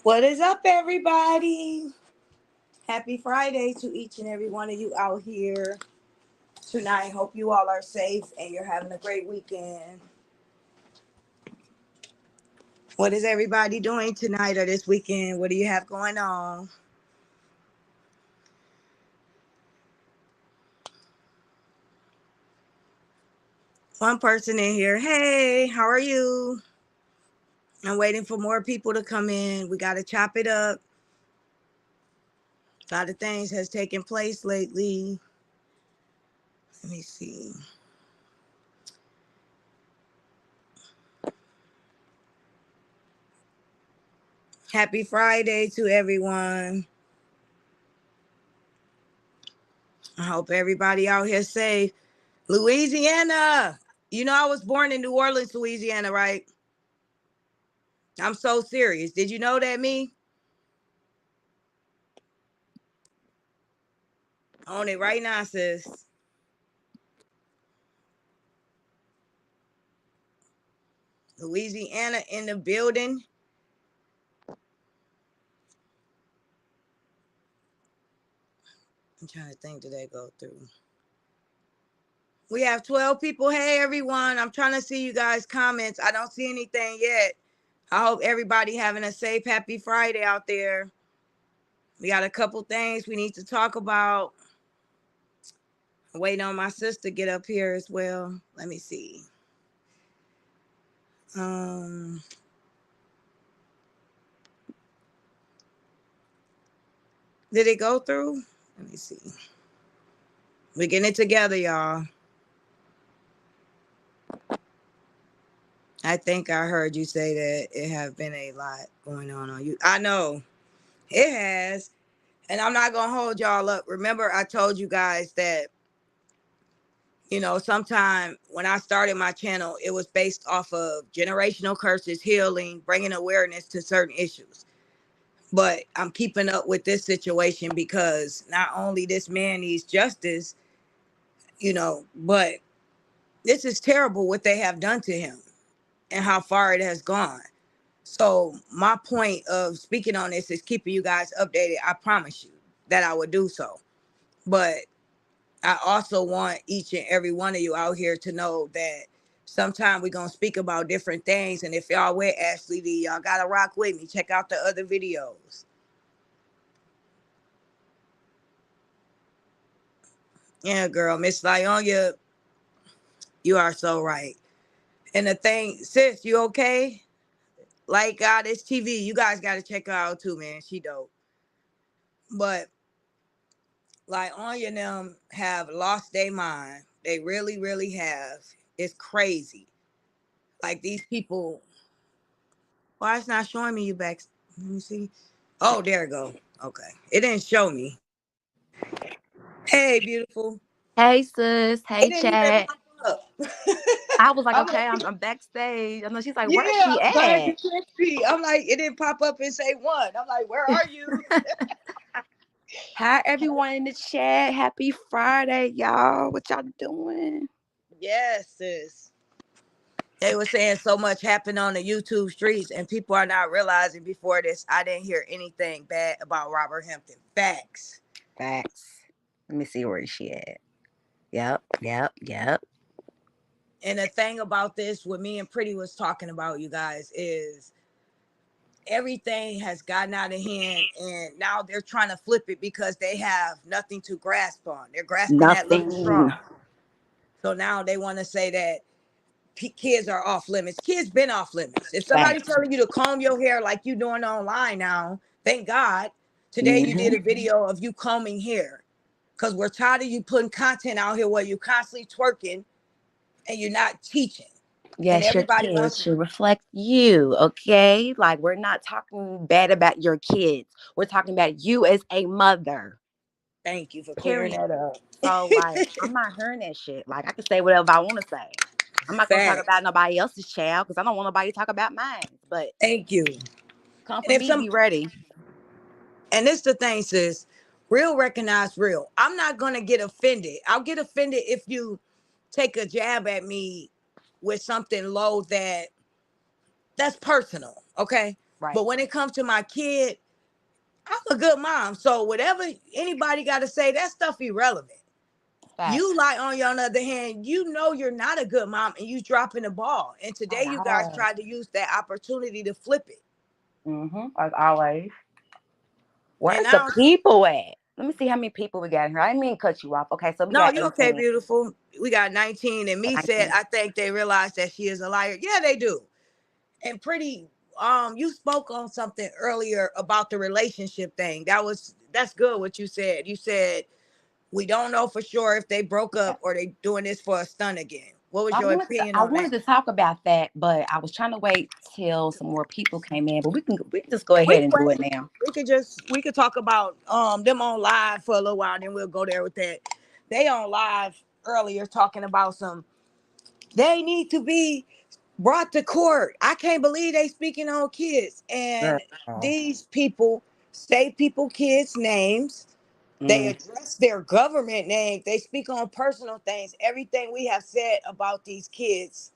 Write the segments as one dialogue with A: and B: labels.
A: What is up, everybody? Happy Friday to each and every one of you out here tonight. Hope you all are safe and you're having a great weekend. What is everybody doing tonight or this weekend? What do you have going on? One person in here. Hey, how are you? I'm waiting for more people to come in. We got to chop it up. A lot of things has taken place lately. Let me see. Happy Friday to everyone. I hope everybody out here safe. Louisiana. You know, I was born in New Orleans, Louisiana, right? I'm so serious. Did you know that, me? On it right now, sis. Louisiana in the building. I'm trying to think, did they go through? We have 12 people. Hey, everyone. I'm trying to see you guys' comments. I don't see anything yet. I hope everybody having a safe, happy Friday out there. We got a couple things we need to talk about. I'm waiting on my sister to get up here as well. Let me see. Did it go through? Let me see. We're getting it together, y'all. I think I heard you say that it have been a lot going on you. I know it has. And I'm not going to hold y'all up. Remember, I told you guys that, sometime when I started my channel, it was based off of generational curses, healing, bringing awareness to certain issues. But I'm keeping up with this situation because not only this man needs justice, but this is terrible what they have done to him and how far it has gone. So my point of speaking on this is keeping you guys updated. I promise you that I would do so. But I also want each and every one of you out here to know that sometime we're going to speak about different things. And if y'all with Ashley D, y'all got to rock with me. Check out the other videos. Yeah, girl, Miss Lyonia, you are so right. And the thing, sis, you okay? Like God, it's TV. You guys got to check her out too, man. She dope. But like Anya and them have lost their mind. They really, really have. It's crazy. Like these people. Why it's not showing me you back? Let me see. Oh, there it go. Okay. It didn't show me. Hey, beautiful.
B: Hey sis,
A: It
B: hey
A: didn't even
B: chat.
A: pop up.
B: I was like,
A: I'm like,
B: okay, I'm backstage. I know she's like, where's
A: yeah,
B: she
A: I'm glad
B: at?
A: you can see. I'm like, it didn't pop up and say one. I'm like, where are you?
B: Hi everyone in the chat. Happy Friday, y'all. What y'all doing?
A: Yes, sis. They were saying so much happened on the YouTube streets, and people are not realizing before this. I didn't hear anything bad about Robert Hampton. Facts.
B: Facts. Let me see where she at. Yep.
A: And the thing about this, what me and Pretty was talking about, you guys, is everything has gotten out of hand, and now they're trying to flip it because they have nothing to grasp on. They're grasping that little
B: Nothing.
A: straw. So now they want to say that kids are off limits. Kids been off limits. If somebody
B: Facts.
A: telling you to comb your hair like you doing online now, thank God today you did
B: Mm-hmm.
A: a video of you combing hair, because we're tired of you putting content out here where you constantly twerking and you're not teaching. And
B: Yes, your
A: everybody
B: kids
A: wants.
B: should reflect you, okay? Like, we're not talking bad about your kids. We're talking about you as a mother.
A: Thank you for clearing
B: Period.
A: that up.
B: So, like, I'm not hearing that shit. Like, I can say whatever I want to say. I'm not gonna talk about
A: Facts.
B: nobody else's child because I don't want nobody to talk about mine. But
A: Thank you.
B: come
A: And
B: for
A: if
B: me,
A: some,
B: be ready.
A: and this the thing, sis, real recognize real. I'm not gonna get offended. I'll get offended if you take a jab at me with something low that's personal. Okay.
B: Right.
A: But when it comes to my kid, I'm a good mom. So whatever anybody got to say, that stuff irrelevant.
B: Facts.
A: You like on your other hand, you know you're not a good mom and you dropping the ball. And today you guys
B: Wow.
A: tried to use that opportunity to flip it.
B: As always.
A: And
B: Where's the
A: now,
B: people at? Let me see how many people we got in here. I didn't mean to cut you off. Okay, so we
A: no,
B: got
A: you okay,
B: 18,
A: beautiful. We got 19. And me said,
B: 19.
A: I think they realize that she is a liar. Yeah, they do. And pretty, you spoke on something earlier about the relationship thing. That's good what you said. You said we don't know for sure if they broke
B: Yeah.
A: up or they doing this for a stunt again. What was
B: I
A: your
B: wanted to
A: opinion
B: I
A: on that?
B: wanted to talk about that, but I was trying to wait till some more people came in. But we can just go
A: We
B: ahead
A: can
B: and do it
A: wait.
B: now.
A: We could talk about them on live for a little while, then we'll go there with that. They on live earlier talking about some they need to be brought to court. I can't believe they speaking on kids. And
B: Girl.
A: these people say people kids' names. They
B: Mm,
A: address their government names. They speak on personal things. Everything we have said about these kids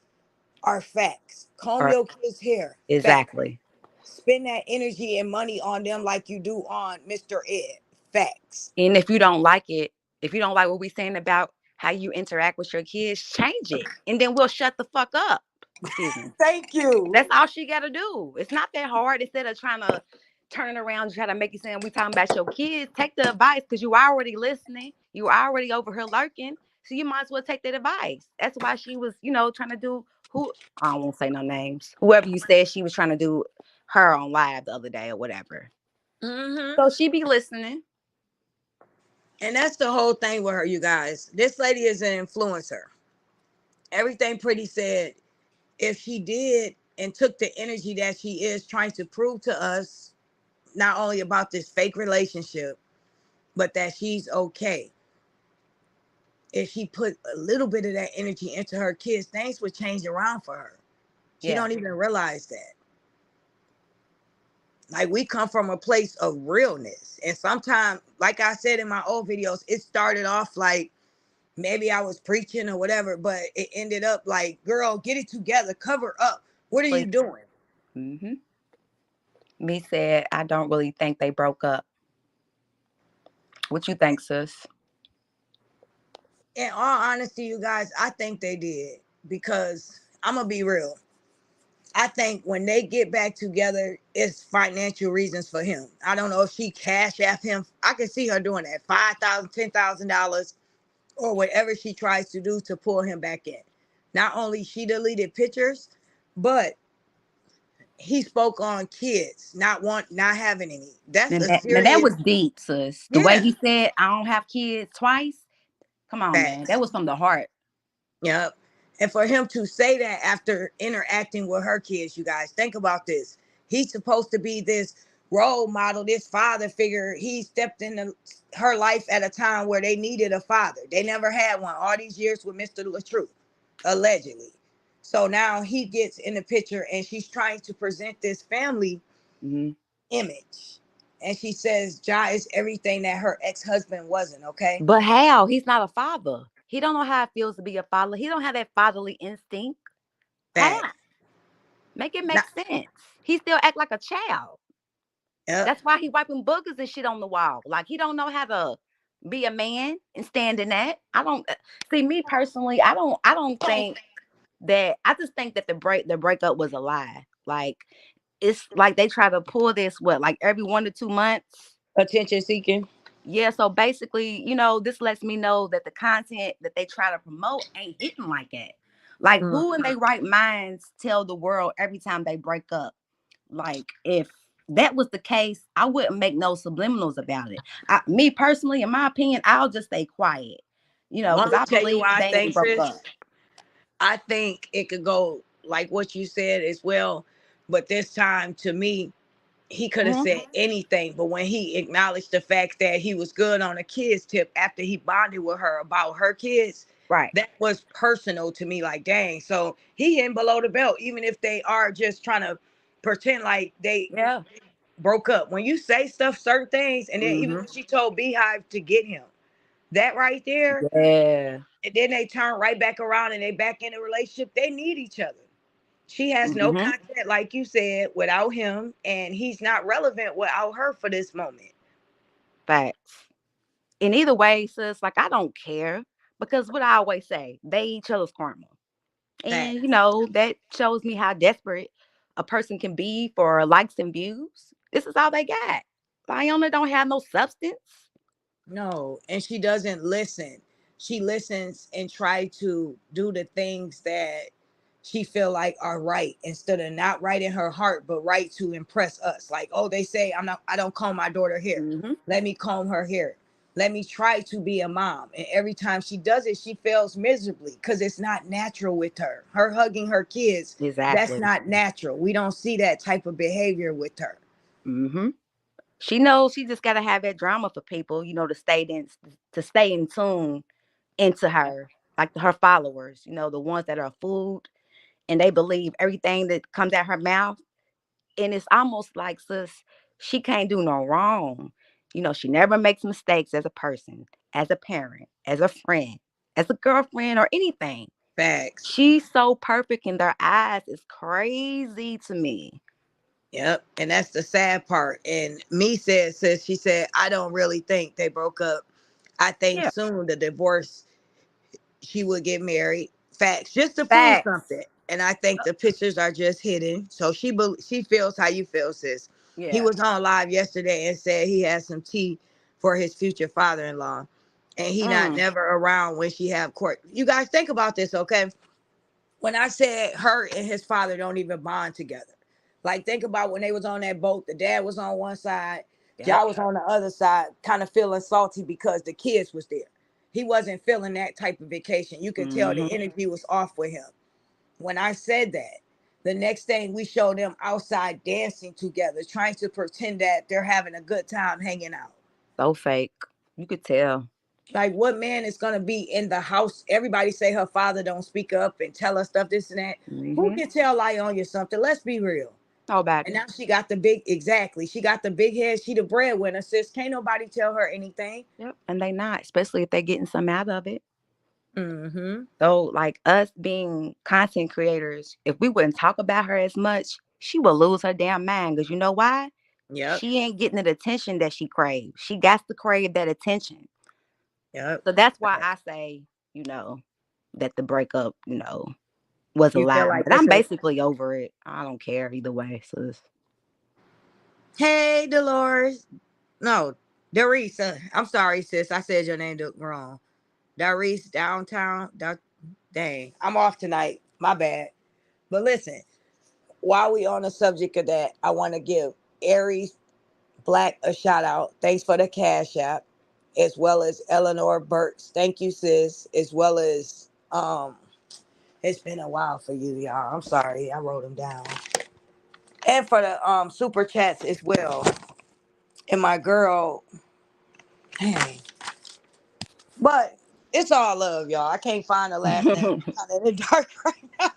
A: are facts. Comb
B: or
A: your kids' hair. Fact.
B: exactly.
A: Spend that energy and money on them like you do on Mr. Ed. Facts.
B: And if you don't like it, if you don't like what we saying about how you interact with your kids, change it. And then we'll shut the fuck up. Excuse me.
A: Thank you.
B: That's all she gotta do. It's not that hard. Instead of trying to turn it around and try to make you saying we talking about your kids, take the advice because you already listening. You already over here lurking. So you might as well take that advice. That's why she was, trying to do who I won't say no names. Whoever you said she was trying to do her on live the other day or whatever.
A: Hmm.
B: So she be listening.
A: And that's the whole thing with her, you guys. This lady is an influencer. Everything Pretty said, if she did and took the energy that she is trying to prove to us, not only about this fake relationship, but that she's okay. If she put a little bit of that energy into her kids, things would change around for her. She
B: Yeah.
A: don't even realize that. Like we come from a place of realness. And sometimes, like I said in my old videos, it started off like maybe I was preaching or whatever, but it ended up like, girl, get it together, cover up. What are you
B: Please.
A: doing?
B: Mm-hmm. Me said I don't really think they broke up. What you think, sis?
A: In all honesty, you guys, I think they did because I'm gonna be real. I think when they get back together, it's financial reasons for him. I don't know if she cash app him. I can see her doing that $5,000, $10,000, or whatever she tries to do to pull him back in. Not only she deleted pictures, but he spoke on kids not having any. That's a
B: Now that
A: serious
B: was deep, sis. The way
A: yeah
B: he said, I don't have kids twice. Come on, man. That
A: facts.
B: was from the heart.
A: Yep. And for him to say that after interacting with her kids, you guys, think about this. He's supposed to be this role model, this father figure. He stepped into her life at a time where they needed a father. They never had one all these years with Mr. LaTruth, allegedly. So now he gets in the picture and she's trying to present this family
B: Hmm.
A: image. And she says Ja is everything that her ex-husband wasn't, okay?
B: But how? He's not a father. He don't know how it feels to be a father. He don't have that fatherly instinct. How?
A: Facts.
B: Make it
A: Not,
B: make sense. He still act like a child.
A: yep.
B: That's why he wiping boogers and shit on the wall. Like he don't know how to be a man and stand in that. I don't see me personally. I don't think that. I just think that the breakup was a lie. Like it's like they try to pull this what like every 1 to 2 months.
A: Attention seeking.
B: Yeah, so basically, this lets me know that the content that they try to promote ain't hitting like that. Like, who in their right minds tell the world every time they break up? Like, if that was the case, I wouldn't make no subliminals about it. Me personally, in my opinion, I'll just stay quiet,
A: Let
B: because
A: me
B: I
A: tell you
B: believe
A: why I
B: they ain't
A: think,
B: broke
A: sis.
B: up.
A: I think it could go like what you said as well, but this time to me, he could have
B: Hmm.
A: said anything. But when he acknowledged the fact that he was good on a kid's tip after he bonded with her about her kids,
B: Right.
A: that was personal to me. Like, dang, so he in below the belt, even if they are just trying to pretend like they
B: Yeah.
A: broke up. When you say stuff, certain things, and then even
B: Hmm.
A: when she told Beehive to get him, that right there,
B: Yeah.
A: and then they turn right back around and they back in a relationship. They need each other. She has no
B: Mm-hmm.
A: content, like you said, without him, and he's not relevant without her for this moment.
B: Facts. In either way, sis, like I don't care because what I always say, they each other's karma. And
A: Facts.
B: that shows me how desperate a person can be for likes and views. This is all they got. Fiona don't have no substance.
A: No, and she doesn't listen. She listens and try to do the things that she feel like are right instead of not right in her heart, but right to impress us. Like, oh, they say I don't comb my daughter hair.
B: Mm-hmm.
A: Let me comb her hair. Let me try to be a mom. And every time she does it, she fails miserably because it's not natural with her. Her hugging her kids, that's
B: Exactly.
A: not natural. We don't see that type of behavior with her.
B: Mm-hmm. She knows she just gotta have that drama for people, to stay in tune into her, like her followers, the ones that are fooled and they believe everything that comes out her mouth. And it's almost like, sis, she can't do no wrong. She never makes mistakes as a person, as a parent, as a friend, as a girlfriend, or anything.
A: Facts.
B: She's so perfect in their eyes. It's crazy to me.
A: Yep. And that's the sad part. And me says she said, I don't really think they broke up. I think
B: Yeah.
A: soon the divorce, she would get married. Facts. Just to prove
B: Facts.
A: something. And I think the pictures are just hidden. So she feels how you feel, sis. He
B: Yeah.
A: was on live yesterday and said he had some tea for his future father-in-law. And he not
B: Mm.
A: never around when she have court. You guys think about this, okay? When I said her and his father don't even bond together. Like think about when they was on that boat, the dad was on one side,
B: Yep.
A: Jai was on the other side, kind of feeling salty because the kids was there. He wasn't feeling that type of vacation. You could tell the
B: Hmm.
A: energy was off with him. When I said that, the next thing we showed them outside dancing together, trying to pretend that they're having a good time hanging out.
B: So fake. You could tell.
A: Like what man is gonna be in the house? Everybody say her father don't speak up and tell her stuff, this and that. Who
B: Hmm.
A: can tell Lyonya something? Let's be real. And
B: Nobody.
A: now she got the big exactly. She got the big head. She the breadwinner. Sis, can't nobody tell her anything.
B: Yep. And they not, especially if they're getting some out of it.
A: Mm-hmm.
B: So, like us being content creators, if we wouldn't talk about her as much, she would lose her damn mind. Because you know why?
A: Yep.
B: She ain't getting the attention that she craves. She got to crave that attention.
A: Yep.
B: So that's why I say, you know, that the breakup, was a
A: You feel
B: lie.
A: like
B: But
A: it's
B: I'm
A: a
B: basically over it. I don't care either way. So
A: hey Dolores. No, Darisa. I'm sorry, sis. I said your name wrong. Darice downtown. Dang. I'm off tonight. My bad. But listen, while we on the subject of that, I want to give Aries Black a shout out. Thanks for the cash app, as well as Eleanor Burks. Thank you, sis. As well as it's been a while for you, y'all. I'm sorry, I wrote them down. And for the super chats as well. And my girl, dang. But it's all love, y'all. I can't find the last name. I'm kind of in the dark right now.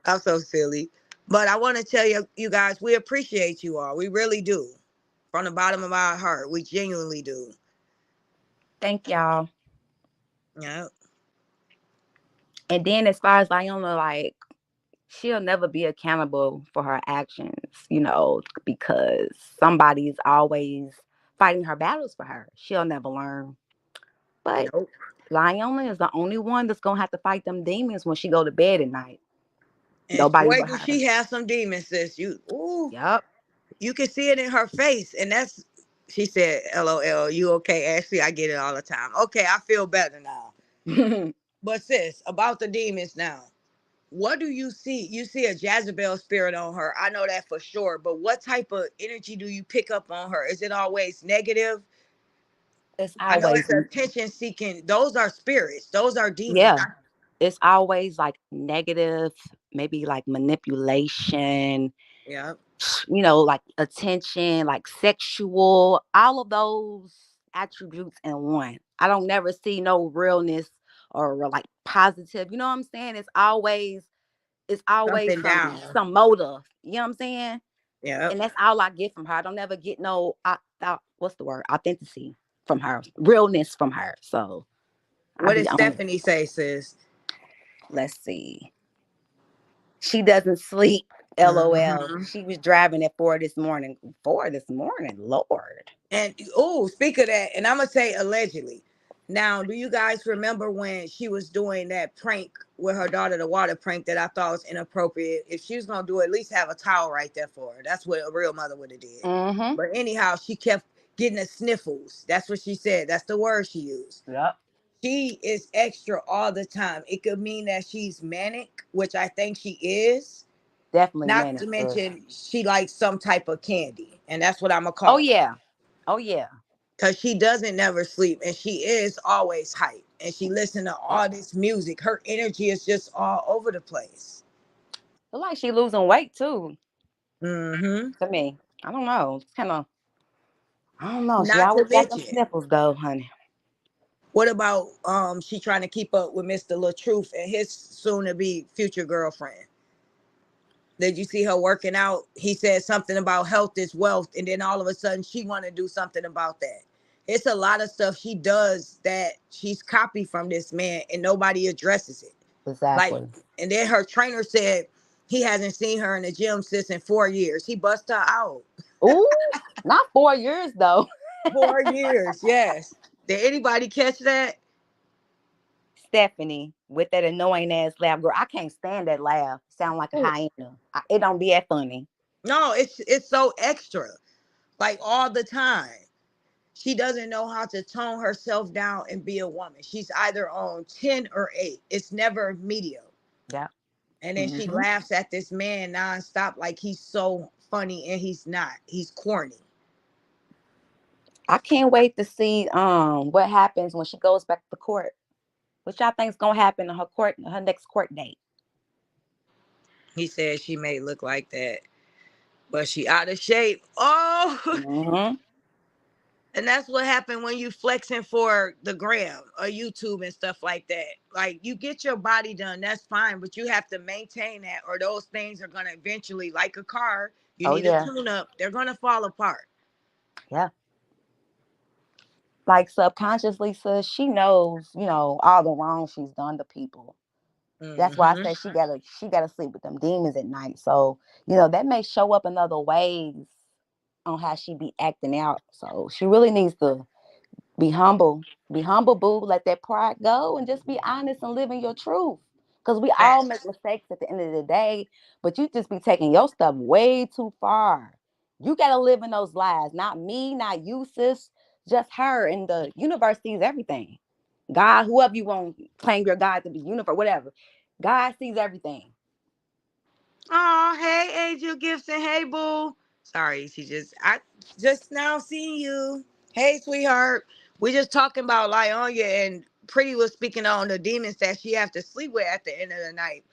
A: I'm so silly. But I want to tell you guys, we appreciate you all. We really do. From the bottom of our heart. We genuinely do.
B: thank y'all.
A: Yeah.
B: And then as far as Iona, like she'll never be accountable for her actions, because somebody's always fighting her battles for her. She'll never learn. But
A: Nope.
B: Lionel is the only one that's gonna have to fight them demons when she go to bed at night.
A: And
B: Nobody
A: boy,
B: but
A: do
B: her.
A: she have some demons, sis.
B: Yep.
A: You can see it in her face. And that's, she said, LOL, you okay, Ashley? I get it all the time. Okay, I feel better now. But sis, about the demons now. What do you see? You see a Jezebel spirit on her. I know that for sure. But what type of energy do you pick up on her? Is it always negative?
B: it's
A: I know
B: always
A: it's attention seeking. Those are spirits. Those are demons.
B: yeah. It's always like negative, maybe like manipulation,
A: Yeah.
B: like attention, like sexual, all of those attributes in one. I don't never see no realness or like positive. You know what I'm saying? It's always
A: Something
B: some
A: down.
B: some motive. You know what I'm saying?
A: Yeah.
B: And that's all I get from her. I don't never get no what's the word? Authenticity from her. Realness from her. So I
A: What
B: be
A: did
B: on.
A: Stephanie say, sis?
B: Let's see. She doesn't sleep. LOL.
A: Hmm.
B: She was driving at 4 this morning. 4 this morning, Lord.
A: And oh, speak of that, and I'm gonna say allegedly. Now, do you guys remember when she was doing that prank with her daughter, the water prank that I thought was inappropriate? If she was gonna do it, at least have a towel right there for her. That's what a real mother would have did.
B: Mm-hmm.
A: But anyhow, she kept getting the sniffles. That's what she said. That's the word she used.
B: Yep.
A: She is extra all the time. It could mean that she's manic, which I think she is.
B: Definitely
A: Not to
B: minister.
A: mention she likes some type of candy, and that's what I'm gonna
B: Oh
A: call it.
B: yeah. Oh yeah.
A: Because she doesn't never sleep, and she is always hyped, and she listen to
B: Yep.
A: all this music. Her energy is just all over the place.
B: Feel like she losing weight too.
A: Hmm.
B: To me, I don't know. It's kind of. I don't know. She
A: Not to
B: always got them
A: mention,
B: sniffles though, honey.
A: what about she trying to keep up with Mr. LaTruth and his soon to be future girlfriend? Did you see her working out? He said something about health is wealth, and then all of a sudden she want to do something about that. It's a lot of stuff she does that she's copied from this man, and nobody addresses it. Like,
B: Exactly.
A: and then her trainer said he hasn't seen her in the gym since in 4 years. He bust her out.
B: Ooh, not 4 years though.
A: 4 years, yes. Did anybody catch that?
B: Stephanie with that annoying ass laugh, girl. I can't stand that laugh. Sound like a hyena. It don't be that funny.
A: No, it's so extra, like all the time. She doesn't know how to tone herself down and be a woman. She's either on 10 or 8. It's never medium.
B: Yeah.
A: And then she
B: Hmm.
A: laughs at this man nonstop like he's so funny, and he's not. He's corny.
B: I can't wait to see what happens when she goes back to court. What y'all think's gonna happen in her next court date?
A: He said she may look like that, but she out of shape. Oh,
B: Hmm.
A: and that's what happened when you flexing for the gram or YouTube and stuff like that. Like, you get your body done, that's fine, but you have to maintain that, or those things are gonna eventually, like a car, you
B: Oh
A: need a
B: yeah.
A: tune up. They're gonna fall apart.
B: Yeah. Like subconsciously, sis, she knows, all the wrong she's done to people. That's why I
A: Hmm.
B: say she gotta sleep with them demons at night. So, that may show up in other ways on how she be acting out. So she really needs to be humble. Be humble, boo. Let that pride go and just be honest and live in your truth. Because we all make
A: Facts.
B: mistakes at the end of the day, but you just be taking your stuff way too far. You got to live in those lies. Not me, not you, sis. Just her. And the universe sees everything. God, whoever you want, claim your God to be universe, whatever. God sees everything.
A: Oh, hey, Angel Gibson. Hey, boo. Sorry, I just now seen you. Hey, sweetheart. We just talking about Lyonya, and Pretty was speaking on the demons that she have to sleep with at the end of the night.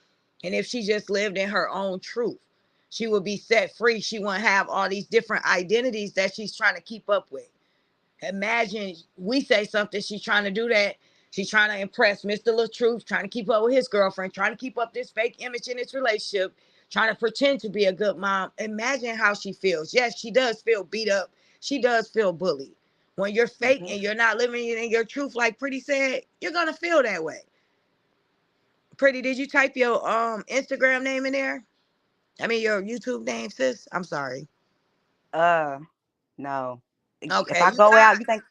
A: And if she just lived in her own truth, she would be set free. She wouldn't have all these different identities that she's trying to keep up with. Imagine we say something, she's trying to do that. She's trying to impress Mr. LaTruth, trying to keep up with his girlfriend, trying to keep up this fake image in this relationship, trying to pretend to be a good mom. Imagine how she feels. Yes, she does feel beat up. She does feel bullied. When you're fake
B: Mhm.
A: and you're not living in your truth, like Pretty said, you're gonna feel that way. Pretty, did you type your Instagram name in there? I mean your YouTube name, sis? I'm sorry.
B: Uh, no. If
A: Okay,
B: I
A: you
B: go out, you
A: guys,
B: think,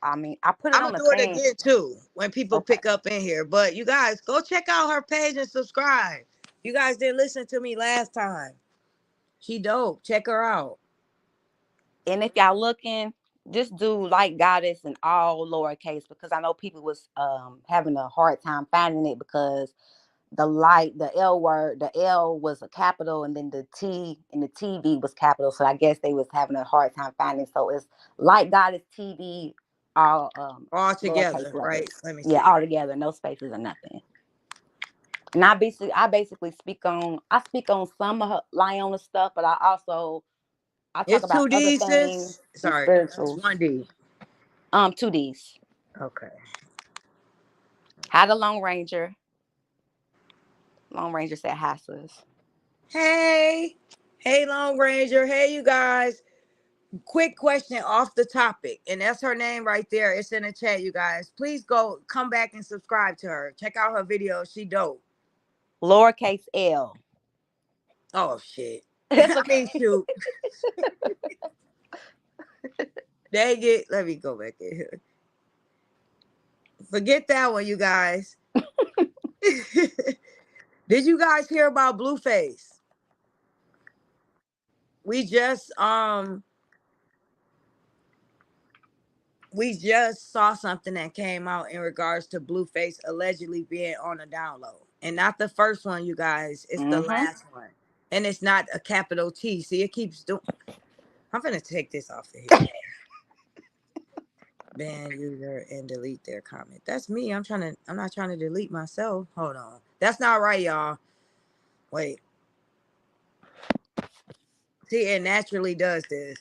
B: I mean, I put it
A: I'm
B: on
A: gonna
B: the
A: do it
B: thing.
A: again too when people
B: Okay.
A: pick up in here. But you guys, go check out her page and subscribe. You guys didn't listen to me last time. She dope. Check her out.
B: And if y'all looking, just do like goddess in all lowercase because I know people was having a hard time finding it because the L word, the L was a capital and then the T and the TV was capital. So I guess they was having a hard time finding. So it's like goddess TV, all
A: All
B: lowercase
A: together,
B: letters.
A: right? Let me
B: Yeah,
A: see.
B: all together, no spaces or nothing. And I basically speak on some of her Lyona stuff, but I talk
A: It's
B: about
A: two
B: other
A: D,
B: things
A: sis.
B: and
A: Sorry, it's
B: spirituals.
A: one D.
B: 2Ds.
A: Okay.
B: How the Lone Ranger. Lone Ranger said hi, sis.
A: Hey, hey, Long Ranger. Hey, you guys. Quick question off the topic, and that's her name right there. It's in the chat, you guys. Please go come back and subscribe to her. Check out her videos. She dope.
B: Lowercase L.
A: Oh shit.
B: It's
A: I
B: okay.
A: mean, shoot. Dang it. Let me go back in here. Forget that one, you guys. Did you guys hear about Blueface? We just we just saw something that came out in regards to Blueface allegedly being on a download. And not the first one, you guys. It's the
B: Mm-hmm.
A: last one. And it's not a capital T. See, it keeps doing. I'm gonna take this off of here. Ban user and delete their comment. That's me. I'm not trying to delete myself. Hold on. That's not right, y'all. Wait. See, it naturally does this.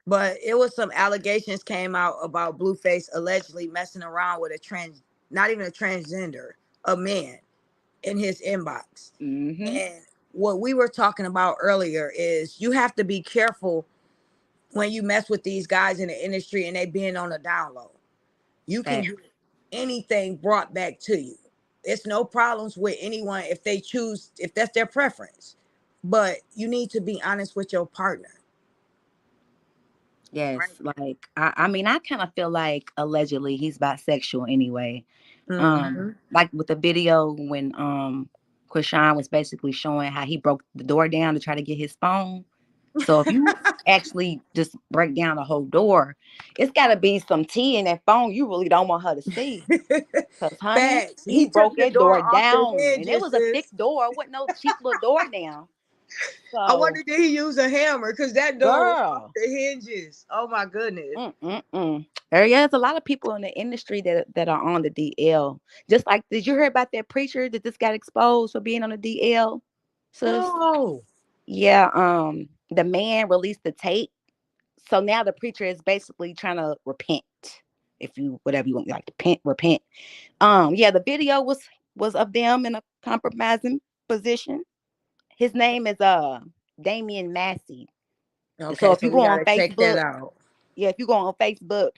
A: But it was some allegations came out about Blueface allegedly messing around with a not even a transgender, a man in his inbox.
B: Mm-hmm.
A: And what we were talking about earlier is you have to be careful when you mess with these guys in the industry and they being on a download. You can
B: Fact.
A: get anything brought back to you. It's no problems with anyone if they choose, if that's their preference. But you need to be honest with your partner.
B: Yes,
A: Right.
B: like I mean, I kind of feel like allegedly he's bisexual anyway.
A: Mm-hmm.
B: Like with the video when Krishan was basically showing how he broke the door down to try to get his phone. So if you actually just break down the whole door, it's got to be some tea in that phone you really don't want her to see. Cause honey,
A: Facts.
B: he
A: He took
B: broke
A: the
B: that
A: door
B: door
A: off the
B: down, and it
A: hinges,
B: was a thick
A: sis.
B: door. It wasn't no cheap little door down.
A: I
B: So,
A: wonder did he use a hammer because that door was off
B: girl.
A: the hinges. Oh my goodness.
B: Mm-mm-mm. There's a lot of people in the industry that are on the DL. Just like, did you hear about that preacher that just got exposed for being on the DL? Sis?
A: No.
B: Yeah, the man released the tape. So now the preacher is basically trying to repent. If you whatever you want, like repent. Yeah, the video was of them in a compromising position. His name is Damian Massey. So
A: Okay,
B: if
A: so
B: you
A: we
B: go on
A: gotta check that
B: Facebook,
A: out.
B: yeah, if you go on Facebook,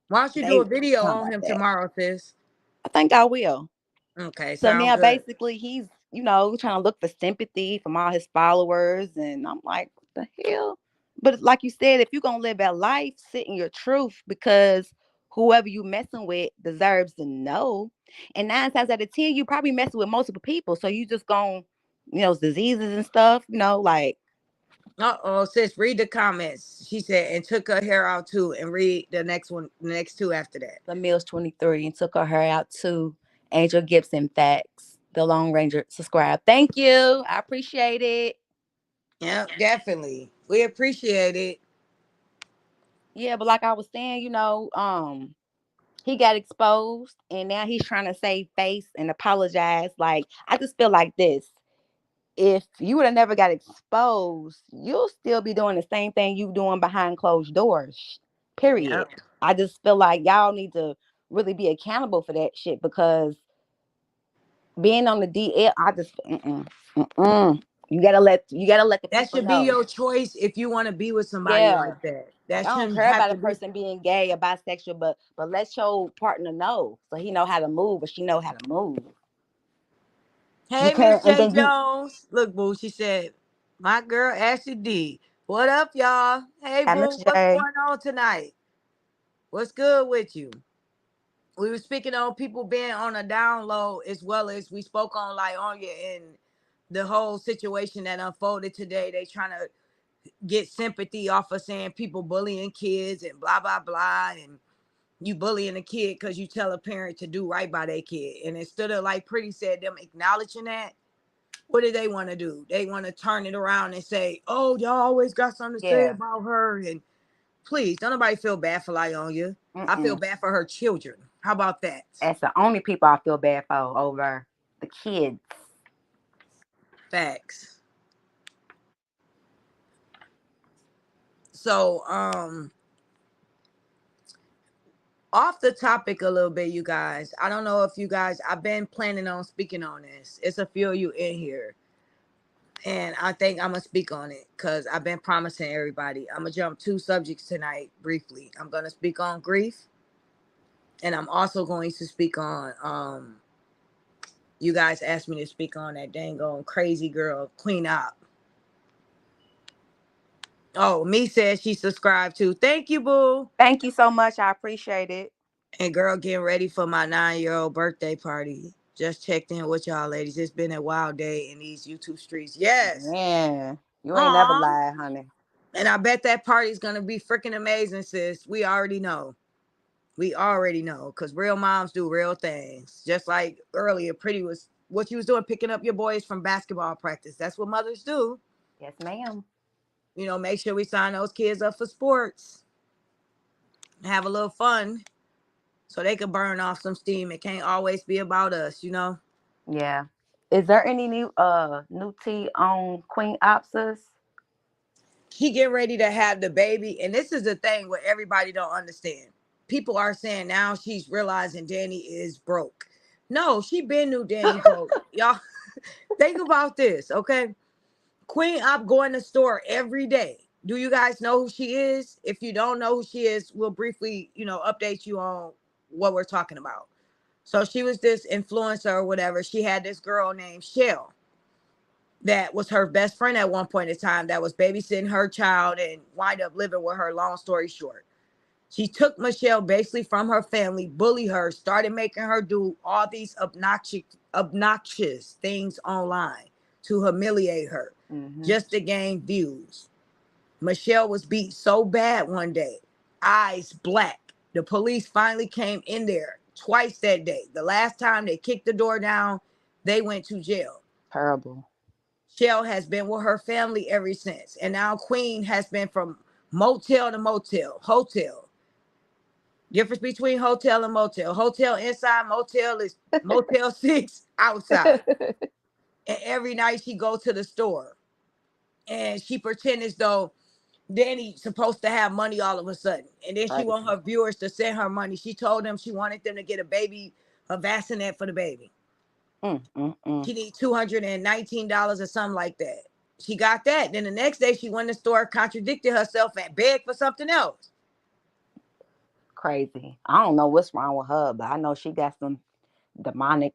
A: Why don't you do
B: they
A: a video
B: talking
A: on
B: about
A: him
B: that.
A: tomorrow, sis?
B: I think I will.
A: Okay,
B: So
A: sound
B: now
A: good.
B: basically he's, trying to look for sympathy from all his followers. And I'm like, what the hell? But like you said, if you're gonna live that life, sit in your truth because whoever you messing with deserves to know. And 9 times out of 10, you probably messing with multiple people. So you just gonna, diseases and stuff, like
A: Uh-oh, sis, read the comments. She said, and took her hair out too, and read the next one, the next two after that.
B: the Mills 23 and took her hair out to Angel Gibson facts. The Lone Ranger subscribe. Thank you. I appreciate it.
A: Yeah, definitely. We appreciate it.
B: Yeah, but like I was saying, he got exposed and now he's trying to save face and apologize. Like, I just feel like this. If you would have never got exposed, you'll still be doing the same thing you doing behind closed doors.
A: Yeah.
B: Period. I just feel like y'all need to really be accountable for that shit because being on the DL, I just you gotta let the
A: That
B: people
A: should be
B: know.
A: your choice if you want to be with somebody
B: Yeah.
A: like that.
B: Like
A: That
B: I don't
A: shouldn't
B: care
A: have
B: about
A: to
B: a
A: be.
B: person being gay or bisexual, but let your partner know so he know how to move or she know how to move. You
A: Hey, Miss
B: can't, and
A: J
B: then you,
A: Jones. Look, boo, she said, my girl Ashley D. What up, y'all? Hey,
B: I
A: boo,
B: Miss
A: what's
B: J.
A: going on tonight? What's good with you? We were speaking on people being on a download as well as we spoke on like on you and the whole situation that unfolded today. They trying to get sympathy off of saying people bullying kids and blah blah blah and you bullying a kid because you tell a parent to do right by their kid. And instead of like Pretty said, them acknowledging that, what do they want to do? They want to turn it around and say, "Oh, y'all always got something to say
B: Yeah.
A: about her." And please, don't nobody feel bad for Lyonya. I feel
B: Mm-mm.
A: bad for her children. How about that?
B: That's the only people I feel bad for over the kids.
A: Facts. So, off the topic a little bit, you guys. I don't know if you guys. I've been planning on speaking on this. It's a few of you in here, and I think I'm gonna speak on it because I've been promising everybody. I'm gonna jump two subjects tonight briefly. I'm gonna speak on grief, and I'm also going to speak on You guys asked me to speak on that dang on crazy girl, Queen Op. Oh, me said she subscribed to. Thank you, boo.
B: Thank you so much. I appreciate it.
A: And girl, getting ready for my 9-year-old birthday party. Just checked in with y'all ladies. It's been a wild day in these YouTube streets. Yes.
B: Man, you ain't never
A: Aw.
B: lied, honey.
A: And I bet that party's gonna be freaking amazing, sis. We already know. We already know. Cause real moms do real things. Just like earlier, Pretty was what you was doing, picking up your boys from basketball practice. That's what mothers do.
B: Yes, ma'am.
A: Make sure we sign those kids up for sports. Have a little fun so they could burn off some steam. It can't always be about us.
B: Yeah. Is there any new tea on Queen Opsis?
A: He getting ready to have the baby, and this is the thing where everybody don't understand. People are saying now she's realizing Danny is broke. No, she been knew Danny broke. Y'all think about this, okay? Queen Op going to store every day. Do you guys know who she is? If you don't know who she is, we'll briefly, update you on what we're talking about. So she was this influencer or whatever. She had this girl named Shell that was her best friend at one point in time that was babysitting her child and wind up living with her, long story short. She took Michelle basically from her family, bullied her, started making her do all these obnoxious things online to humiliate her
B: Mm-hmm.
A: just to gain views. Michelle was beat so bad one day, eyes black. The police finally came in there twice that day. The last time they kicked the door down, they went to jail.
B: Terrible.
A: Shell has been with her family ever since. And now Queen has been from motel to motel, hotel. Difference between hotel and motel. Hotel inside, motel is Motel 6 outside. And every night she go to the store. And she pretend as though Danny's supposed to have money all of a sudden. And then she
B: Crazy.
A: want her viewers to send her money. She told them she wanted them to get a bassinet for the baby.
B: Mm.
A: She need $219 or something like that. She got that. Then the next day she went to the store, contradicted herself, and begged for something else.
B: Crazy. I don't know what's wrong with her, but I know she got some demonic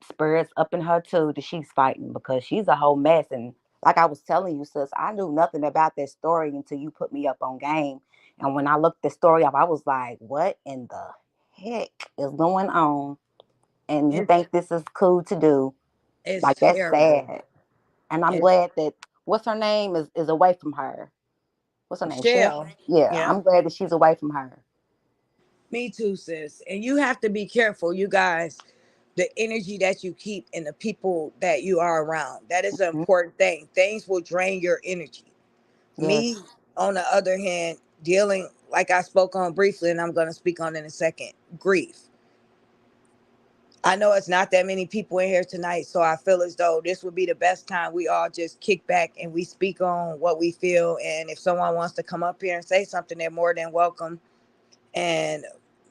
B: spirits up in her too that she's fighting because she's a whole mess. And like I was telling you, sis, I knew nothing about that story until you put me up on game. And when I looked the story up, I was like, what in the heck is going on? And you
A: It's,
B: think this is cool to do?
A: it's
B: Like, that's
A: terrible.
B: sad. And I'm
A: It's
B: glad that what's her name is away from her. What's her name? Shell?
A: Michelle.
B: Yeah,
A: Yeah.
B: I'm glad that she's away from her.
A: Me too, sis. And you have to be careful, you guys, the energy that you keep and the people that you are around. That is an
B: Mhm.
A: important thing. Things will drain your energy.
B: Yes.
A: Me, on the other hand, dealing, like I spoke on briefly, and I'm going to speak on in a second, grief. I know it's not that many people in here tonight, so I feel as though this would be the best time we all just kick back and we speak on what we feel. And if someone wants to come up here and say something, they're more than welcome. And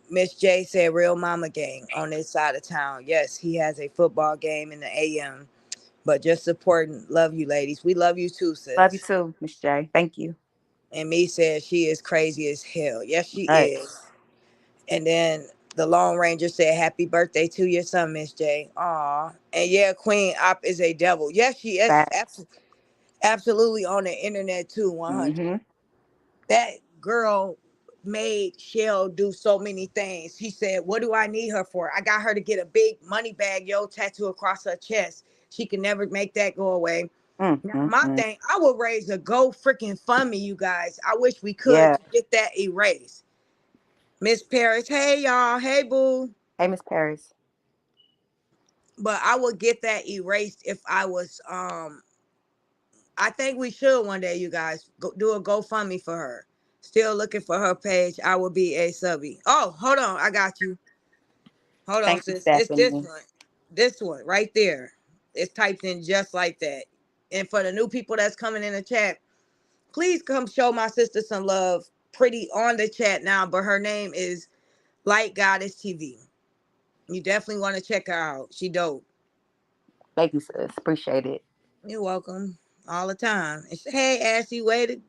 A: Miss J said, "Real Mama Gang on this side of town." Yes, he has a football game in the AM, but just supporting. Love you, ladies. We love you too,
B: Love you
A: sis.
B: too, Miss J. Thank you.
A: And me said she is crazy as hell. Yes, she is.
B: Nuts.
A: And then the Lone Ranger said, "Happy birthday to your son, Miss J." Aw. And yeah, Queen Op is a devil. Yes, she is
B: Facts.
A: absolutely on the internet too, 100.
B: Mm-hmm.
A: That girl made Shell do so many things. He said, "What do I need her for? I got her to get a big money bag, tattoo across her chest. She can never make that go away." Now, my
B: Mm.
A: thing, I will raise a go freaking fund me, you guys. I wish we could
B: Yeah.
A: to get that erased. Miss Paris, hey y'all, hey boo.
B: Hey, Miss Paris.
A: But I would get that erased if I was I think we should one day, you guys, do a GoFundMe for her. Still looking for her page. I will be a subby. Oh, hold on, I got you. Hold on,
B: Thank you,
A: sis. It's this
B: Stephanie.
A: one. This one right there. It's typed in just like that. And for the new people that's coming in the chat, please come show my sister some love. Pretty on the chat now, but her name is Light Goddess TV. You definitely want to check her out. She dope.
B: Thank you, sis. Appreciate it.
A: You're welcome. All the time. And hey, Ashley, wait,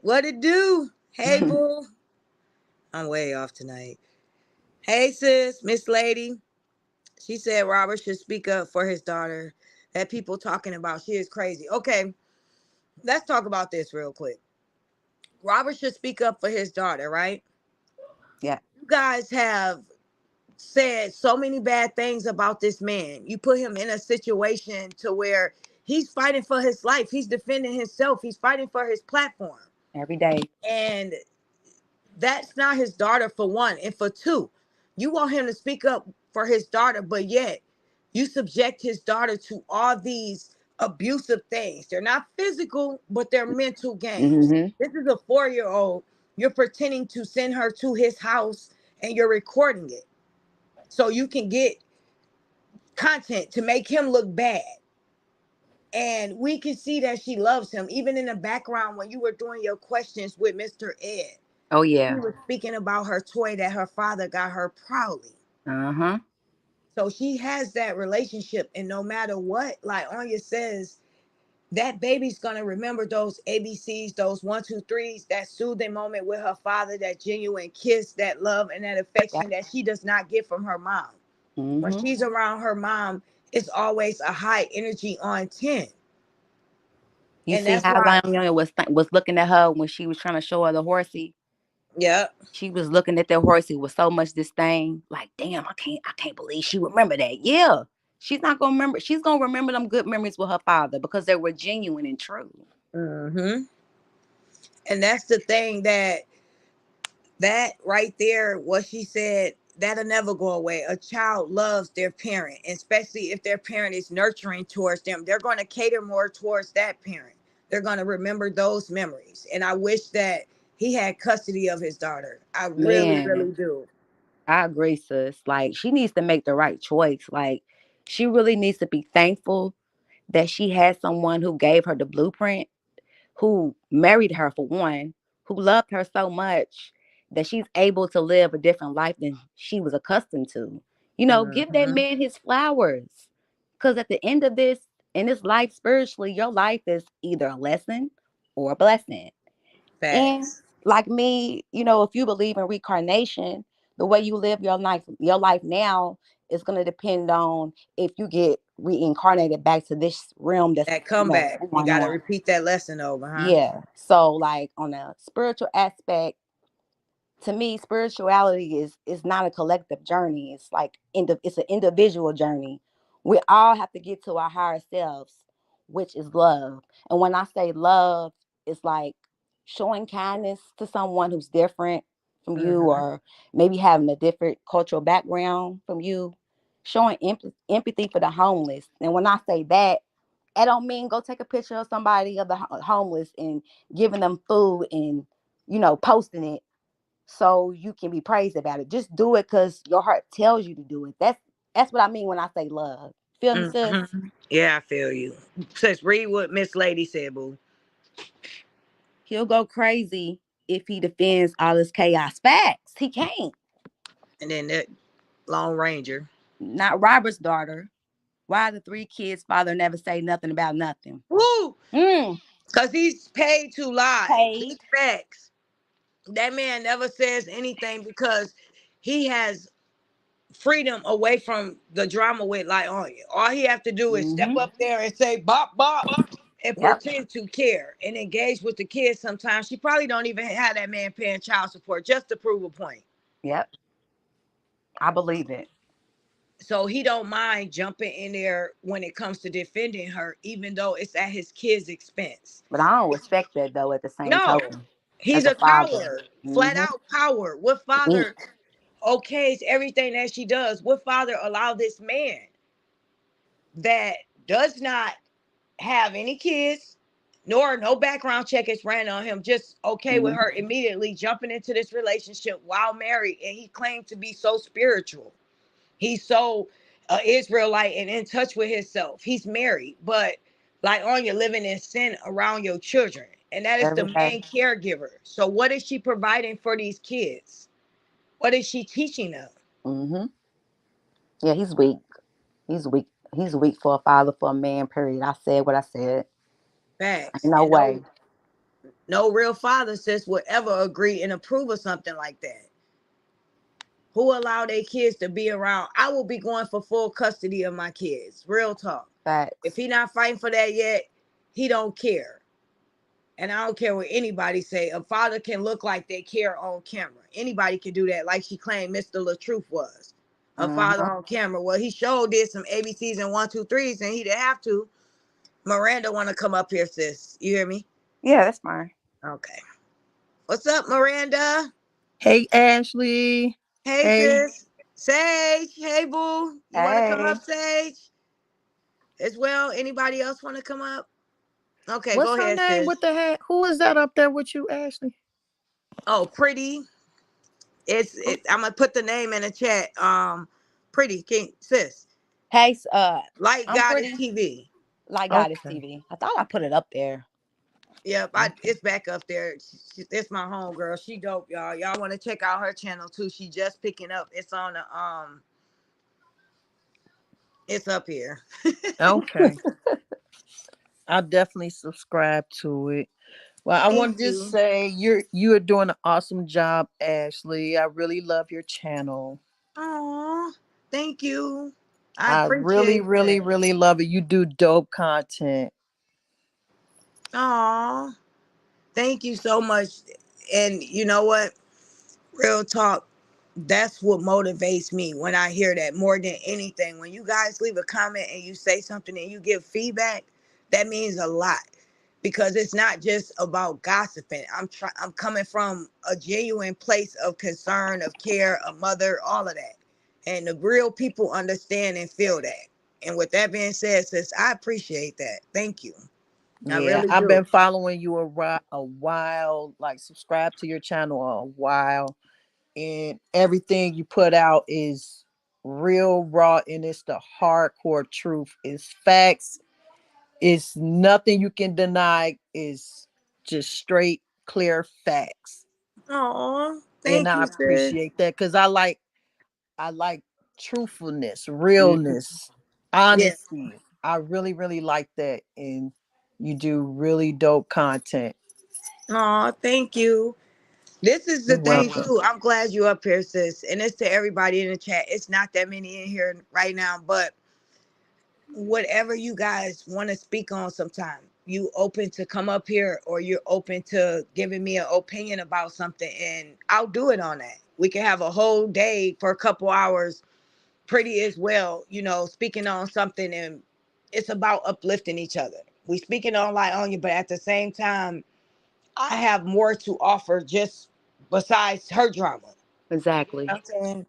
A: what it do? Hey, boo. I'm way off tonight. Hey, sis, Miss Lady. She said Robert should speak up for his daughter. That people talking about she is crazy. Okay, let's talk about this real quick. Robert should speak up for his daughter, right?
B: Yeah.
A: You guys have said so many bad things about this man. You put him in a situation to where he's fighting for his life. He's defending himself. He's fighting for his platform.
B: Every day.
A: And that's not his daughter, for one. And for two, you want him to speak up for his daughter, but yet you subject his daughter to all these abusive things. They're not physical, but they're mental games.
B: Mm-hmm.
A: This is a 4-year old. You're pretending to send her to his house and you're recording it so you can get content to make him look bad. And we can see that she loves him. Even in the background, when you were doing your questions with Mr. Ed,
B: Oh
A: she
B: yeah.
A: was speaking about her toy that her father got her proudly.
B: Uh-huh.
A: So she has that relationship. And no matter what, like Anya says, that baby's gonna remember those ABCs, those 1, 2, 3s, that soothing moment with her father, that genuine kiss, that love and that
B: Yeah.
A: affection that she does not get from her mom. When
B: Mm-hmm.
A: she's around her mom, it's always a high energy on 10.
B: You
A: And
B: see
A: that's
B: how
A: why,
B: Lion was looking at her when she was trying to show her the horsey.
A: yeah.
B: She was looking at that horsey with so much disdain. Like, damn, I can't believe she remember that. Yeah. She's not gonna remember. She's gonna remember them good memories with her father because they were genuine and true.
A: Mm-hmm. And that's the thing, that right there, what she said, that'll never go away. A child loves their parent, especially if their parent is nurturing towards them. They're going to cater more towards that parent. They're going to remember those memories. And I wish that he had custody of his daughter. I really,
B: Man,
A: really do.
B: I agree, sis. Like, she needs to make the right choice. Like, she really needs to be thankful that she had someone who gave her the blueprint, who married her for one, who loved her so much that she's able to live a different life than she was accustomed to. You know, give that
A: Hmm.
B: man his flowers. Because at the end of this, in this life spiritually, your life is either a lesson or a blessing. And
A: Facts.
B: like me, you know, if you believe in reincarnation, the way you live your life now is going to depend on if you get reincarnated back to this realm that's,
A: That
B: you know,
A: comeback. You
B: going
A: got to
B: on.
A: repeat that lesson over, huh?
B: Yeah. So like on a spiritual aspect, to me, spirituality is not a collective journey. It's like it's an individual journey. We all have to get to our higher selves, which is love. And when I say love, it's like showing kindness to someone who's different from you,
A: Hmm.
B: or maybe having a different cultural background from you. Showing empathy for the homeless. And when I say that, I don't mean go take a picture of somebody of the homeless and giving them food and, you know, posting it so you can be praised about it. Just do it because your heart tells you to do it. That's what I mean when I say love. Feel me, sis?
A: Hmm. Yeah, I feel you. Sis, read what Miss Lady said, boo.
B: He'll go crazy if he defends all this chaos. Facts. He can't.
A: And then that Lone Ranger.
B: Not Robert's daughter. Why the three kids' father never say nothing about nothing?
A: Woo!
B: Mm,
A: Because he's paid to lie.
B: paid.
A: Just facts. That man never says anything because he has freedom away from the drama with like on you. All he have to do is step
B: Mm-hmm.
A: up there and say bop bop and
B: Yep.
A: pretend to care and engage with the kids. Sometimes she probably don't even have that man paying child support just to prove a point.
B: Yep. I believe it.
A: So he don't mind jumping in there when it comes to defending her, even though it's at his kids' expense.
B: But I don't respect that though at the same
A: No,
B: token.
A: he's
B: As a
A: a
B: father.
A: coward, flat
B: Mm-hmm.
A: out coward. What
B: Weak.
A: father okays everything that she does? What father allow this man that does not have any kids, nor no background check is ran on him, just okay with her
B: Mm-hmm.
A: immediately jumping into this relationship while married, and he claimed to be so spiritual. He's so Israelite and in touch with himself. He's married, but like on you living in sin around your children. And that is
B: Every
A: the
B: day.
A: main caregiver. So what is she providing for these kids? What is she teaching them?
B: Mm-hmm. Yeah, he's weak. He's weak. He's weak for a father, for a man, period. I said what I said.
A: Facts.
B: Ain't no
A: And
B: way.
A: no real father sis would ever agree and approve of something like that. Who allow their kids to be around? I will be going for full custody of my kids. Real talk. If
B: Facts.
A: he not fighting for that yet, he don't care. And I don't care what anybody say. A father can look like they care on camera. Anybody can do that, like she claimed Mr. LaTruth was. A father
B: Mm-hmm.
A: on camera. Well, he sure did some ABCs and 1, 2, 3s, and he didn't have to. Miranda wanna come up here, sis. You hear me?
B: Yeah, that's fine.
A: Okay. What's up, Miranda?
C: Hey, Ashley.
A: Hey,
C: Hey,
A: sis. Sage. Hey, boo. You wanna come up,
B: Hey,
A: Sage? As well. Anybody else wanna come up? Okay, go
C: what's her
A: ahead,
C: name with
A: sis.
C: the hat? Who is that up there with you, Ashley?
A: Oh, pretty. I'm gonna put the name in the chat. Pretty King sis.
B: hey,
A: Light
B: I'm
A: Goddess
B: pretty.
A: TV.
B: Like Goddess
C: Okay.
B: TV. I thought I put it up there.
A: Yep,
C: Okay.
A: it's back up there. It's my home girl. She dope, y'all. Y'all want to check out her channel too. She just picking up. It's on the it's up here.
C: Okay. I'll definitely subscribe to it. Well, I
A: Thank
C: want to just
A: you.
C: say you are doing an awesome job, Ashley. I really love your channel.
A: Oh, thank you. I
C: I really,
A: appreciate
C: really,
A: that.
C: really love it. You do dope content.
A: Oh, thank you so much. And you know what? Real talk. That's what motivates me when I hear that more than anything. When you guys leave a comment and you say something and you give feedback, that means a lot because it's not just about gossiping. I'm coming from a genuine place of concern, of care, a mother, all of that. And the real people understand and feel that. And with that being said, sis, I appreciate that. Thank you. I
C: Yeah,
A: really
C: I've
A: do.
C: been following you a while, like subscribe to your channel a while, and everything you put out is real raw and it's the hardcore truth. It's facts. It's nothing you can deny. Is just straight clear facts.
A: Oh,
C: And
A: thank
C: I
A: you, sis.
C: appreciate that because I like truthfulness,
B: Mhm.
C: realness,
A: Yeah.
C: honesty. I really, really like that. And you do really dope content.
A: Oh, thank you. This is the
C: You're
A: thing
C: welcome.
A: too. I'm glad you up here, sis. And it's to everybody in the chat. It's not that many in here right now, but whatever you guys want to speak on sometime, you open to come up here or you're open to giving me an opinion about something and I'll do it on that. We can have a whole day for a couple hours, pretty as well, speaking on something and it's about uplifting each other. We speaking on like on you, but at the same time, I have more to offer just besides her drama.
B: Exactly.
A: I'm saying.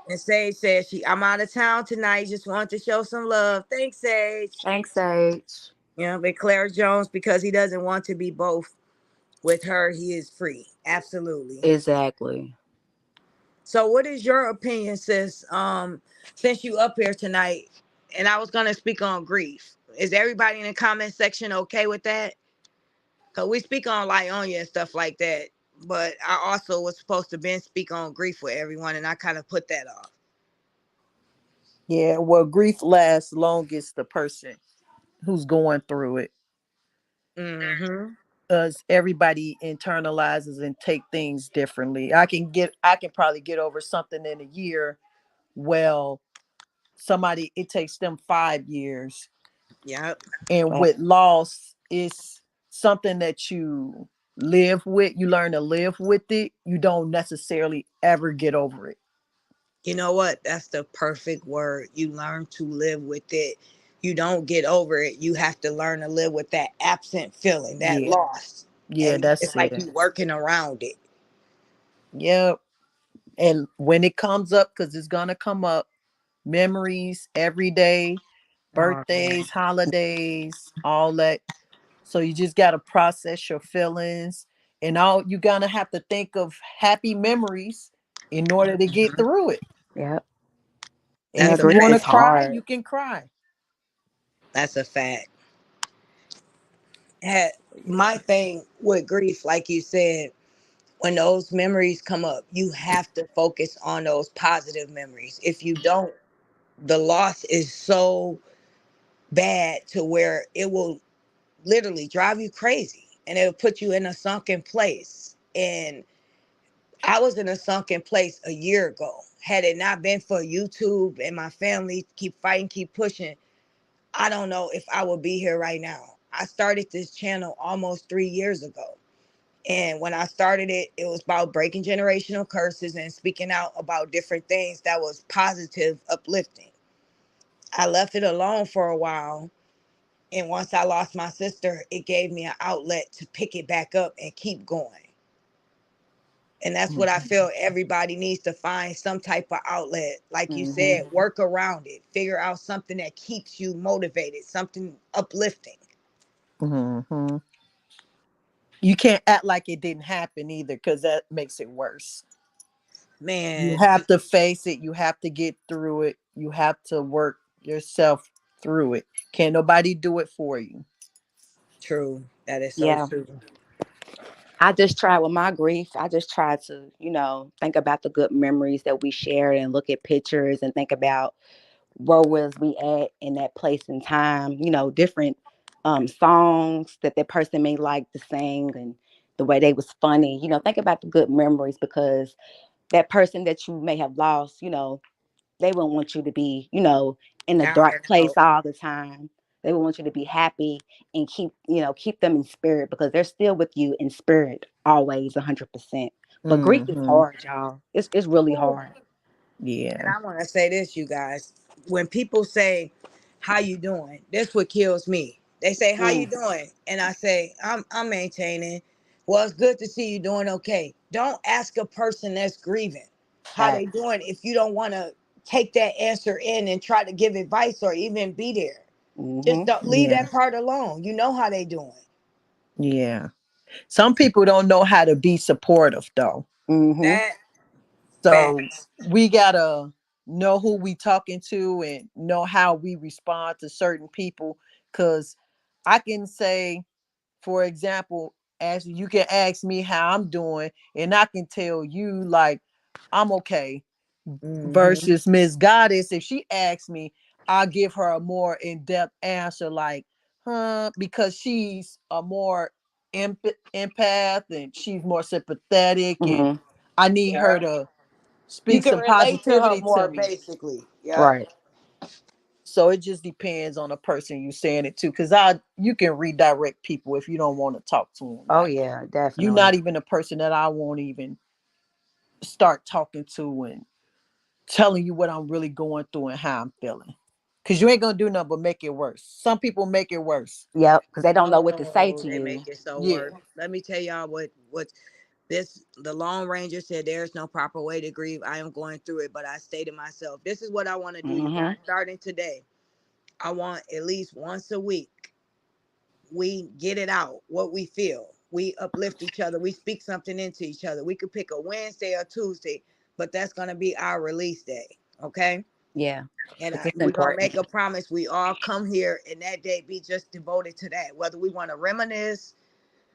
A: And Sage said I'm out of town tonight. Just wanted to show some love. Thanks, Sage.
B: Thanks, Sage.
A: But Claire Jones, because he doesn't want to be both with her, he is free. Absolutely.
B: Exactly.
A: So what is your opinion, sis? Since you up here tonight, and I was gonna speak on grief. Is everybody in the comment section okay with that? Cause we speak on Lyonia and stuff like that. But I also was supposed to been speak on grief with everyone, and I kind of put that off.
C: Yeah, well, grief lasts longest the person who's going through it.
A: Mm-hmm.
C: As everybody internalizes and take things differently. I can probably get over something in a year. Well, somebody it takes them 5 years.
A: Yep.
C: And with loss, it's something that you live with, you learn to live with it. You don't necessarily ever get over it.
A: You know what? That's the perfect word. You learn to live with it. You don't get over it. You have to learn to live with that absent feeling, that
C: Yeah.
A: loss.
C: Yeah,
A: And
C: that's
A: it's like
C: it.
A: you working around it.
C: Yep. And when it comes up, because it's gonna come up, memories every day,
A: Oh, man.
C: birthdays, holidays, all that. So you just gotta process your feelings, and all you gonna have to think of happy memories in order to get
A: Mhm.
C: through it.
B: Yep.
C: And
B: Yeah,
A: That's
C: if
A: a
C: you
B: grief
C: want to
B: is
A: fact.
C: cry,
B: hard.
C: you can cry.
A: That's a fact. Had my thing with grief, like you said, when those memories come up, you have to focus on those positive memories. If you don't, the loss is so bad to where it will literally drive you crazy and it'll put you in a sunken place. And I was in a sunken place a year ago. Had it not been for YouTube and my family keep fighting, keep pushing, I don't know if I would be here right now. I started this channel almost 3 years ago. And when I started it, it was about breaking generational curses and speaking out about different things that was positive, uplifting. I left it alone for a while. And once I lost my sister, it gave me an outlet to pick it back up and keep going. And that's what I
C: Mhm.
A: feel everybody needs to find some type of outlet. Like you
B: Mm-hmm.
A: said, work around it, figure out something that keeps you motivated, something uplifting.
C: Mhm. You can't act like it didn't happen either, because that makes it worse. You
A: Man,
C: have to face it. You have to get through it. You have to work yourself through it. Can't nobody do it for you.
A: true. That is so
B: Yeah.
A: true.
B: I just try with my grief. I just try to, think about the good memories that we shared and look at pictures and think about where was we at in that place and time, different songs that that person may like to sing and the way they was funny. Think about the good memories because that person that you may have lost, they wouldn't want you to be, in a
A: Down
B: dark
A: and
B: place
A: out.
B: all the time. They would want you to be happy and keep them in spirit because they're still with you in spirit always 100%. But grief is
C: Hmm.
B: hard, y'all. It's really
A: Ooh.
B: hard.
A: And
C: Yeah.
A: I want to say this, you guys. When people say, "How you doing?" This what kills me. They say, "How you
B: Mm,
A: doing?" And I say, "I'm maintaining." Well, it's good to see you doing okay. Don't ask a person that's grieving how they
B: facts.
A: doing if you don't want to take that answer in and try to give advice or even be there. Just
B: Mm-hmm.
A: don't leave
C: Yeah.
A: that part alone. You know how they doing.
C: Yeah. Some people don't know how to be supportive though.
B: Mm-hmm.
A: That
C: So
A: facts.
C: we gotta know who we talking to and know how we respond to certain people. Cause I can say, for example, as you can ask me how I'm doing, and I can tell you like I'm okay.
A: Hmm.
C: Versus Miss Goddess, if she asks me, I'll give her a more in-depth answer, like, because she's a more empath and she's more sympathetic, and
B: Mm-hmm.
C: I need her
A: Yeah.
C: to
A: You
C: speak
A: can
C: some
A: relate to her
C: positivity to
A: more,
C: me.
A: basically. Yep.
B: Right.
C: So it just depends on the person you saying it to, because you can redirect people if you don't want to talk to them.
B: Oh
C: Like,
B: yeah,
C: you're not
B: definitely.
C: even a person that I won't even start talking to and telling you what I'm really going through and how I'm feeling. Cause you ain't gonna do nothing but make it worse. Some people make it worse.
B: Yep, because they don't know what to say
A: Oh,
B: to
A: they make
B: you.
A: it so
C: Yeah.
A: worse. Let me tell y'all what this the Lone Ranger said. There's no proper way to grieve. I am going through it, but I stay to myself. This is what I want to do, you
B: Mm-hmm.
A: guys. Starting today, I want at least once a week we get it out what we feel. We uplift each other. We speak something into each other. We could pick a Wednesday or Tuesday, but that's gonna be our release day. Okay.
B: Yeah,
A: And
B: because it's
A: we're gonna make
B: important.
A: a promise. We all come here and that day be just devoted to that. Whether we want to reminisce,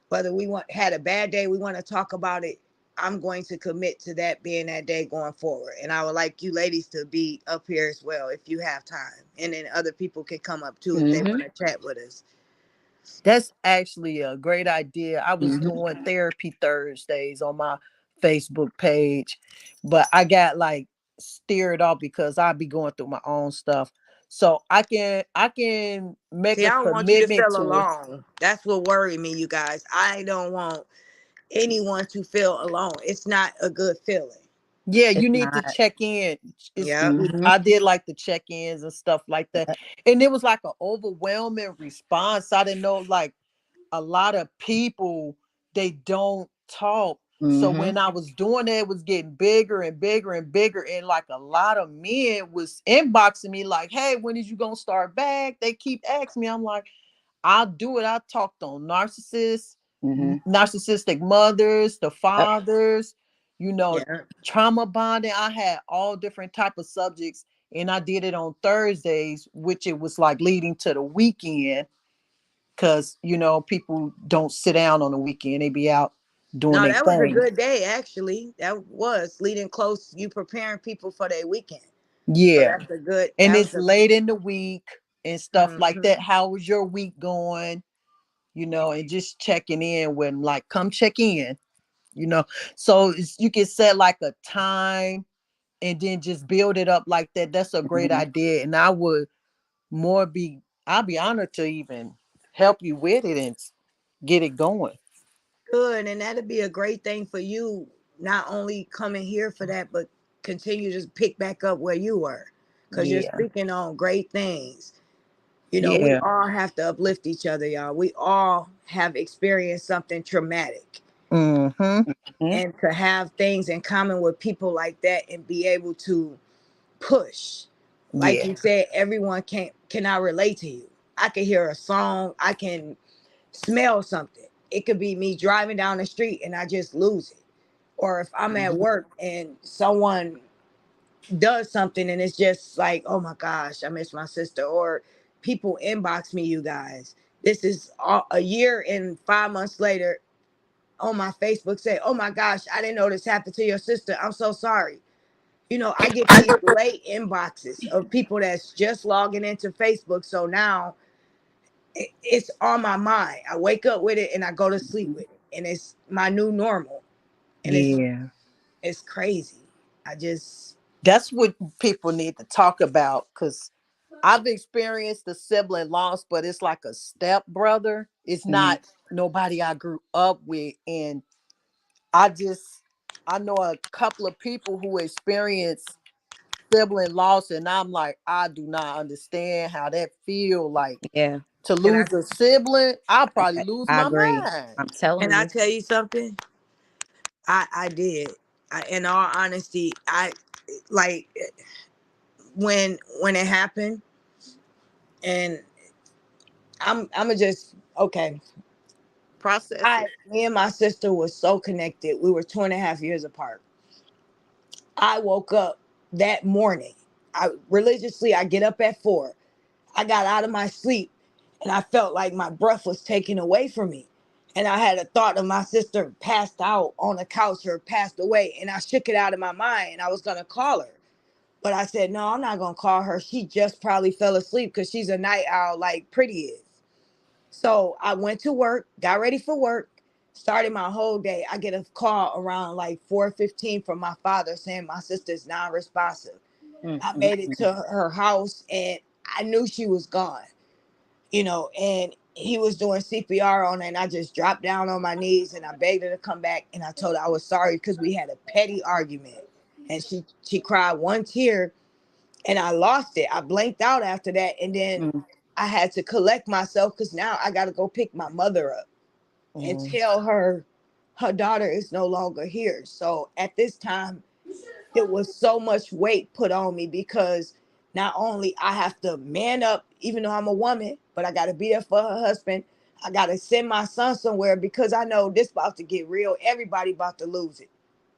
A: whether we want had a bad day, we want to talk about it. I'm going to commit to that being that day going forward. And I would like you ladies to be up here as well if you have time. And then other people can come up too if they
B: Mm-hmm.
A: want to chat with us.
C: That's actually a great idea. I was
B: Mm-hmm.
C: doing therapy Thursdays on my Facebook page, but I got like steered off because I be going through my own stuff. So I can make
A: See,
C: a
A: I don't want you to
C: commitment
A: feel
C: to it.
A: alone. That's what worried me, you guys. I don't want anyone to feel alone. It's not a good feeling.
C: Yeah, you
B: It's
C: need to
B: not.
C: check in. It's
A: Yep.
B: Mm-hmm.
C: I did like the check-ins and stuff like that. And it was like an overwhelming response. I didn't know, like, a lot of people, they don't talk. So
B: Mm-hmm.
C: when I was doing it, it was getting bigger and bigger and bigger. And like a lot of men was inboxing me like, hey, when is you gonna start back? They keep asking me. I'm like, I'll do it. I talked on narcissists,
B: Mm-hmm.
C: narcissistic mothers, the
B: Yep.
C: fathers, you know,
A: Yeah.
C: trauma bonding. I had all different type of subjects, and I did it on Thursdays, which it was like leading to the weekend, because people don't sit down on the weekend; they be out doing
A: No,
C: their
A: that was a
C: thing.
A: good day actually. That was leading close. You preparing people for their weekend. So
C: Yeah,
A: that's a good.
C: and
A: That
C: it's
A: was a.
C: late in the week and stuff like that.
A: Mhm.
C: How was your week going? And just checking in when, like, come check in. you know. So you can set like a time and then just build it up like that. That's a great
B: Mhm.
C: idea. And I would more be, I'll be honored to even help you with it and get it going.
A: Good, and that'd be a great thing for you. Not only coming here for that, but continue to pick back up where you were, because you're
C: Yeah.
A: speaking on great things. You know, we
C: Yeah.
A: all have to uplift each other, y'all. We all have experienced something traumatic,
C: Mm-hmm.
B: Mhm.
A: and to have things in common with people like that and be able to push, like
C: Yeah.
A: you said, everyone cannot relate to you. I can hear a song, I can smell something. It could be me driving down the street and I just lose it. Or if I'm at
B: Mhm.
A: work and someone does something and it's just like, oh my gosh, I miss my sister. Or people inbox me, you guys. This is a year and 5 months later on my Facebook say, oh my gosh, I didn't know this happened to your sister. I'm so sorry. You know, I get these late inboxes of people that's just logging into Facebook. So now it's on my mind. I wake up with it and I go to sleep with it. And it's my new normal. And
C: Yeah.
A: it's crazy. I just
C: That's what people need to talk about, because I've experienced the sibling loss, but it's like a step brother. It's
B: Mhm.
C: not nobody I grew up with. And I just, I know a couple of people who experience sibling loss, and I'm like, I do not understand how that feel like
B: Yeah,
C: to
A: and I
C: lose a sibling. I'll probably lose
B: I
C: my
B: agree.
C: mind.
B: I'm telling
A: and I
B: you.
A: tell you something, I did. In all honesty, I like when it happened, and I'm just okay.
C: Process
A: I
C: it.
A: Me and my sister was so connected. We were 2.5 years apart. I woke up that morning. I get up at 4. I got out of my sleep and I felt like my breath was taken away from me. And I had a thought of my sister passed out on the couch or passed away. And I shook it out of my mind and I was going to call her. But I said, no, I'm not going to call her. She just probably fell asleep because she's a night owl like Pretty is. So I went to work, got ready for work, started my whole day. I get a call around like 4:15 from my father saying my sister's non-responsive. I made it
B: Mhm.
A: to her house and I knew she was gone, you know, and he was doing CPR on her and I just dropped down on my knees and I begged her to come back and I told her I was sorry because we had a petty argument. And she cried one tear and I lost it. I blanked out after that and then
B: Mhm.
A: I had to collect myself because now I got to go pick my mother up and
C: Mm.
A: tell her her daughter is no longer here. So at this time, it was so much weight put on me because not only I have to man up, even though I'm a woman, but I got to be there for her husband. I got to send my son somewhere because I know this about to get real. Everybody about to lose it.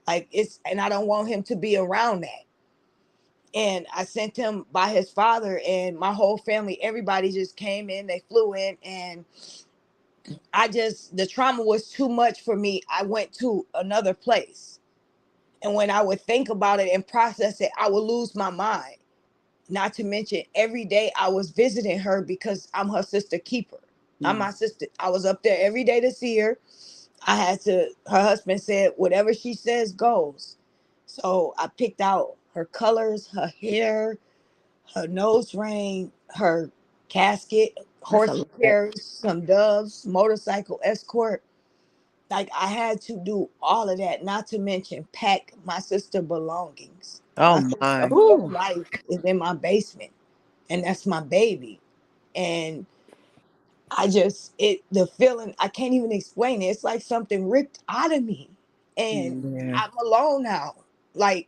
A: Like and I don't want him to be around that. And I sent him by his father and my whole family, everybody just came in, they flew in and the trauma was too much for me. I went to another place. And when I would think about it and process it, I would lose my mind. Not to mention, every day I was visiting her because I'm her sister keeper. I'm
B: Mhm.
A: my sister. I was up there every day to see her. Her husband said, whatever she says goes. So I picked out her colors, her hair, her nose ring, her casket,
B: That's a
A: horse she
B: lot.
A: carries, some doves, motorcycle escort. Like I had to do all of that, not to mention pack my sister belongings.
C: Oh
A: My sister
C: my.
A: whole
B: Ooh.
A: life is in my basement, and that's my baby. And the feeling I can't even explain it. It's like something ripped out of me, and
C: Yeah.
A: I'm alone now, like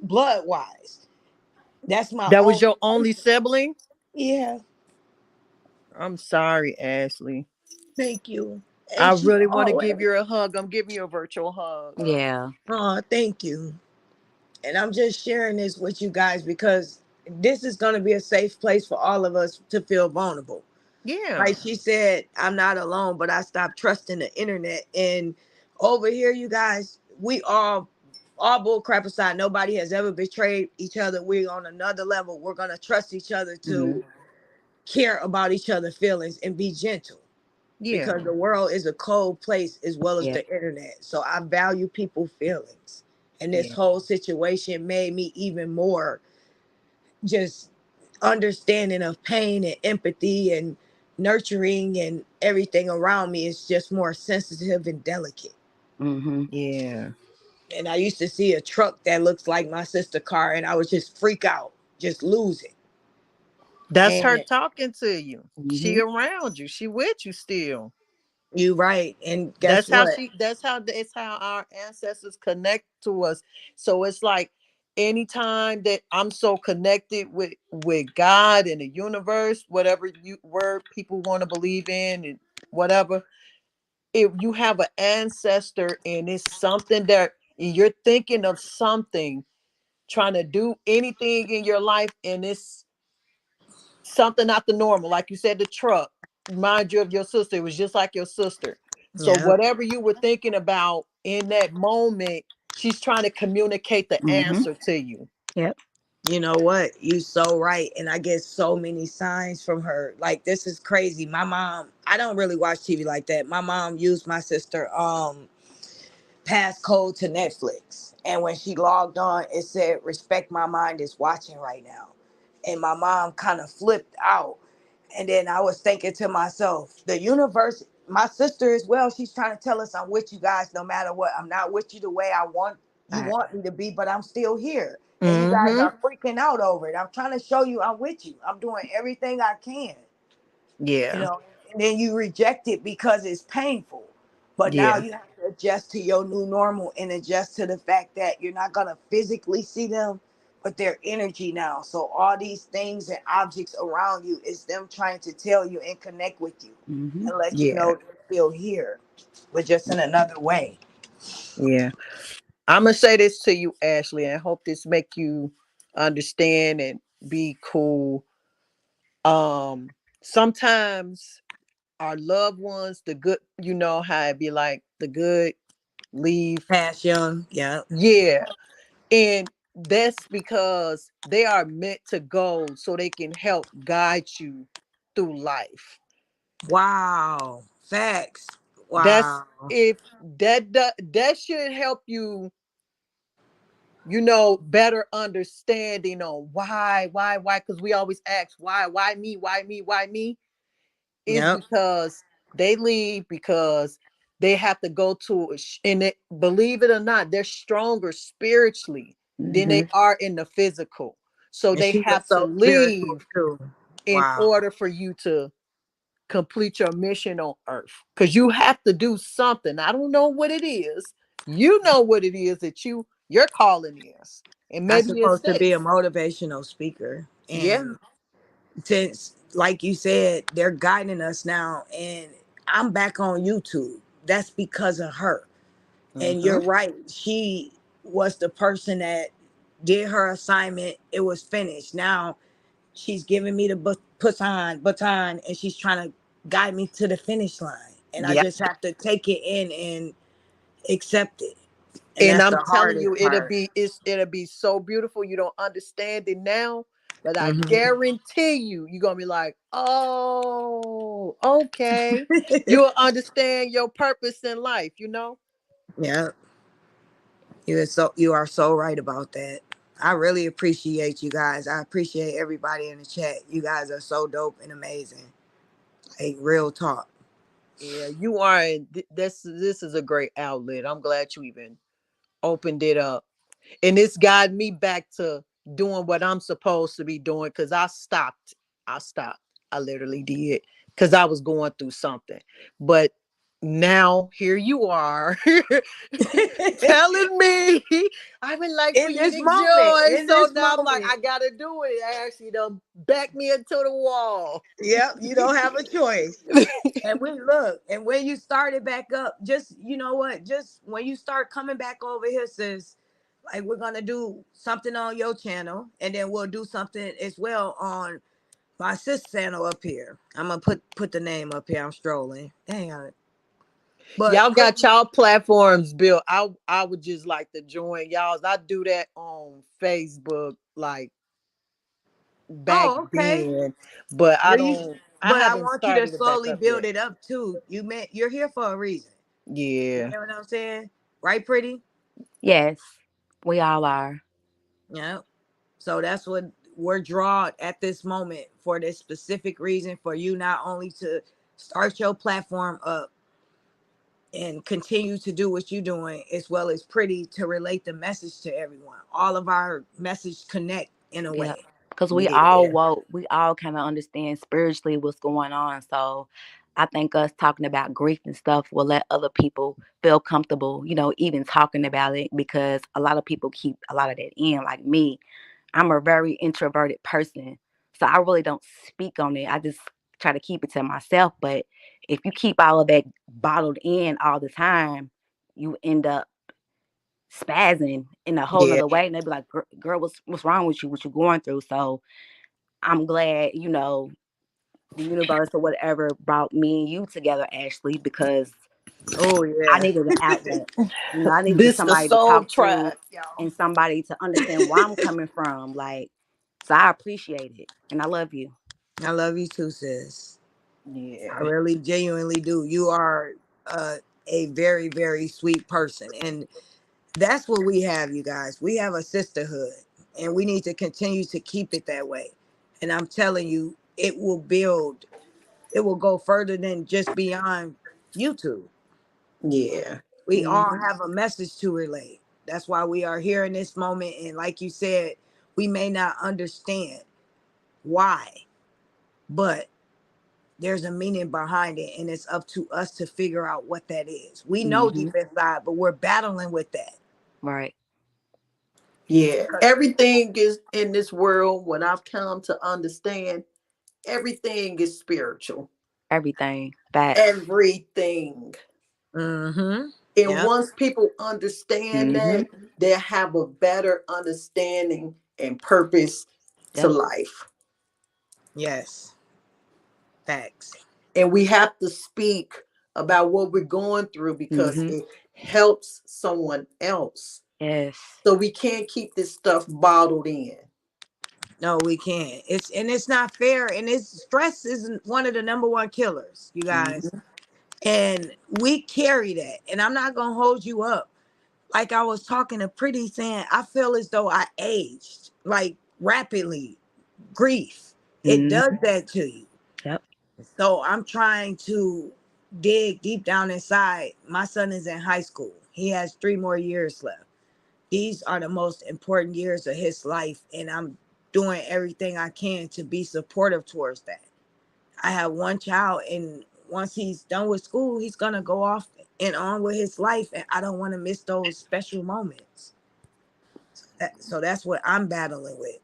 A: blood wise. That's my
C: That was
A: only
C: your only
A: person.
C: sibling?
A: Yeah,
C: I'm sorry, Ashley.
A: thank you.
C: I
A: And she
C: really want to give
A: always,
C: you a hug. I'm giving you a virtual hug.
B: Yeah.
A: oh, thank you. And I'm just sharing this with you guys because this is going to be a safe place for all of us to feel vulnerable.
C: Yeah.
A: Like she said, I'm not alone, but I stopped trusting the internet. And over here, you guys, we all bull crap aside, nobody has ever betrayed each other. We're on another level. We're going to trust each other
B: Mhm.
A: to care about each other's feelings and be gentle.
C: Yeah.
A: because the world is a cold place as well as
B: Yeah.
A: the internet. So I value people's feelings. And this
C: Yeah.
A: whole situation made me even more just understanding of pain and empathy and nurturing, and everything around me is just more sensitive and delicate.
B: Mm-hmm.
C: Yeah.
A: And I used to see a truck that looks like my sister car and I would just freak out, just lose it.
C: That's her
A: And
C: talking to you. She
B: Mm-hmm.
C: around you. She with you still.
A: you right. And guess
C: That's how
A: what?
C: she that's how our ancestors connect to us. So it's like anytime that I'm so connected with God and the universe, whatever you word people want to believe in and whatever, if you have an ancestor and it's something that you're thinking of something, trying to do anything in your life and it's something not the normal, like you said, the truck remind you of your sister. It was just like your sister. So
A: Yeah.
C: whatever you were thinking about in that moment, she's trying to communicate the
B: Mm-hmm.
C: answer to you.
B: Yep.
A: You know what? You so right. And I get so many signs from her. Like this is crazy. My mom, I don't really watch TV like that. My mom used my sister passcode to Netflix. And when she logged on, it said, Respect My Mind is watching right now. And my mom kind of flipped out. And then I was thinking to myself, the universe, my sister as well, she's trying to tell us I'm with you guys no matter what. I'm not with you the way I want
B: All
A: you
B: right.
A: want me to be, but I'm still here. And you guys
C: Mm-hmm.
A: are freaking out over it. I'm trying to show you I'm with you. I'm doing everything I can, you
C: Yeah.
A: know, and then you reject it because it's painful. But now
C: Yeah.
A: you have to adjust to your new normal and adjust to the fact that you're not going to physically see them, but their energy now. So all these things and objects around you is them trying to tell you and connect with you
B: Mm-hmm.
A: and let you
C: Yeah.
A: know they're still here, but just in another way.
C: Yeah. I'm gonna say this to you, Ashley, and I hope this make you understand and be cool. Sometimes our loved ones, the good, you know how it be like the good leave.
A: Pass young. Yeah.
C: Yeah. And that's because they are meant to go so they can help guide you through life.
A: Wow. Facts.
C: That's
A: Wow.
C: if that should help you, better understanding on why, because we always ask why me, why me, is
A: Yep.
C: because they leave because they have to go to and it, believe it or not, they're stronger spiritually than they
B: Mm-hmm.
C: are in the physical, so
A: And
C: they
A: she was
C: have to
A: so spiritual
C: leave
A: too.
C: in
A: Wow.
C: order for you to complete your mission on earth, because you have to do something. I don't know what it is. You know what it is that your calling is, and
A: I'm
C: maybe it's
A: supposed to be a
C: this.
A: motivational speaker.
C: Yeah.
A: And since, like you said, they're guiding us now, and I'm back on YouTube. That's because of her. And
C: Mm-hmm.
A: you're right. She was the person that did her assignment. It was finished. Now she's giving me the baton, and she's trying to guide me to the finish line. And I
C: Yeah.
A: just have to take it in and accept it. And
C: And
A: that's
C: I'm
A: the
C: telling you,
A: hardest part.
C: it'll be so beautiful. You don't understand it now, but I
A: Hmm.
C: guarantee you're gonna be like, oh, okay. You'll understand your purpose in life.
A: Yeah, you are so right about that. I really appreciate you guys. I appreciate everybody in the chat. You guys are so dope and amazing. Like real talk.
C: Yeah, you are. This is a great outlet. I'm glad you even opened it up. And it's got me back to doing what I'm supposed to be doing, because I stopped. I literally did, because I was going through something. But now here you are telling me I would like for
A: In
C: you
A: this
C: to
A: moment,
C: join.
A: in
C: So
A: this
C: now I'm like,
A: moment.
C: I gotta do it. I actually done back me into the wall.
A: Yep, you don't have a choice. And we look, and when you started back up, just you know what, just when you start coming back over here, sis, like we're gonna do something on your channel, and then we'll do something as well on my sis channel up here. I'm gonna put the name up here. I'm strolling. Dang on it. But
C: Y'all got y'all platforms built. I would just like to join y'all. I do that on Facebook like back
A: oh, okay.
C: then, but I
A: Well, you
C: don't. I
A: But I
C: haven't
A: want you to
C: started it back
A: slowly
C: up
A: build
C: yet.
A: it up too. You're here for a reason. You
C: Yeah.
A: know what I'm saying? Right, pretty?
B: Yes, we all are.
A: Yeah. So that's what we're drawn at this moment for this specific reason for you not only to start your platform up and continue to do what you're doing, as well as pretty to relate the message to everyone. All of our message connect in a
B: Yeah.
A: way.
B: Because we all
C: Yeah.
B: woke, we all kind of understand spiritually what's going on. So I think us talking about grief and stuff will let other people feel comfortable, even talking about it, because a lot of people keep a lot of that in. Like me, I'm a very introverted person. So I really don't speak on it. I just try to keep it to myself. But if you keep all of that bottled in all the time, you end up spazzing in a whole
C: Yeah.
B: other way. And they be like, girl, what's wrong with you? What you going through? So I'm glad, the universe or whatever brought me and you together, Ashley, because
A: Oh
B: I
A: yeah.
B: needed an outlet. I needed
C: This the
B: somebody to
C: soul
B: talk to
C: tribe, y'all.
B: and somebody to understand where I'm coming from. Like, so I appreciate it. And I love you.
A: I love you too, sis. I
C: Yeah.
A: really genuinely do. You are uh, a very, very sweet person. And that's what we have, you guys. We have a sisterhood, and we need to continue to keep it that way. And I'm telling you, it will build, it will go further than just beyond YouTube.
C: Yeah.
A: We all
B: Hmm.
A: have a message to relay. That's why we are here in this moment. And like you said, we may not understand why, but there's a meaning behind it. And it's up to us to figure out what that is. We know
B: Hmm.
A: deep inside, but we're battling with that.
B: Right.
C: Yeah. Everything is in this world, what I've come to understand, everything is spiritual.
B: Everything. Facts.
C: Everything.
A: Mm-hmm.
C: And
A: Yep.
C: once people understand
B: Hmm.
C: that, they have a better understanding and purpose to
B: Yep.
C: life.
A: Yes. Facts.
C: And we have to speak about what we're going through because
B: Hmm.
C: it helps someone else.
B: Yes.
C: So we can't keep this stuff bottled in.
A: No, we can't. It's not fair. And it's stress is one of the number one killers, you guys.
B: Hmm.
A: And we carry that. And I'm not gonna hold you up. Like I was talking to Pretty saying, I feel as though I aged like rapidly. Grief. It
B: Hmm.
A: does that to you.
B: Yep.
A: So I'm trying to dig deep down inside. My son is in high school. He has 3 more years left. These are the most important years of his life, and I'm doing everything I can to be supportive towards that. I have one child, and once he's done with school, he's gonna go off and on with his life, and I don't want to miss those special moments. So that's what I'm battling with.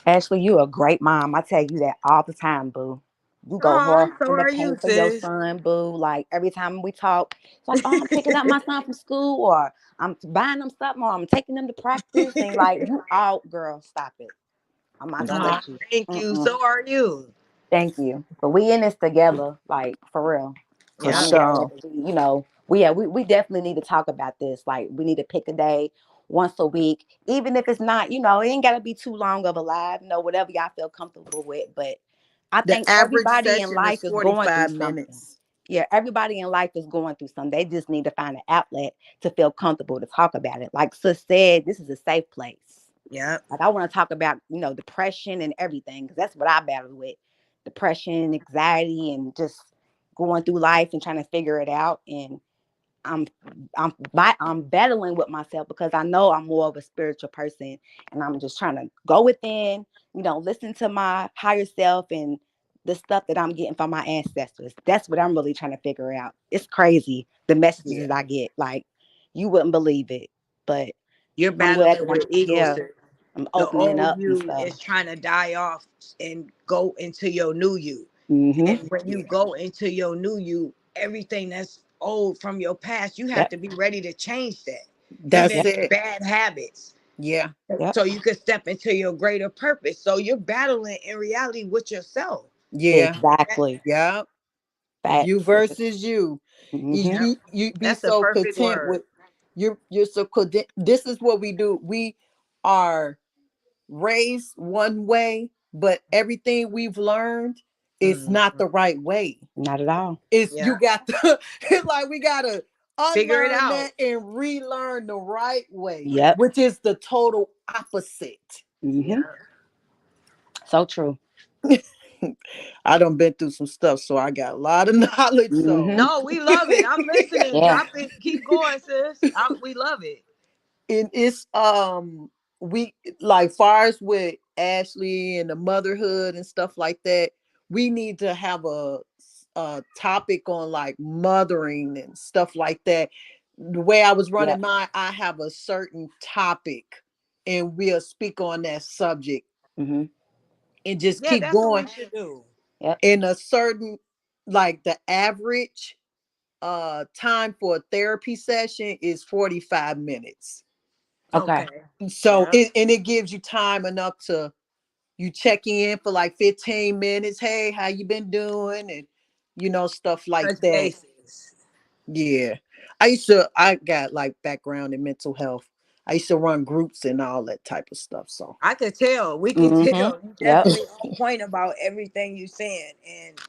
B: Ashley, you a great mom. I tell you that all the time, boo. You go hard
A: Oh, so
B: in the
A: are you,
B: paint for your
A: sis?
B: son, boo. Like every time we talk, it's like, oh, I'm picking up my son from school, or I'm buying them something, or I'm taking them to practice. And like, you out, girl, stop it. I'm not gonna
A: Oh,
B: let you.
A: thank you.
B: Mm-mm.
A: So are you.
B: Thank you. But we in this together, like for real.
C: For
B: And
A: Yeah.
B: I'm glad
C: sure.
B: that we definitely need to talk about this. Like we need to pick a day once a week, even if it's not, it ain't gotta be too long of a live, whatever y'all feel comfortable with. But I
C: The
B: think
C: average
B: everybody in
C: session is
B: life is going through
C: 45
B: something.
C: minutes.
B: Yeah, everybody in life is going through something. They just need to find an outlet to feel comfortable to talk about it. Like Sis said, this is a safe place.
A: Yeah.
B: Like I want to talk about, depression and everything, because that's what I battle with. Depression, anxiety, and just going through life and trying to figure it out. And I'm I'm battling with myself because I know I'm more of a spiritual person, and I'm just trying to go within, listen to my higher self and the stuff that I'm getting from my ancestors. That's what I'm really trying to figure out. It's crazy the
C: Yeah.
B: messages I get. Like you wouldn't believe it, but
A: You're
B: I'm glad
A: battling
B: that I'm,
A: with ego,
B: yeah,
A: sis.
B: I'm
A: The
B: opening
A: old
B: up and
A: you
B: stuff.
A: is trying to die off and go into your new you.
B: Mm-hmm.
A: And when you
C: Yeah.
A: go into your new you, everything that's old from your past, you have
B: Yep.
A: to be ready to change that,
C: That's
A: even
B: Yep.
C: it.
A: bad habits,
C: Yeah.
B: Yep.
A: so you can step into your greater purpose. So you're battling in reality with yourself.
C: Yeah.
A: That,
B: Exactly.
C: Yeah. You
B: Facts.
C: versus you. You
B: Mm-hmm.
A: yep,
C: you be
A: that's the
C: so
A: perfect
C: content
A: word.
C: with you're so content. This is what we do. We are raised one way, but everything we've learned it's
A: Mm.
C: not the right way.
B: Not at all.
C: It's
A: Yeah.
C: you got to it's like we gotta
A: Figure it
C: unlearn
A: out.
C: that and relearn the right way,
B: Yep.
C: which is the total opposite.
B: Mm-hmm.
A: Yeah.
B: So true.
C: I done been through some stuff, so I got a lot of knowledge. So
B: Mm-hmm.
A: No, we love it. I'm listening.
B: Yeah.
A: Drop it. Keep going, sis. We love it.
C: and it's we like far as with Ashley and the motherhood and stuff like that, we need to have a topic on like mothering and stuff like that. The way I was running
B: Yep.
C: mine, I have a certain topic and we'll speak on that subject
B: Mm-hmm.
C: and just
A: Yeah,
C: keep
A: that's what we
C: going
A: should do.
B: Yep.
C: in a certain like the average time for a therapy session is 45 minutes.
B: Okay.
A: Okay.
C: So
A: Yeah.
C: it gives you time enough to you check in for like 15 minutes. Hey, how you been doing? And stuff like
A: Touch
C: that.
A: bases.
C: Yeah. I got like background in mental health. I used to run groups and all that type of stuff. So
A: I could tell. We can
B: Mm-hmm.
A: tell. You
B: Yep.
A: definitely on point about everything you saying. And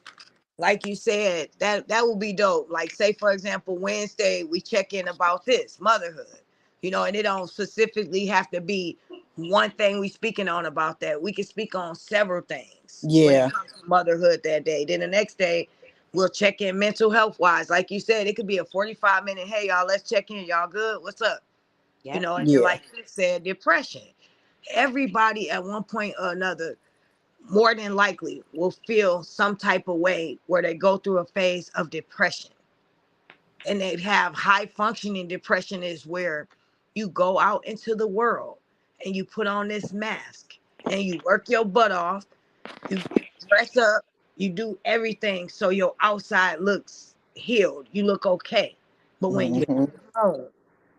A: like you said, that will be dope. Like say for example, Wednesday we check in about this motherhood, and it don't specifically have to be one thing we speaking on about that. We can speak on several things when it
C: yeah.
A: comes to motherhood that day. Then the next day we'll check in mental health wise. Like you said, it could be a 45-minute. Hey y'all, let's check in. Y'all good? What's up?
B: Yep.
A: And then
C: Yeah.
A: like Sis said, depression. Everybody at one point or another more than likely will feel some type of way where they go through a phase of depression, and they have high functioning depression is where you go out into the world and you put on this mask and you work your butt off, you dress up, you do everything so your outside looks healed, you look okay. But when you're
C: Hmm.
A: home,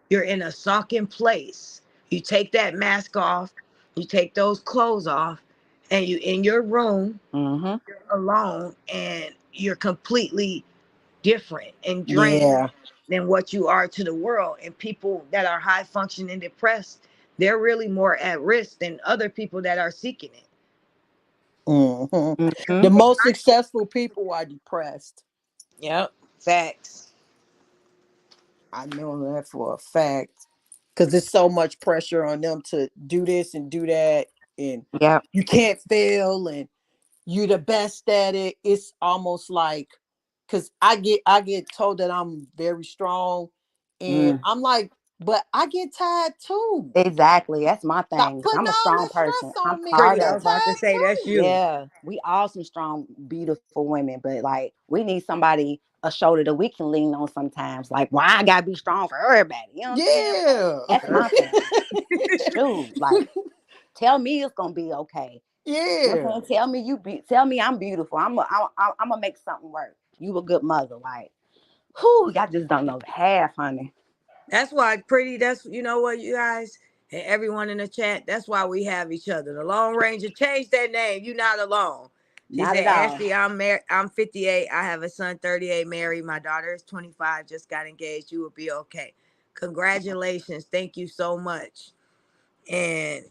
A: you're in a sunken place. You take that mask off, you take those clothes off, and you in your room
B: Mm-hmm.
A: alone, and you're completely different and drained
C: Yeah.
A: than what you are to the world. And people that are high functioning depressed, they're really more at risk than other people that are seeking it.
C: Hmm. The
B: Mm-hmm.
C: most successful people are depressed.
A: Yep. Facts.
C: I know that for a fact. Because there's so much pressure on them to do this and do that. And
B: Yep.
C: you can't fail and you're the best at it. It's almost like because I get told that I'm very strong. And
B: Mm.
C: I'm like, but I get tired too.
B: Exactly. That's my
C: Stop
B: thing.
C: putting
B: I'm a
C: all
B: strong
C: this
B: person.
C: stress
B: I'm
C: on me. I
B: tired
A: Pretty, I
C: get
A: was
B: of
A: about to
C: tired
A: say that's
C: too.
A: you.
B: Yeah, we all some strong, beautiful women, but like we need somebody a shoulder that we can lean on sometimes. Like, why I gotta be strong for everybody? You know what I'm saying?
C: Yeah.
B: That's my thing. Shoot, like tell me it's gonna be okay. You know what
C: Yeah.
B: I'm saying? Tell me I'm beautiful. I'm gonna make something work. You a good mother, like, who? Y'all just don't know the half, honey.
A: That's why pretty. That's what you guys and everyone in the chat. That's why we have each other. The Lone Ranger changed that name. You're not alone. She
B: Not
A: said,
B: at all.
A: Ashley, I'm married. I'm 58. I have a son, 38, married. My daughter is 25. Just got engaged. You will be okay. Congratulations. Thank you so much. And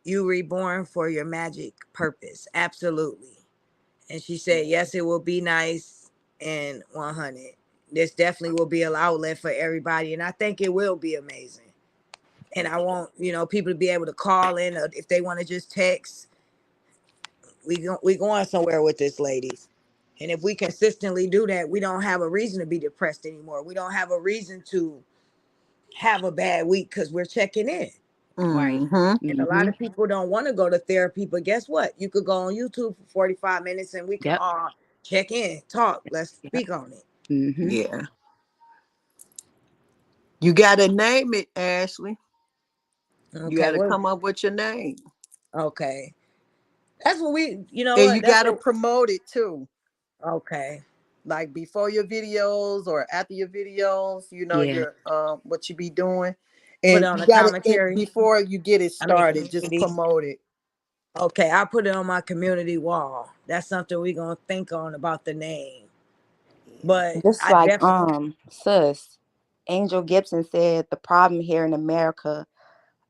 A: you reborn for your magic purpose. Absolutely. And she said, yes, it will be nice and 100. This definitely will be an outlet for everybody. And I think it will be amazing. And I want, people to be able to call in, or if they want to just text. We going somewhere with this, ladies. And if we consistently do that, we don't have a reason to be depressed anymore. We don't have a reason to have a bad week because we're checking in.
B: Right.
C: Mm-hmm.
A: And a lot
B: Mm-hmm.
A: of people don't want to go to therapy, but guess what? You could go on YouTube for 45 minutes and we can
B: Yep.
A: all check in, talk, let's
B: Yep.
A: speak on it.
B: Mm-hmm.
C: Yeah. You gotta name it, Ashley. You
A: Okay,
C: gotta
A: what?
C: come up with your name.
A: Okay. That's what you know
C: And
A: what?
C: you
A: That's
C: gotta
A: what,
C: promote it too.
A: okay.
C: Like before your videos or after your videos,
B: Yeah.
C: your what you be doing.
A: Put
C: And
A: on
C: you
A: a
C: gotta
A: commentary.
C: before you get it
A: I mean,
C: started, just
A: community.
C: promote it.
A: Okay, I put it on my community wall. That's something we're going to think on about the name.
C: Yeah.
A: But
B: Just
A: I
B: like
A: definitely,
B: sis, Angel Gibson said, the problem here in America,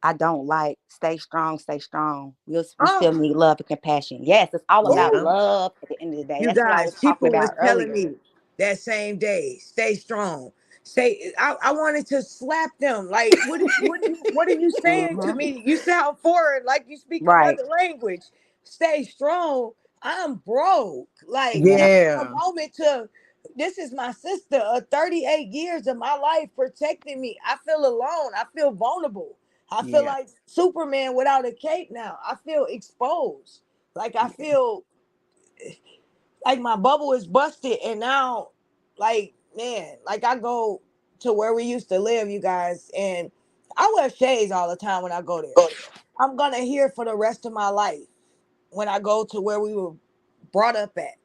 B: I don't like. Stay strong, stay strong. We
A: Oh,
B: still need love and compassion. Yes, it's all about
C: Yeah.
A: oh,
B: love at the end of the day.
A: you
B: That's what I
A: guys,
B: was talking
A: people was
B: about
A: telling
B: earlier.
A: me that same day, stay strong. Say, I wanted to slap them. Like, what are you saying to
B: Hmm.
A: me? You sound foreign, like you speak
B: Right.
A: another language. Stay strong. I'm broke. Like,
B: Yeah.
A: give me a
C: Yeah.
A: moment to. This is my sister. 38 years of my life protecting me. I feel alone. I feel vulnerable. I feel
C: Yeah.
A: like Superman without a cape now. I feel exposed. Like I feel like my bubble is busted, and now like man, like I go to where we used to live, you guys, and I wear shades all the time when I go there. I'm gonna hear for the rest of my life when I go to where we were brought up at.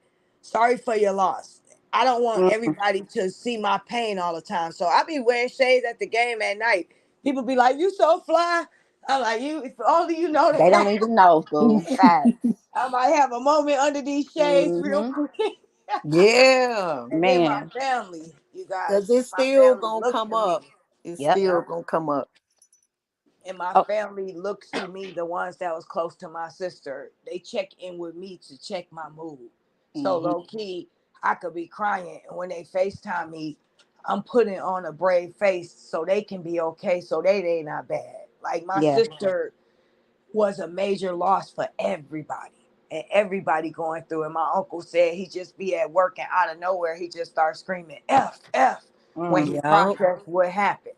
A: Sorry for your loss. I don't want
B: Mm.
A: everybody to see my pain all the time, so I be wearing shades at the game at night. People be like, you so fly. I'm like, you, if only you know
B: They
A: that.
B: don't even know, boo. Facts.
A: I might have a moment under these shades real
B: Hmm.
A: quick.
C: Yeah.
A: And then my
B: Man.
A: family, you
C: Cause
A: guys,
C: it's
A: my
C: still
A: family
C: gonna
A: looks
C: come
A: to me.
C: up. It's
B: Yep.
C: still
A: Yeah.
C: gonna come up.
A: And my
B: Oh.
A: family looks to me, the ones that was close to my sister. They check in with me to check my mood. So
B: Hmm.
A: low key, I could be crying. And when they FaceTime me, I'm putting on a brave face so they can be okay, so they not bad. Like my
B: Yeah.
A: sister was a major loss for everybody. And everybody going through it. My uncle said he just be at work and out of nowhere he just starts screaming F F when
B: Mm.
A: he
C: Yeah.
A: processed what happened.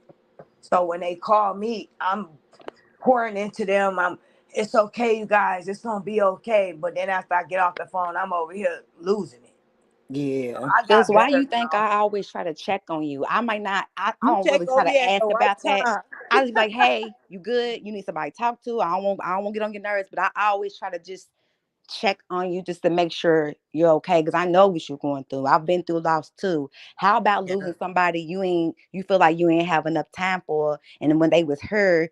A: So when they call me, I'm pouring into them. It's okay, you guys, it's gonna be okay. But then after I get off the phone, I'm over here losing it. So
C: Yeah.
A: I
B: Sis,
A: got
B: why
A: better
B: you think
A: now.
B: I always try to check on you? I might not, I
A: You
B: don't
A: check
B: really try
A: on me
B: to
A: at the
B: ask
A: right
B: about that.
A: time.
B: I just be like, hey, you good? You need somebody to talk to. I don't want to get on your nerves, but I always try to just check on you just to make sure you're okay. Cause I know what you're going through. I've been through loss too. How about
A: Yeah.
B: losing somebody you feel like you ain't have enough time for? And then when they was her,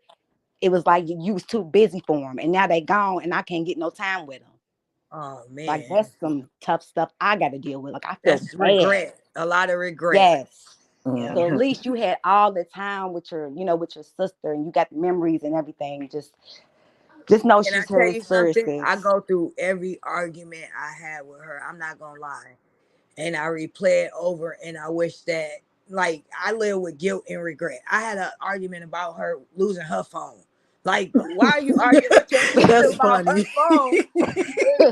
B: it was like you was too busy for them. And now they gone and I can't get no time with them.
A: Oh
B: Like
A: man.
B: that's some tough stuff I got to deal with. Like I feel
A: That's
B: bad.
A: regret. A lot of regret.
B: Yes.
A: Yeah.
B: So at
C: Hmm.
B: least you had all the time with with your sister, and you got the memories and everything. Just know
A: Can I
B: she's
A: tell
B: her
A: you
B: spirit,
A: something? I
B: sis.
A: go through every argument I had with her. I'm not gonna lie. And I replay it over and I wish that like I live with guilt and regret. I had an argument about her losing her phone. Like, why are you arguing with your sister
C: That's
A: about her
C: funny.
A: phone? And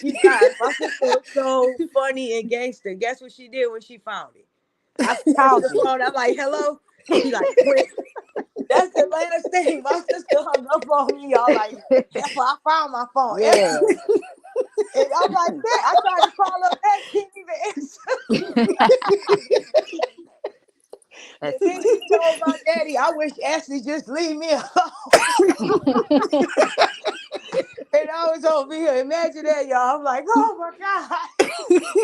A: you guys, my sister was so funny and gangster. Guess what she did when she found it? I snatched
B: Called
A: the
B: you.
A: phone. I'm like, hello. She like, quit. That's the last thing. My sister hung up on me. Y'all like, F, I found my phone. F
B: Yeah.
A: you. And I'm like, man, I tried to call her back. She didn't even answer. And
B: That's
A: then she
B: funny.
A: told my daddy, I wish Ashley just leave me alone. And I was over here. Imagine that, y'all. I'm like, oh my God.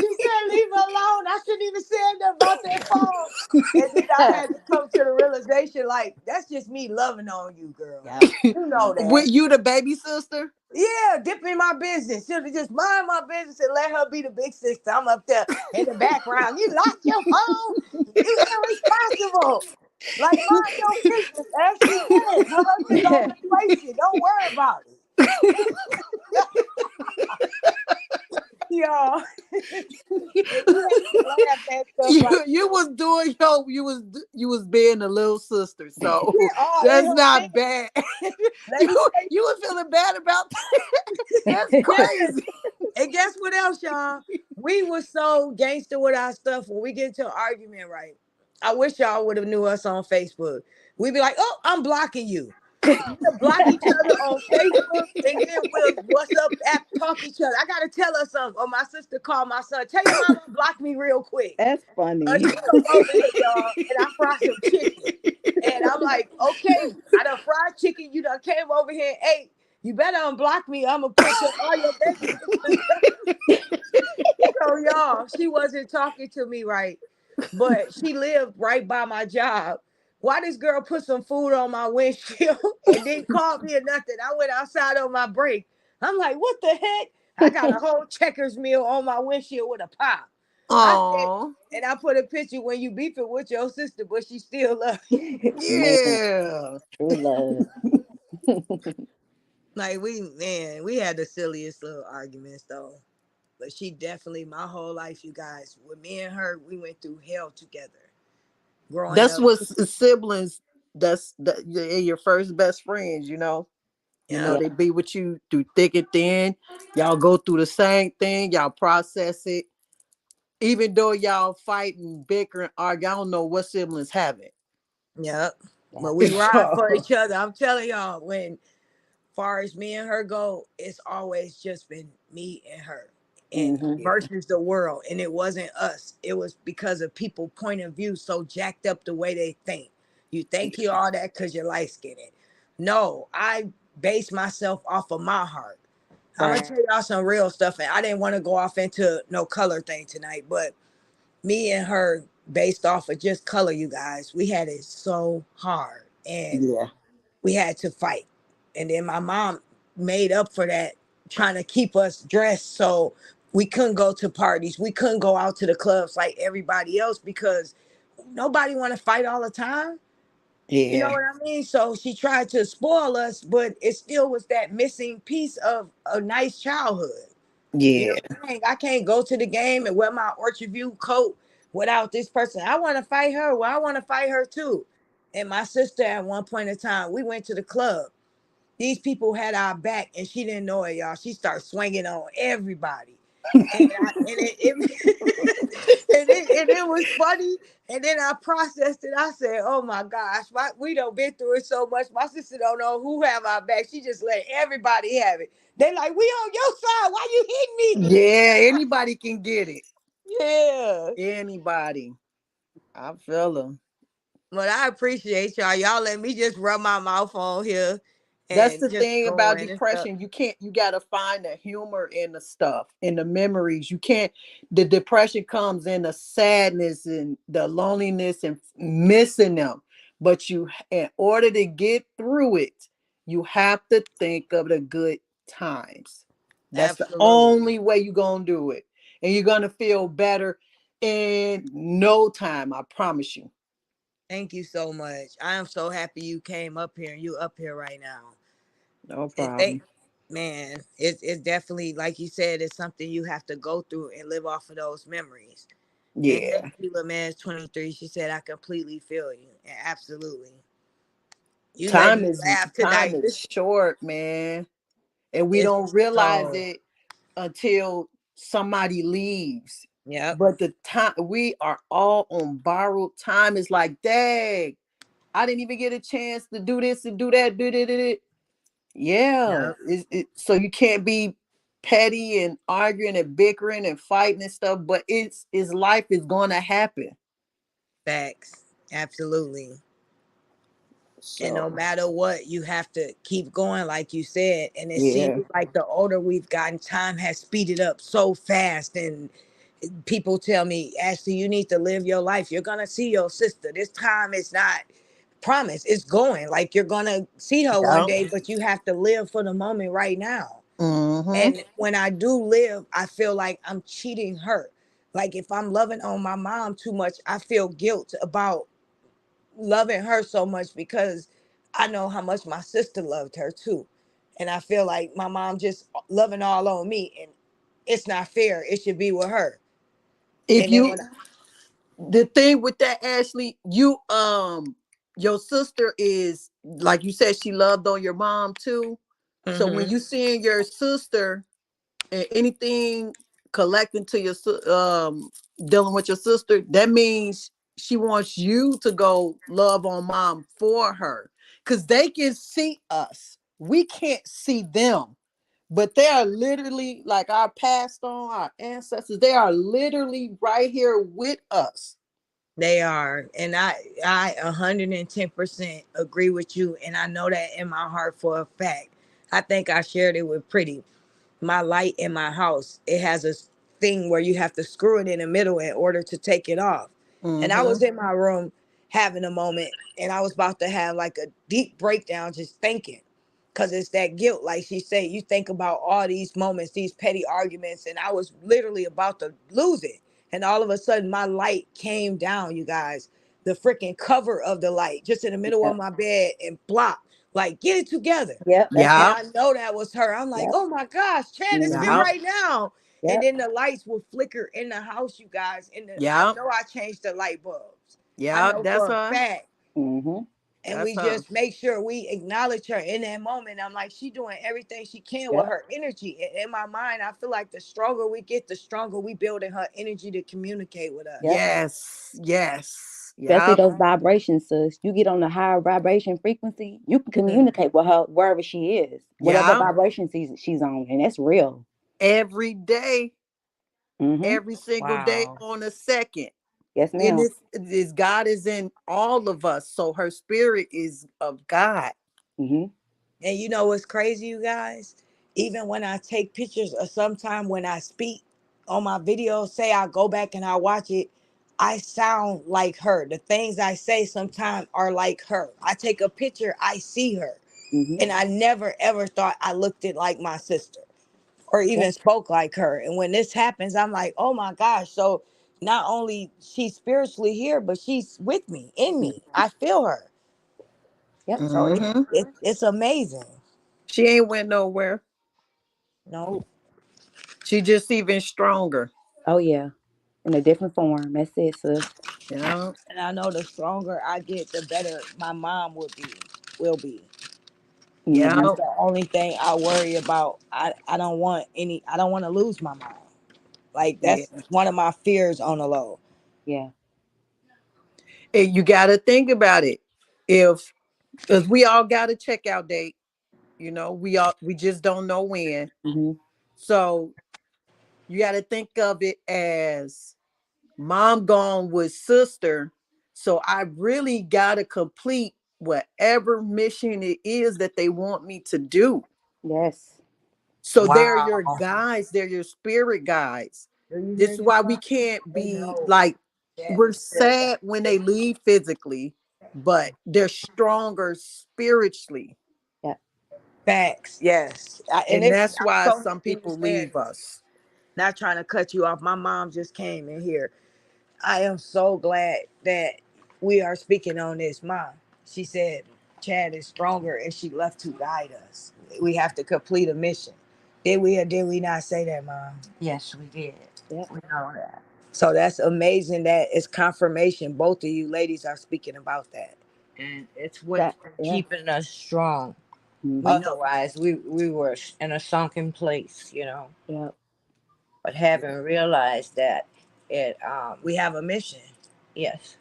A: She said, leave her alone. I shouldn't even say nothing about that phone. And then I had to come to the realization, like, that's just me loving on you, girl.
B: Yep.
A: You know
B: Hmm.
A: that.
C: With you, the baby sister?
A: Yeah, dip in my business. Should have just mind my business and let her be the big sister. I'm up there in the background. You lost your phone. You irresponsible. Like mind your business. Ashley get it. Her husband gonna replace it. Don't worry about it. Y'all. And we had to laugh at stuff like
C: You was doing you was being a little sister, so
A: we're all in
C: that's
A: her
C: not
A: business.
C: bad.
A: Let me
C: you
A: tell
C: you was feeling bad about that. That's
A: you.
C: crazy.
A: And guess what else, y'all? We were so gangster with our stuff when we get into an argument, right? I wish y'all would have knew us on Facebook. We'd be like, oh, I'm blocking you. We'll block each other on Facebook and then we'll what's up app talk each other. I gotta tell her something. Or my sister called my son. Tell your mama block me real quick.
B: That's funny.
A: She come over here, y'all, and I fry some chicken. And I'm like, okay, I done fried chicken. You done came over here and ate. You better unblock me. I'm gonna put all your baby pictures. So y'all, she wasn't talking to me right, but she lived right by my job. Why this girl put some food on my windshield and didn't call me or nothing? I went outside on my break. I'm like, what the heck? I got a whole checkers meal on my windshield with a pop. I said,
C: Oh,
A: and I put a picture when you beefing with your sister, but she still love you.
B: Man,
C: yeah.
B: true love.
A: Like we had the silliest little arguments though. But she definitely my whole life, you guys. With me and her, we went through hell together. Growing
C: That's
A: up.
C: what siblings. Your first best friends.
A: Yeah.
C: They be with you through thick and thin. Y'all go through the same thing. Y'all process it. Even though y'all fight and bicker and argue, I don't know what siblings haven't.
A: Yep. But we ride for
C: So,
A: each other. I'm telling y'all, when far as me and her go, it's always just been me and her. And
C: mhm.
A: versus the world. And it wasn't us. It was because of people point of view so jacked up the way they think. You think you all that because you're light skinned. No, I base myself off of my heart. I'm gonna
B: Right.
A: tell y'all some real stuff, and I didn't want to go off into no color thing tonight, but me and her, based off of just color, you guys, we had it so hard, and
C: Yeah,
A: we had to fight. And then my mom made up for that, trying to keep us dressed so we couldn't go to parties, we couldn't go out to the clubs like everybody else because nobody want to fight all the time. You know
C: yeah,
A: what I mean? So she tried to spoil us, but it still was that missing piece of a nice childhood. You know,
C: yeah,
A: I can't go to the game and wear my Orchard View coat without this person. I want to fight her. Well, I want to fight her too. And my sister, at one point in time, we went to the club. These people had our back, and she didn't know it, y'all. She started swinging on everybody, and it was funny. And then I processed it. I said, "Oh my gosh, we don't been through it so much. My sister don't know who have our back. She just let everybody have it. They like, we on your side. Why you hitting me?"
C: yeah. Anybody can get it.
A: Yeah.
C: Anybody. I feel them.
A: But I appreciate y'all. Y'all let me just rub my mouth on here
C: That's
A: and
C: the
A: just
C: thing about
A: going and stuff.
C: depression. You gotta find the humor in the stuff, in the memories. You can't, the depression comes in the sadness and the loneliness and missing them. But in order to get through it, you have to think of the good times. That's the
A: Absolutely.
C: only way you're gonna do it. And you're gonna feel better in no time, I promise you.
A: Thank you so much. I am so happy you came up here and you up here right now.
C: No
A: And they,
C: problem.
A: man, it's definitely like you said, it's something you have to go through and live off of those memories. And thank
C: Yeah.
A: you, LaMan's 23. She said, I completely feel you. And absolutely. You let
C: Time
A: me
C: is
A: laugh
C: time
A: tonight.
C: is short, man. And we
A: It's
C: don't realize
A: so,
C: it until somebody leaves.
A: yep,
C: But the time, we are all on borrowed time. It's like, dang, I didn't even get a chance to do this and do that. Do. Yeah.
A: yep,
C: So you can't be petty and arguing and bickering and fighting and stuff. But it's life is gonna happen.
A: facts. Absolutely. And no
C: So
A: matter what, you have to keep going, like you said. And it seems
C: yeah.
A: like the older we've gotten, time has speeded up so fast. And people tell me, Ashley, you need to live your life. You're gonna see your sister. This time is not promise. It's going. Like you're gonna see her one
C: Yeah.
A: day, but you have to live for the moment right now.
C: Mm-hmm.
A: And when I do live, I feel like I'm cheating her. Like if I'm loving on my mom too much, I feel guilt about loving her so much because I know how much my sister loved her too. And I feel like my mom just loving all on me, and it's not fair. It should be with her.
C: If
A: And then
C: you
A: when
C: The thing with that, Ashley, your sister is, like you said, she loved on your mom too. So when
A: hmm
C: you seeing your sister and anything collecting to dealing with your sister, that means she wants you to go love on mom for her, because they can see us, we can't see them, but they are literally like our past on our ancestors, they are literally right here with us.
A: they are, and I 110% agree with you, and I know that in my heart for a fact. I think I shared it with Pretty. My light in my house, it has a thing where you have to screw it in the middle in order to take it off. And I
C: Mm-hmm.
A: was in my room having a moment, and I was about to have like a deep breakdown just thinking, because it's that guilt. Like she said, you think about all these moments, these petty arguments, and I was literally about to lose it. And all of a sudden, my light came down, you guys. The freaking cover of the light, just in the middle
C: Yeah.
A: of my bed, and blop. like, get it together.
B: Yep, that's
A: And
B: her.
C: Yep.
A: I know that was her. I'm like,
B: Yep.
A: oh my gosh, Chad is here
B: Mm-hmm.
C: Yep.
A: right now. And
B: Yep.
A: then the lights will flicker in the house, you guys. And I
C: Yep.
A: know I changed the light bulbs. I
C: Yep.
A: know
C: That's
A: for a
C: her.
A: fact.
B: Mm-hmm.
A: And
C: That's
A: we
C: her.
A: just make sure we acknowledge her in that moment. I'm like, she doing everything she can with
B: Yep.
A: her energy. In my mind, I feel like the stronger we get, the stronger we build in her energy to communicate with
B: Yep.
A: us.
C: Yes. Yes.
B: Especially
C: Yep.
B: those vibrations, sis. You get on the higher vibration frequency, you can
A: Mhm.
B: communicate with her wherever she is, whatever
C: Yep.
B: vibration she's on, and that's real.
C: Every day,
B: Mm-hmm.
C: every single day
A: Wow.
C: on a second.
B: Yes,
C: And
B: ma'am.
C: this God is in all of us. So her spirit is of God.
B: Mm-hmm.
A: And you know what's crazy, you guys? Even when I take pictures or sometime when I speak on my videos, say I go back and I watch it, I sound like her. The things I say sometimes are like her. I take a picture, I see her.
B: Mm-hmm.
A: And I never ever thought I looked it like my sister or
B: Yep.
A: even spoke like her. And when this happens, I'm like, oh my gosh. So not only she's spiritually here, but she's with me, in
B: Mm.
A: me. I feel her.
B: Yep.
A: So
C: Hmm.
A: it's amazing.
C: She ain't went nowhere.
A: No.
C: She just even stronger.
B: Oh yeah. In a different form. That's it, sis.
C: Yeah.
A: And I know the stronger I get, the better my mom will be.
B: Mm-hmm.
A: That's
C: Yeah.
A: the only thing I worry about. I don't want to lose my mom. Like
C: Yeah.
A: that's one of my fears on the low.
B: Yeah.
C: And you got to think about it. If, because we all got a checkout date, we just don't know when.
B: Mm-hmm.
C: So you got to think of it as mom gone with sister. So I really got to complete whatever mission it is that they want me to do.
B: Yes.
C: So they're your
A: Wow.
C: guides, they're your spirit guides.
A: Do you
C: This
A: hear
C: is
A: this,
C: why we
A: mom?
C: can't
A: They
C: be
A: know
C: like,
A: that
C: we're
A: the spirit got
C: sad when they leave physically, but they're stronger spiritually.
B: Yeah.
A: facts. Yes. And
C: And
A: it's
C: that's
A: I'm
C: why
A: so
C: some
A: happy you
C: people
A: said
C: leave
A: this.
C: us.
A: Not trying to cut you off. My mom just came in here. I am so glad that we are speaking on this, Mom. She said Chad is stronger and she left to guide us. We have to complete a mission. Did we or did we not say that, Mom? Yes, we did.
B: Yep.
A: We know that. So that's amazing that it's confirmation. Both of you ladies are speaking about that. And it's what's
B: That. Yeah.
A: keeping us strong.
B: Mm-hmm.
A: Otherwise, we were in a sunken place, you know.
B: Yep.
A: But having realized that we have a mission. Yes.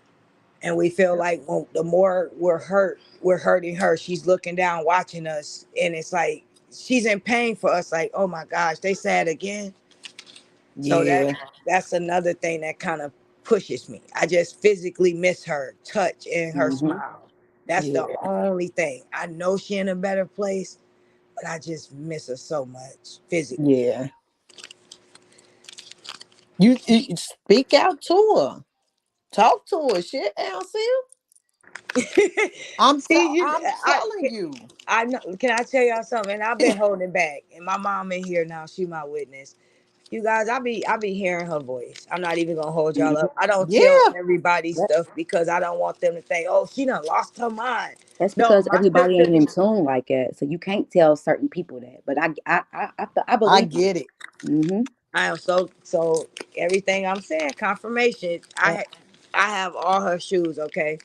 A: And we feel like well, the more we're hurting her. She's looking down, watching us, and it's like she's in pain for us. Like, oh my gosh, they sad again. So
C: Yeah.
A: that's another thing that kind of pushes me. I just physically miss her touch and her
B: Mm-hmm.
A: smile. That's the
C: Yeah.
A: only thing. I know she in a better place, but I just miss her so much physically.
C: Yeah. You speak out to her. Talk to her. Shit, Elsie.
A: See,
C: I'm telling you.
A: I know. Can I tell y'all something? And I've been holding back, and my mom in here now. She my witness. You guys, I be hearing her voice. I'm not even gonna hold y'all
B: Mm-hmm.
A: up. I don't tell
C: Yeah.
A: everybody
B: Yep.
A: stuff because I don't want them to think, oh, she done lost her mind.
B: That's
A: No,
B: because
A: my
B: everybody
A: sister
B: ain't
A: be.
B: in tune like that, so you can't tell certain people that. But I
C: I
B: believe you.
C: get it.
B: Mm-hmm.
A: I am so everything I'm saying confirmation.
B: Yep.
A: I have all her shoes. Okay,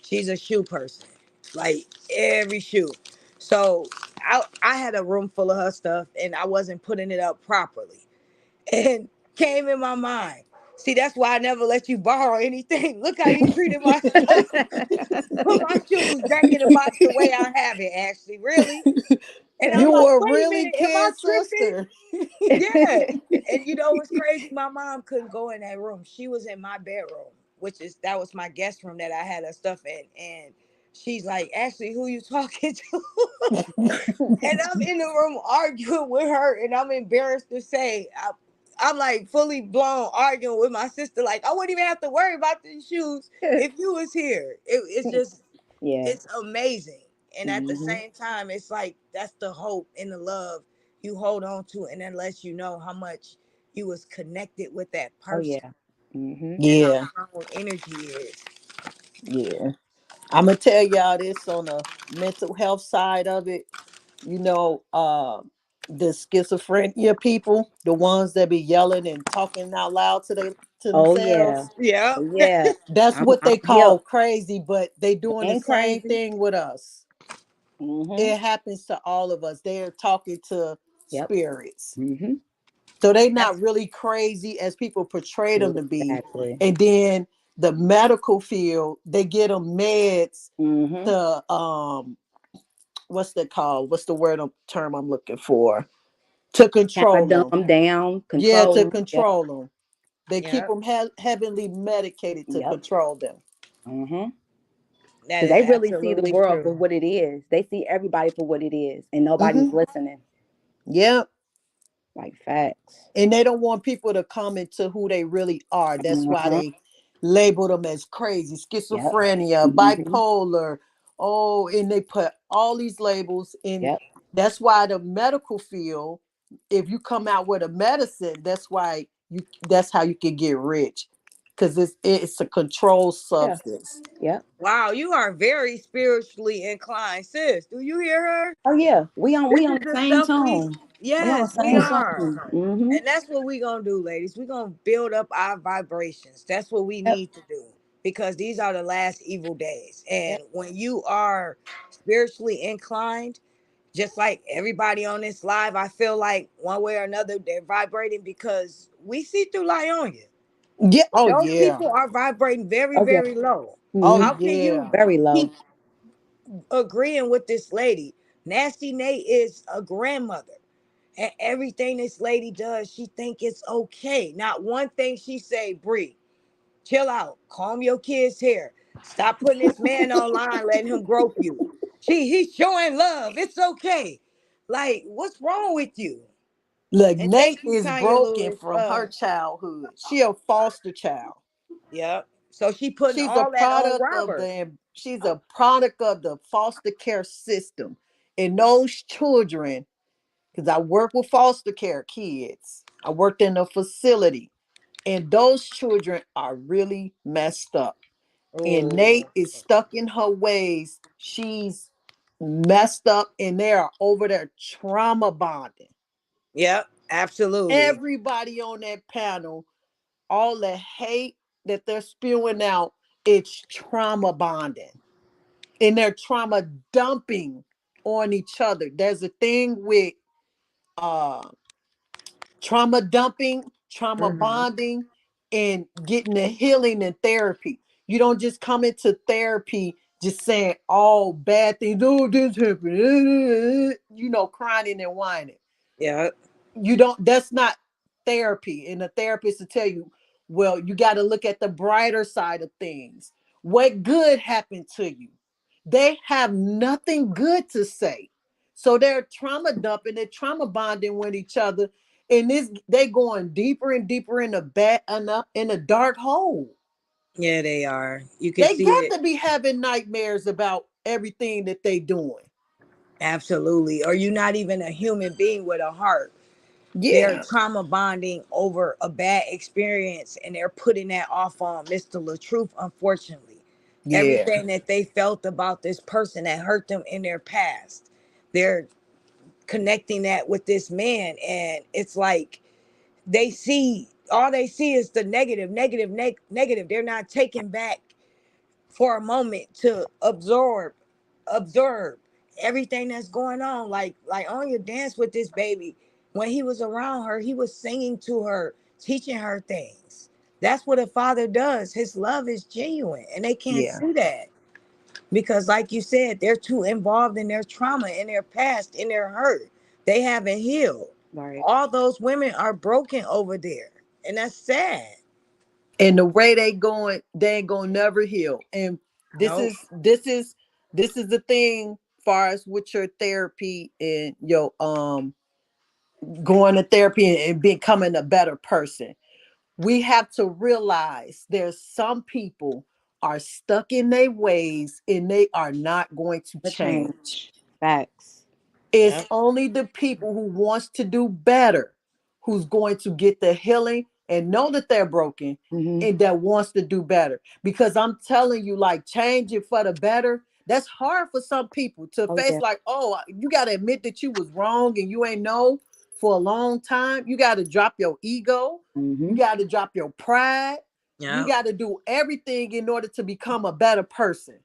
A: she's a shoe person, like every shoe. So I had a room full of her stuff, and I wasn't putting it up properly. And came in my mind. See, that's why I never let you borrow anything. Look how you treated my stuff. Put my shoes back in the box the way I have it, Ashley. Really? And I'm
C: You
A: like,
C: were
A: wait a
C: really
A: minute, am I
C: kid
A: tripping?
C: sister.
A: Yeah. And you know what's crazy? My mom couldn't go in that room. She was in my bedroom, that was my guest room that I had her stuff in. And she's like, Ashley, who you talking to? And I'm in the room arguing with her, and I'm embarrassed to say, I'm like fully blown arguing with my sister. Like I wouldn't even have to worry about these shoes if you was here. It's just,
B: Yeah.
A: it's amazing. And at the
B: Mm-hmm.
A: same time, it's like that's the hope and the love you hold on to, and then lets you know how much you was connected with that
B: Oh
A: person
B: yeah. Mm-hmm.
A: and how
C: Yeah.
A: strong energy is.
C: Yeah. I'm gonna tell y'all this on the mental health side of it. You know, the schizophrenia people, the ones that be yelling and talking out loud to
B: Oh yeah.
C: themselves.
A: Yeah.
B: Oh yeah.
C: That's what
B: I'm
C: they
B: hip.
C: call crazy, but they
B: They
C: doing the
B: ain't
C: same
B: crazy.
C: thing with us.
B: Mm-hmm.
C: It happens to all of us. They're talking to
B: Yep.
C: spirits.
B: Mm-hmm.
C: So they not
A: That's
C: really crazy as people portray them to be.
B: Exactly.
C: And then the medical field, they get them meds
B: Mm-hmm.
C: to what's that called? What's the term I'm looking for? To
B: Kind of
C: control
B: dumb
C: them.
B: 'em down,
C: Yeah,
B: control
C: to
B: 'em. Yep.
C: control them. They keep
A: yeah.
C: them heavily medicated to
B: Yep.
C: control them.
B: Mm-hmm.
A: That
B: Because
A: is
B: they really see the
A: absolutely
B: world for
A: true.
B: what it is. They see everybody for what it is, and nobody's
C: Hmm.
B: listening.
C: Yeah.
B: Like facts.
C: And they don't want people to come into who they really are. That's why
B: Mm-hmm.
C: they label them as crazy,
B: Yep.
C: schizophrenia,
B: Mm-hmm.
C: bipolar. Oh, and they put all these labels in.
B: Yep.
C: That's why the medical field, if you come out with a medicine, that's how you can get rich. Because it's a controlled
B: Yeah.
C: substance.
B: Yep.
A: Wow, you are very spiritually inclined, sis. Do you hear her?
B: Oh yeah. We
A: This
B: on
A: is
B: the
A: the
B: same
A: stuff
B: tone. We on the
A: yes, we
B: same
A: are.
B: tone. Mm-hmm.
A: And that's what we gonna do, ladies. We gonna build up our vibrations. That's what we
B: Yep.
A: need to do because these are the last evil days.
C: Yeah.
A: And when you are spiritually inclined, just like everybody on this live, I feel like one way or another they're vibrating because we see through Lionia.
C: Yeah.
A: But
C: Oh
A: those
C: yeah.
A: people are vibrating very,
B: Oh yeah.
A: very low.
C: Oh
B: Mm-hmm.
A: How can you
C: yeah.
B: Very low.
A: keep agreeing with this lady? Nasty Nate is a grandmother. And everything this lady does, she think it's okay. Not one thing she say, Bree, chill out, calm your kids' hair. Stop putting this man online, letting him grope you. He's showing love. It's okay. Like, what's wrong with you?
C: Look,
A: And thank
C: Nate
A: you,
C: is
A: Tanya
C: broken
A: Lewis.
C: from her childhood. She a foster child.
A: Yeah. So she putting
C: She's a
A: all that on
C: product of
A: Robert.
C: the foster care system. And those children, because I work with foster care kids, I worked in a facility, and those children are really messed up. And Nate
A: Oh,
C: is stuck in her ways. She's messed up, and they are over there trauma bonding.
A: yep, absolutely.
C: Everybody on that panel, all the hate that they're spewing out, it's trauma bonding, and they're trauma dumping on each other. There's a thing with uh trauma dumping, trauma
A: Hmm.
C: bonding, and getting the healing and therapy. You don't just come into therapy just saying all bad things. Oh, this happened. Crying and whining.
A: Yep.
C: You don't, that's not therapy. And the therapist will tell you, well, you got to look at the brighter side of things. What good happened to you? They have nothing good to say. So they're trauma dumping, they're trauma bonding with each other. And this they going deeper and deeper in the in the dark hole.
A: Yeah, they are. You can
C: They
A: see
C: got
A: it.
C: to be having nightmares about everything that they doing.
A: Absolutely. Or you're not even a human being with a heart. They're
C: Yeah.
A: trauma bonding over a bad experience and they're putting that off on Mr. LaTruth, unfortunately.
C: Yeah.
A: Everything that they felt about this person that hurt them in their past, they're connecting that with this man. And it's like all they see is the negative, negative, negative. They're not taking back for a moment to observe everything that's going on. Like on your dance with this baby, when he was around her, he was singing to her, teaching her things. That's what a father does. His love is genuine, and they can't
C: Yeah.
A: see that because, like you said, they're too involved in their trauma, in their past, in their hurt. They haven't healed.
B: Right.
A: All those women are broken over there, and that's sad.
C: And the way they going, they ain't gonna never heal. And this
A: Nope.
C: is this is this is the thing far as with your therapy and your going to therapy and becoming a better person. We have to realize there's some people are stuck in their ways and they are not going to
B: The
C: change.
B: change. Facts.
C: It's
A: Yep.
C: only the people who wants to do better who's going to get the healing, and know that they're broken
B: Mm-hmm.
C: and that wants to do better. Because I'm telling you, like, change it for the better. That's hard for some people to
B: Oh
C: face.
B: yeah.
C: Like, oh, you got to admit that you was wrong and you ain't know for a long time. You got to drop your ego. You
B: Mm-hmm.
C: got to drop your pride. You
A: Yeah.
C: got to do everything in order to become a better person,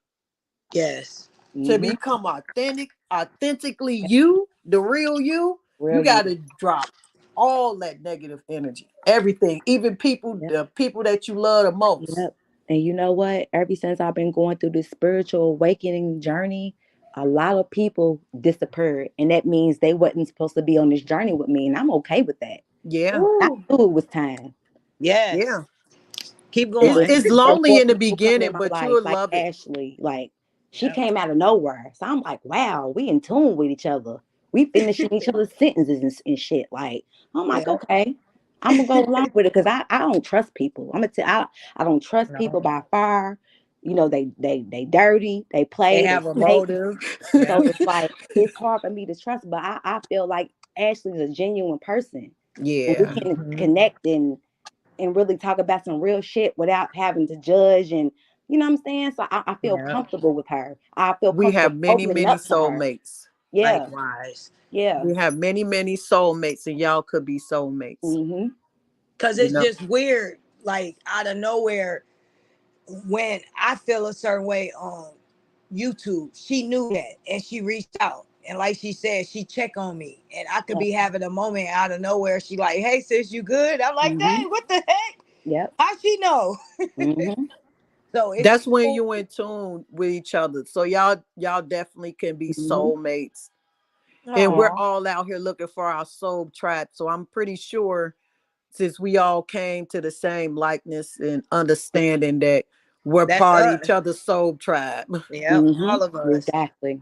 A: Yes.
C: to
B: Mm-hmm.
C: become authentically you, the real you. You
B: Real
C: got
B: you.
C: to drop all that negative energy, everything, even people,
B: Yep.
C: the people that you love the most.
B: Yep. And you know what? Ever since I've been going through this spiritual awakening journey, a lot of people disappeared. And that means they wasn't supposed to be on this journey with me. And I'm okay with that.
C: Yeah,
B: I
A: Woo.
B: knew it was time.
C: yeah.
A: Yes. Keep
B: It
C: It's
B: was
A: going.
C: it's
B: time for
C: lonely
B: more
C: in the
B: people coming
C: beginning,
B: in my
C: but
B: life,
C: you'll
B: like
C: love it.
B: Ashley. Like she
A: Yep.
B: came out of nowhere. So I'm like, wow, we in tune with each other. We finishing each other's sentences and shit. Like, I'm like,
A: Yeah.
B: okay. I'm gonna go along with it because I don't trust people. I'm gonna tell I don't trust people
A: No.
B: by far. You know, they dirty, they
A: They
B: play, they
A: have a
B: fake.
A: motive.
B: So
A: Yeah.
B: it's like it's hard for me to trust, but I feel like Ashley's a genuine person. And we
C: Yeah,
B: can
A: Mhm.
B: connect and really talk about some real shit without having to judge and you know what I'm saying? So I feel
A: Yeah.
B: comfortable with her. I feel
C: we
B: comfortable
C: have many,
B: opening
C: many
B: up to her.
C: soulmates.
B: Yeah,
A: Likewise.
B: yeah.
C: We have many, many soulmates, and y'all could be soulmates.
B: Mm-hmm.
A: Cause
C: You
A: it's
C: know.
A: just weird, like out of nowhere, when I feel a certain way on YouTube, she knew that and she reached out. And like she said, she checked on me. And I could
B: Yeah.
A: be having a moment out of nowhere. She like, hey sis, you good? I'm like,
B: Mm-hmm.
A: dang, what the heck?
B: Yep.
A: How she know?
B: Mm-hmm.
A: So it's
C: That's when
A: cool.
C: you in tune with each other. So y'all definitely can be
B: Mm-hmm.
C: soulmates. And
B: Yeah.
C: we're
A: Aw,
C: all out here looking for our soul tribe. So I'm pretty sure, since we all came to the same likeness and understanding, that we're
A: that's
C: part of
A: us.
C: each other's soul tribe.
A: Yep, all of
B: Mm-hmm.
A: us.
B: Exactly.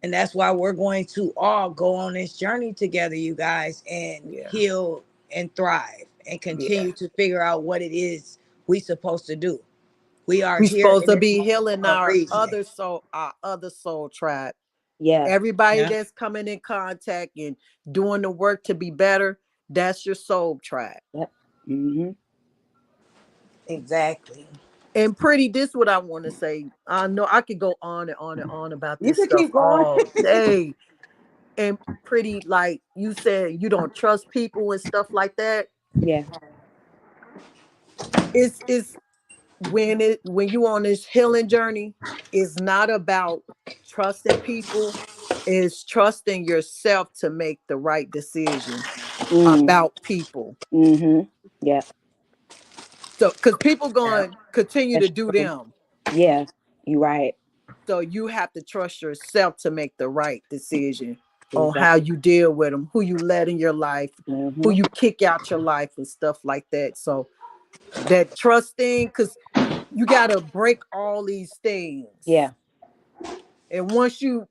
A: And that's why we're going to all go on this journey together, you guys, and
C: Yeah.
A: heal and thrive and
C: Yeah.
A: continue to figure out what it is we supposed to do. We are
C: We
A: here
C: supposed
A: in
C: to
A: this
C: be
A: moment
C: healing
A: for a reason.
C: our other soul tribe.
B: Yeah.
C: Everybody
A: Yeah,
C: that's coming in contact and doing the work to be better, that's your soul tribe.
B: Yep. Mm-hmm.
A: exactly.
C: And pretty, this what I want to say. I know I could go on and on and on about
A: You
C: this
A: can
C: stuff
A: keep going.
C: all day. And pretty, like you said, you don't trust people and stuff like that.
B: Yeah.
C: It's when you on this healing journey, it's not about trusting people, it's trusting yourself to make the right decision
B: Mm.
C: about people.
B: Mm-hmm. Yep.
C: So because people
A: Yeah,
C: going to continue to
B: That's
C: do
B: true.
C: them.
B: Yeah. You right.
C: So you have to trust yourself to make the right decision on how
B: Exactly.
C: you deal with them, who you let in your life, who
B: Mm-hmm.
C: you kick out your life and stuff like that. So that trust thing, because you got to break all these things.
B: Yeah.
C: And once you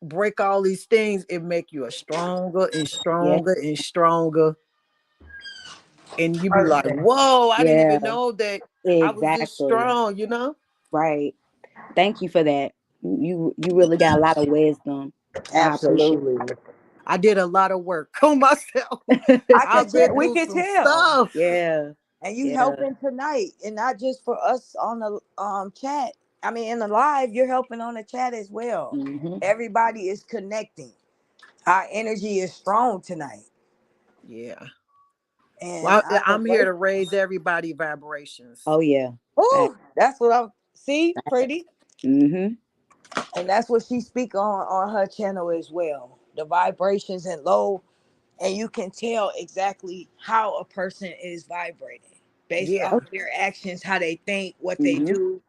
C: break all these things, it make you a stronger and
B: Yeah.
C: stronger and stronger. And you be like,
A: person.
C: whoa, I didn't
B: Yeah.
C: even know that I was this
B: Exactly.
C: strong, you know?
B: Right. Thank you for that. You really got a lot of wisdom. I appreciate
A: Absolutely.
C: I did a lot of work on myself.
A: I can
C: I've been
A: tell. We
C: through
A: can
C: some
A: tell.
C: stuff.
B: Yeah.
A: And you
B: Yeah.
A: helping tonight, and not just for us on the chat. I mean, in the live, you're helping on the chat as well.
B: Mm-hmm.
A: Everybody is connecting. Our energy is strong tonight,
C: Yeah.
A: and
C: Well,
A: I'm
C: I'm here to
A: grateful.
C: raise everybody vibrations.
B: Oh yeah. Fact.
A: Oh, that's what I'm see, pretty,
B: Mm-hmm.
A: and that's what she speak on her channel as well. The vibrations and low, and you can tell exactly how a person is vibrating based
C: Yeah.
A: off
B: Oh.
A: of their actions, how they think, what they
B: Mm-hmm.
A: do.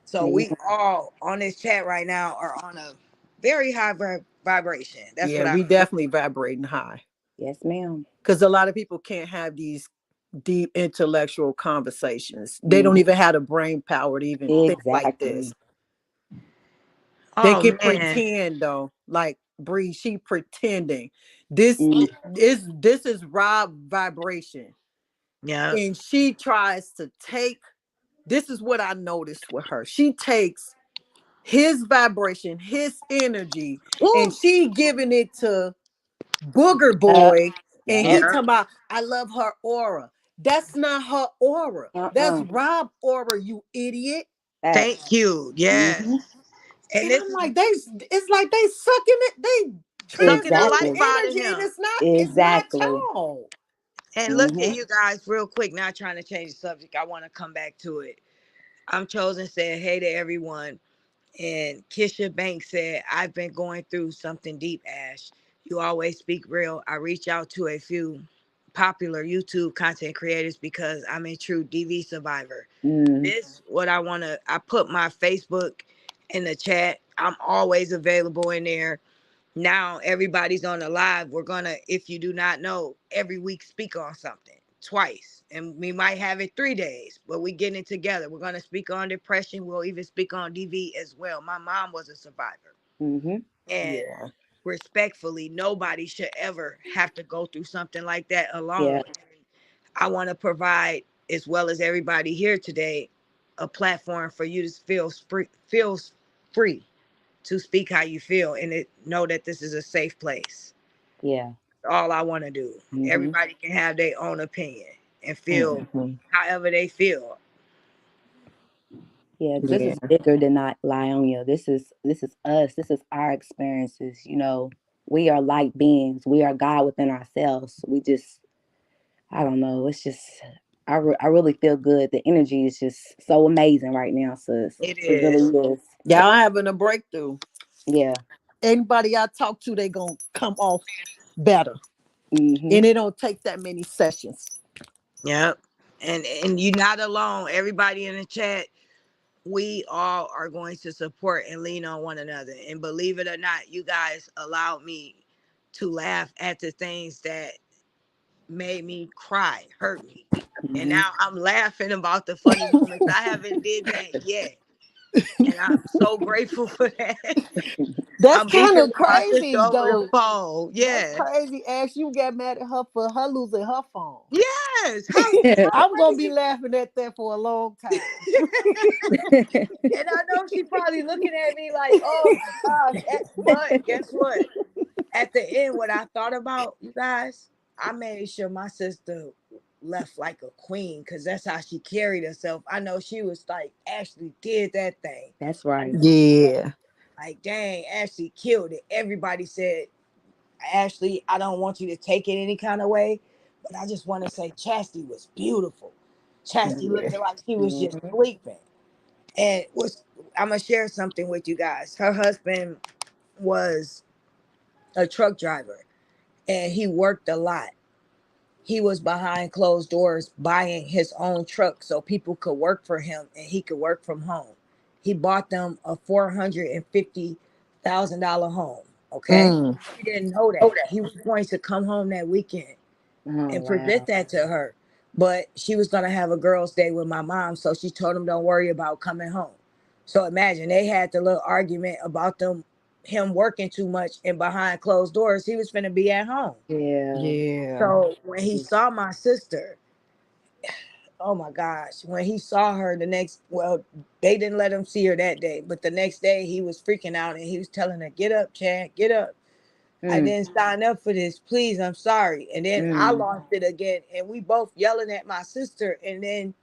A: So
B: Yeah, you
A: we all on this chat right now are on a very high vibration. That's
C: Yeah,
A: what I
C: we
A: feel.
C: definitely vibrating high.
B: yes, ma'am.
C: Because a lot of people can't have these deep intellectual conversations. They don't
B: Mm-hmm.
C: even have the brain power to even think like this.
B: Exactly.
C: They
A: Oh
C: can
A: man.
C: pretend though, like Bree, she pretending. This
B: Mm.
C: this is raw vibration.
A: Yeah.
C: And she tries to take, this is what I noticed with her. She takes his vibration, his energy, and
A: Ooh.
C: she giving it to Booger
B: Uh,
C: Boy And
B: Yep.
C: he
A: Yep.
C: talking about, I love her aura. That's not her aura. That's
B: Uh-uh.
C: Rob aura, you idiot.
A: Thank
B: Facts.
A: you.
B: Mm-hmm.
A: Yes. And
C: And
A: this
C: I'm
A: is
C: like, it's like they sucking it, they
A: sucking the
C: transmuting
A: life
B: Exactly.
A: out of
C: energy, and
A: him.
C: it's not
B: Exactly.
C: y'all.
A: And look at
B: Mm-hmm.
A: you guys real quick, not trying to change the subject. I want to come back to it. I'm chosen said, hey to everyone. And Kisha Banks said, I've been going through something deep, Ash. You always speak real. I reach out to a few popular YouTube content creators because I'm a true DV survivor.
B: Mm.
A: This what I want to I put my Facebook in the chat. I'm always available in there. Now everybody's on the live. We're gonna, if you do not know, every week speak on something twice. And we might have it 3 days, but we getting it together. We're gonna speak on depression. We'll even speak on DV as well. My mom was a survivor.
B: Mm-hmm.
A: And
C: Yeah.
A: respectfully, nobody should ever have to go through something like that
B: Yeah.
A: alone. I want to provide, as well as everybody here today, a platform for you to feel free to speak how you feel and know that this is a safe place.
B: Yeah.
A: All I want to do.
B: Mm-hmm.
A: Everybody can have their own opinion and feel
C: Hmm.
A: however they feel.
B: Yeah, because this
C: Yeah.
B: is bigger than not lie on you. This is us. This is our experiences. We are light beings. We are God within ourselves. We just, I don't know. It's just, I really feel good. The energy is just so amazing right now, sis.
A: It
B: It
A: is.
B: really is.
C: Y'all having a breakthrough.
B: Yeah.
C: Anybody I talk to, they gonna come off better.
B: Mm-hmm.
C: And it don't take that many sessions.
A: Yep. And you're not alone. Everybody in the chat, we all are going to support and lean on one another. And believe it or not, you guys allowed me to laugh at the things that made me cry, hurt me. And
B: Mm-hmm.
A: now I'm laughing about the funny moments. I haven't did that yet. And I'm so grateful for that.
C: That's
A: I'm
C: kind
A: beefing
C: of
A: with my sister
C: crazy,
A: over the
C: though.
A: phone.
C: That's
A: Yes.
C: crazy. Ash, you got mad at her for her losing her phone.
A: Yes. How
C: I'm gonna be
A: crazy.
C: laughing at that for a long time.
A: And I know she probably looking at me like, oh my gosh. But guess what? At the end, what I thought about, you guys, I made sure my sister left like a queen because that's how she carried herself. I know she was like, Ashley did that thing.
B: That's
A: I
B: right.
A: know she was
C: Yeah.
A: like, dang, Ashley killed it. Everybody said, Ashley, I don't want you to take it any kind of way, but I just want to say Chastity was beautiful. Chastity
C: Yeah.
A: looked like she was just
B: Mm-hmm.
A: sleeping. And was I'm gonna share something with you guys. Her husband was a truck driver and he worked a lot. He was behind closed doors buying his own truck so people could work for him and he could work from home. He bought them a $450,000 home. Okay.
C: Mm.
A: He didn't know that. He was going to come home that weekend
B: Oh,
A: and present
B: wow.
A: that to her. But she was going to have a girls' day with my mom. So she told him, don't worry about coming home. So imagine they had the little argument about him working too much and behind closed doors, he was going to be at home.
B: Yeah.
C: Yeah.
A: So when he saw my sister, oh my gosh, when he saw her well, they didn't let him see her that day, but the next day he was freaking out and he was telling her, get up, Chad, get up. I
B: Mm,
A: didn't sign up for this. Please, I'm sorry. And then I
B: mm.
A: lost it again. And we both yelling at my sister. And then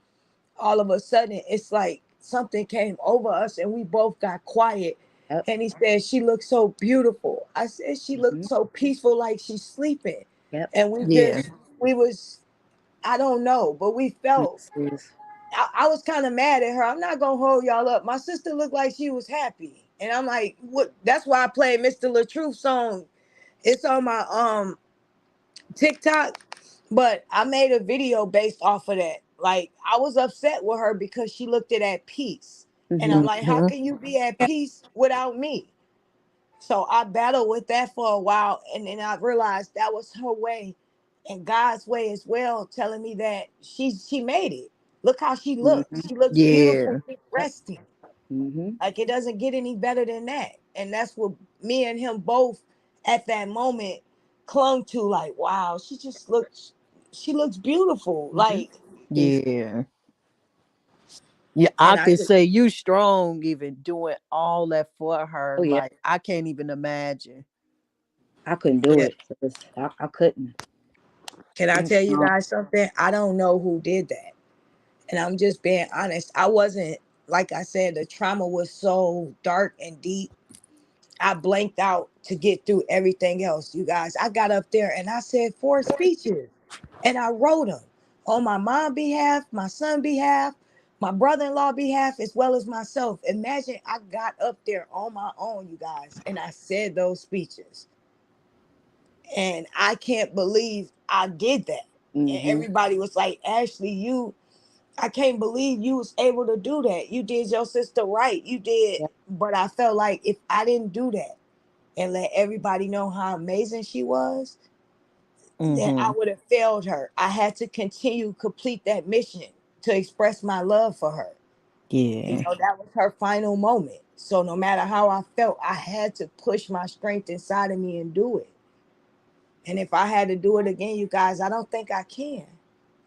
A: all of a sudden, it's like something came over us and we both got quiet.
B: Yep.
A: And he said, she looked so beautiful. I said, she
B: Mm-hmm.
A: looked so peaceful, like she's sleeping.
B: Yep.
A: And
C: Yeah.
A: we was, I don't know, but we felt,
B: Yes, yes.
A: I was kind of mad at her. I'm not going to hold y'all up. My sister looked like she was happy. And I'm like, what? That's why I played Mr. LaTruth song. It's on my TikTok, but I made a video based off of that. Like I was upset with her because she looked at peace. And I'm
B: Mm-hmm.
A: like, how
C: Hmm.
A: can you be at peace without me? So I battled with that for a while and then I realized that was her way and God's way as well, telling me that she made it. Look how she
B: Mm-hmm.
A: looks. She looks beautiful.
C: Yeah.
A: She's
B: Yep.
A: resting.
B: Mm-hmm.
A: Like it doesn't get any better than that. And that's what me and him both at that moment clung to. Like, wow, she looks beautiful.
B: Mm-hmm.
A: Like,
C: Yeah. Yeah. I
A: and I
C: can
A: just,
C: say you strong even doing all that for her.
B: Oh, yeah.
C: Like I can't even imagine.
B: I couldn't do
A: yeah,
B: it. Sis. I couldn't.
A: Can I tell you
B: No.
A: guys something? I don't know who did that. And I'm just being honest. I wasn't, like I said, the trauma was so dark and deep. I blanked out to get through everything else, you guys. I got up there and I said 4 speeches and I wrote them on my mom behalf, my son behalf, my brother-in-law behalf, as well as myself. Imagine I got up there on my own, you guys, and I said those speeches. And I can't believe I did that. And
B: Mm-hmm.
A: everybody was like, Ashley, I can't believe you was able to do that. You did your sister right. You did.
B: Yep.
A: But I felt like if I didn't do that and let everybody know how amazing she was, then I
C: Mm-hmm.
A: would have failed her. I had to continue complete that mission to express my love for her. You
C: Yeah.
A: know, that was her final moment. So no matter how I felt, I had to push my strength inside of me and do it. And if I had to do it again, you guys, I don't think I can.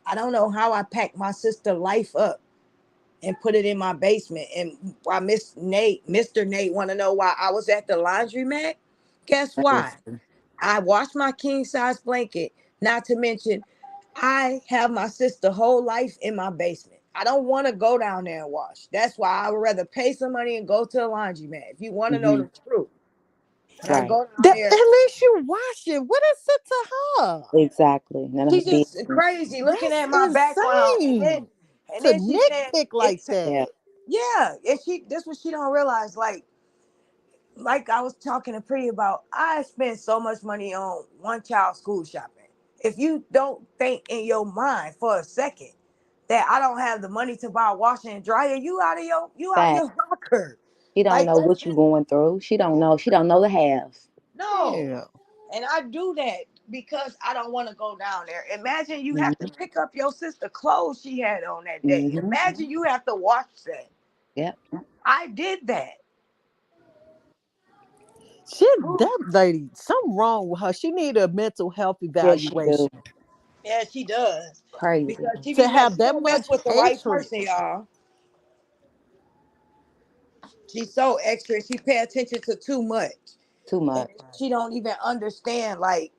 A: I don't know how I packed my sister life up and put it in my basement. And why Mr. Nate want to know why I was at the laundromat? Guess why?
B: Crazy.
A: I washed my king size blanket. Not to mention, I have my sister whole life in my basement. I don't want to go down there and wash. That's why I would rather pay some money and go to the laundromat. If you want to know
B: Mm-hmm.
A: the truth, when I
B: Right.
A: go down
C: That, at
A: there,
C: least you wash it. What is it to her?
B: Exactly. None of her
A: she's just
B: business.
A: crazy looking
C: That's
A: at my background,
C: insane.
A: and
C: To
A: then she said
C: nitpick like
A: it's
B: Yeah.
C: that.
A: yeah. And she this what she don't realize. Like I was talking to Pretty about, I spent so much money on one child school shopping. If you don't think in your mind for a second that I don't have the money to buy a washer and dryer, you out of
B: Fact.
A: your rocker.
B: She don't
A: Like
B: know
A: that's
B: what you
A: just
B: going through. She don't know. She don't know the halves.
A: no.
C: Yeah.
A: And I do that because I don't want to go down there. Imagine you have to
B: Mm-hmm.
A: pick up your sister clothes she had on that day.
B: Mm-hmm.
A: Imagine you have to wash that.
B: Yep.
A: I did that.
C: She
A: Whew.
C: that lady, something wrong with her. She need a mental health
B: Yes, she do.
C: evaluation.
A: Yeah, she does.
B: Crazy.
A: Because
C: To have
A: she
C: that
A: don't mess
C: much
A: with the right
C: hatred.
A: person, y'all. She's so extra. She pay attention to too much,
B: Too
A: and
B: much.
A: she don't even understand like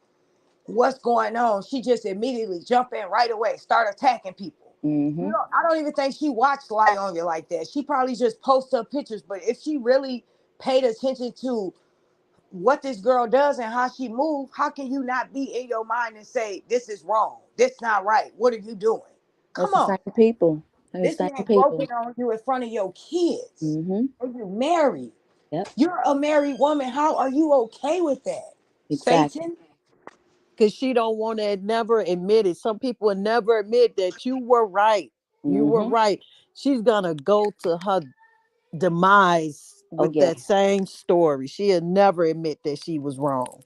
A: what's going on. She just immediately jump in right away, start attacking people. You
B: Mm-hmm.
A: know, I don't even think she watched Lie on You like that. She probably just post up pictures. But if she really paid attention to what this girl does and how she moves, how can you not be in your mind and say this is wrong? This not right. What are you doing?
B: That's
A: Come
B: the
A: on.
B: same people. They're the
A: This
B: same
A: man
B: people.
A: broken on you in front of your kids.
B: Mm-hmm.
A: And you're married.
B: Yep.
A: You're a married woman. How are you okay with that?
B: Exactly.
A: Satan?
C: Because she don't want to never admit it. Some people will never admit that you were right. You were
B: Mm-hmm.
C: right. She's gonna go to her demise
B: Oh
C: with
B: yeah.
C: that same story. She'll never admit that she was wrong.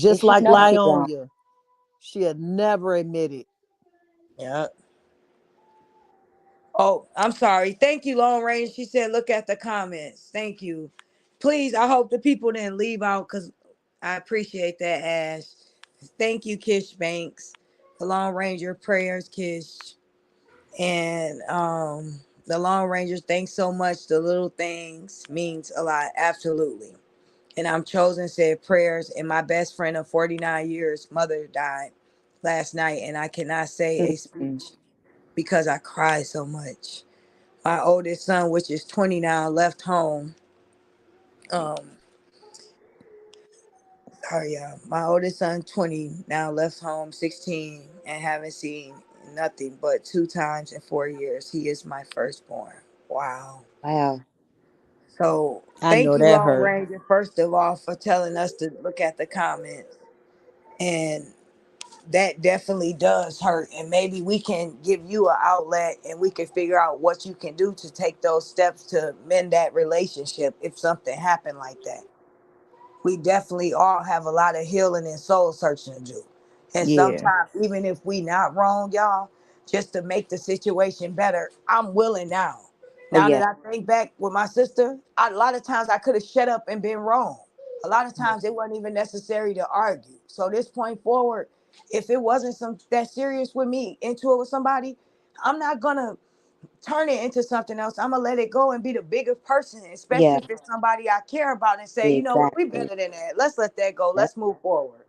B: And
C: Just
B: she
C: like
B: knows she wrong.
C: Lionia. She'll never admit it.
A: Yeah. Oh, I'm sorry. Thank you, Long Range. She said, look at the comments. Thank you. Please, I hope the people didn't leave out because I appreciate that, Ash. Thank you, Kish Banks. The Long Ranger prayers, Kish. And the Long Rangers, thanks so much. The little things means a lot. Absolutely. And I'm chosen said prayers. And my best friend of 49 years, mother died last night. And I cannot say a
B: Mm-hmm.
A: speech because I cried so much. My oldest son, which is 20 now, left home. Um, sorry, y'all. My oldest son, 20 now, left home, 16, and haven't seen nothing but 2 times in 4 years. He is my firstborn. Wow.
B: Wow.
A: So
C: I
A: thank
C: know
A: you,
C: that
A: Long
C: hurt.
A: Ranger, first of all, for telling us to look at the comments. And that definitely does hurt. And maybe we can give you an outlet and we can figure out what you can do to take those steps to mend that relationship if something happened like that. We definitely all have a lot of healing and soul searching to do. And
C: Yeah.
A: sometimes, even if we not wrong, y'all, just to make the situation better, I'm willing now.
B: Oh
A: Now that
B: yeah.
A: I think back with my sister, a lot of times I could have shut up and been wrong. A lot of times it wasn't even necessary to argue. So this point forward, if it wasn't some that serious with me, into it with somebody, I'm not gonna turn it into something else. I'm gonna let it go and be the bigger person, especially
B: Yeah.
A: if it's somebody I care about and say, you know what, we
B: Exactly.
A: better than that. Let's let that go.
B: Yep.
A: Let's move forward.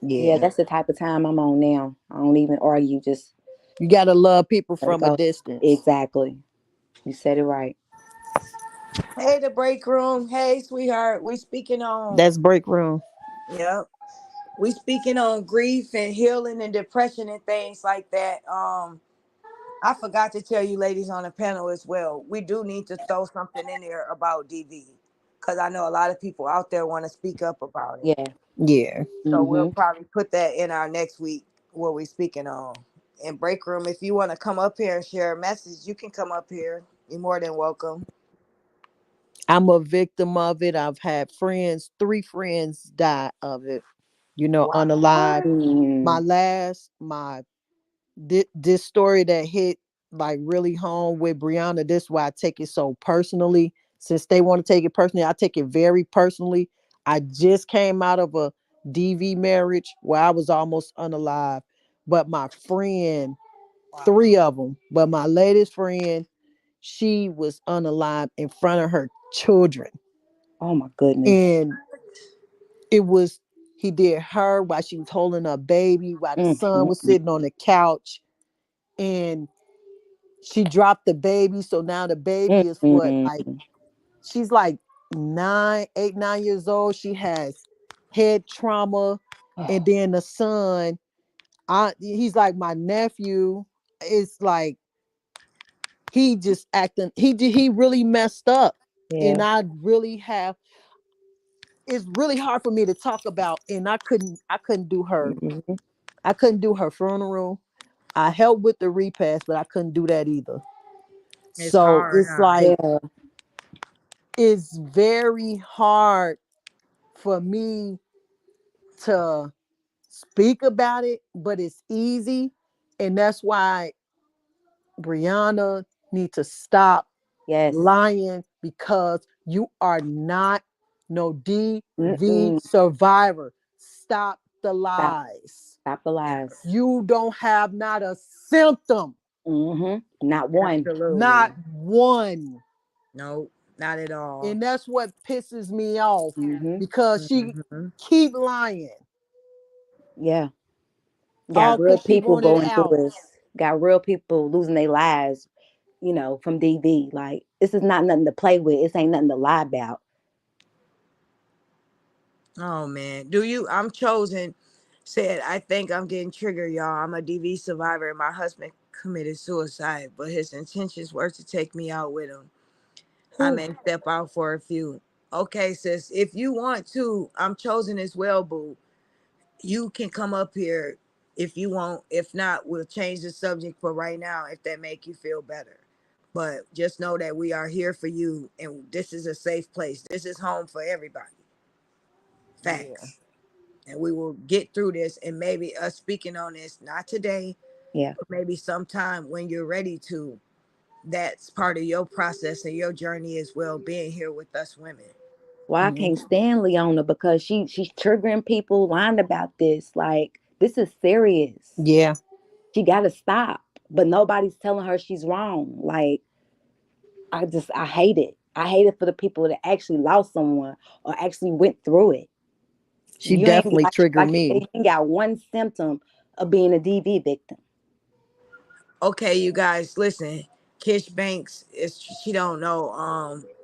B: Yeah,
C: Yeah.
B: that's the type of time I'm on now. I don't even argue. Just
C: You gotta love people
B: let it
C: from a
B: go.
C: distance.
B: Exactly. You said it right.
A: Hey, the break room. Hey, sweetheart. We speaking on.
C: That's break room.
A: Yep. We speaking on grief and healing and depression and things like that. I forgot to tell you ladies on the panel as well. We do need to throw something in there about DV because I know a lot of people out there want to speak up about it.
B: Yeah.
C: Yeah.
A: So we'll
B: Mm-hmm.
A: probably put that in our next week what we speaking on. In break room, if you want to come up here and share a message, you can come up here. You're more than welcome.
C: I'm a victim of it. I've had friends, 3 friends die of it, unalive.
A: What?
C: My
B: Mm,
C: last, my this story that hit like really home with Brianna. This is why I take it so personally. Since they want to take it personally, I take it very personally. I just came out of a DV marriage where I was almost unalive, but my friend,
A: Wow.
C: 3 of them, but my latest friend, she was unalive in front of her children,
B: oh my goodness.
C: and it was he did her while she was holding her baby, while the
B: Mm,
C: son
B: mm,
C: was
B: mm,
C: sitting on the couch, and she dropped the baby. So now the baby is what, like,
B: mm.
C: she's like 9 8 9 years old. She has head trauma. And
B: Oh,
C: then the son, he's like my nephew. It's like he just acting, he really messed up. And
B: yeah.
C: I really have, it's really hard for me to talk about. And
B: Hmm.
C: I couldn't do her funeral. I helped with the repast, but I couldn't do that either.
A: It's
C: So
A: hard,
C: it's
A: huh?
C: like,
B: Yeah.
C: it's very hard for me to speak about it, but it's easy. And that's why Brianna need to stop
B: Yes.
C: lying, because you are not no DV
B: Mm-mm.
C: survivor. Stop the
B: Stop.
C: lies.
B: Stop the
A: Yeah,
B: lies.
C: You don't have not a symptom,
B: Not one.
A: absolutely.
C: not one.
A: No, not at all.
C: And that's what pisses me off,
B: Hmm.
C: because she
A: Hmm.
C: keep lying,
B: Yeah.
C: all
B: Got real
C: because she
B: people
C: wanted
B: going through
C: out.
B: this. Got real people losing their lives, from DV. Like, this is not nothing to play with. This ain't nothing to lie about.
A: Oh man, do you? I'm chosen. Said I think I'm getting triggered, y'all. I'm a DV survivor, and my husband committed suicide, but his intentions were to take me out with him. I
B: Whew.
A: may step out for a few. Okay, sis, if you want to, I'm chosen as well, boo. You can come up here if you want. If not, we'll change the subject for right now if that make you feel better. But just know that we are here for you, and this is a safe place. This is home for everybody.
C: Yeah.
A: Facts. And we will get through this, and maybe us speaking on this, not today,
B: Yeah.
A: but maybe sometime when you're ready to. That's part of your process and your journey as well, being here with us women.
B: Well, I
C: Mhm.
B: can't stand Leona because she's triggering people, lying about this. Like, this is serious.
C: Yeah.
B: She got to stop. But nobody's telling her she's wrong. Like, I hate it. I hate it for the people that actually lost someone or actually went through it.
C: She
B: You ain't,
C: definitely triggered
B: like you
C: me.
B: said, you ain't got one symptom of being a DV victim.
A: Okay, you guys, listen. Kish Banks is she don't know.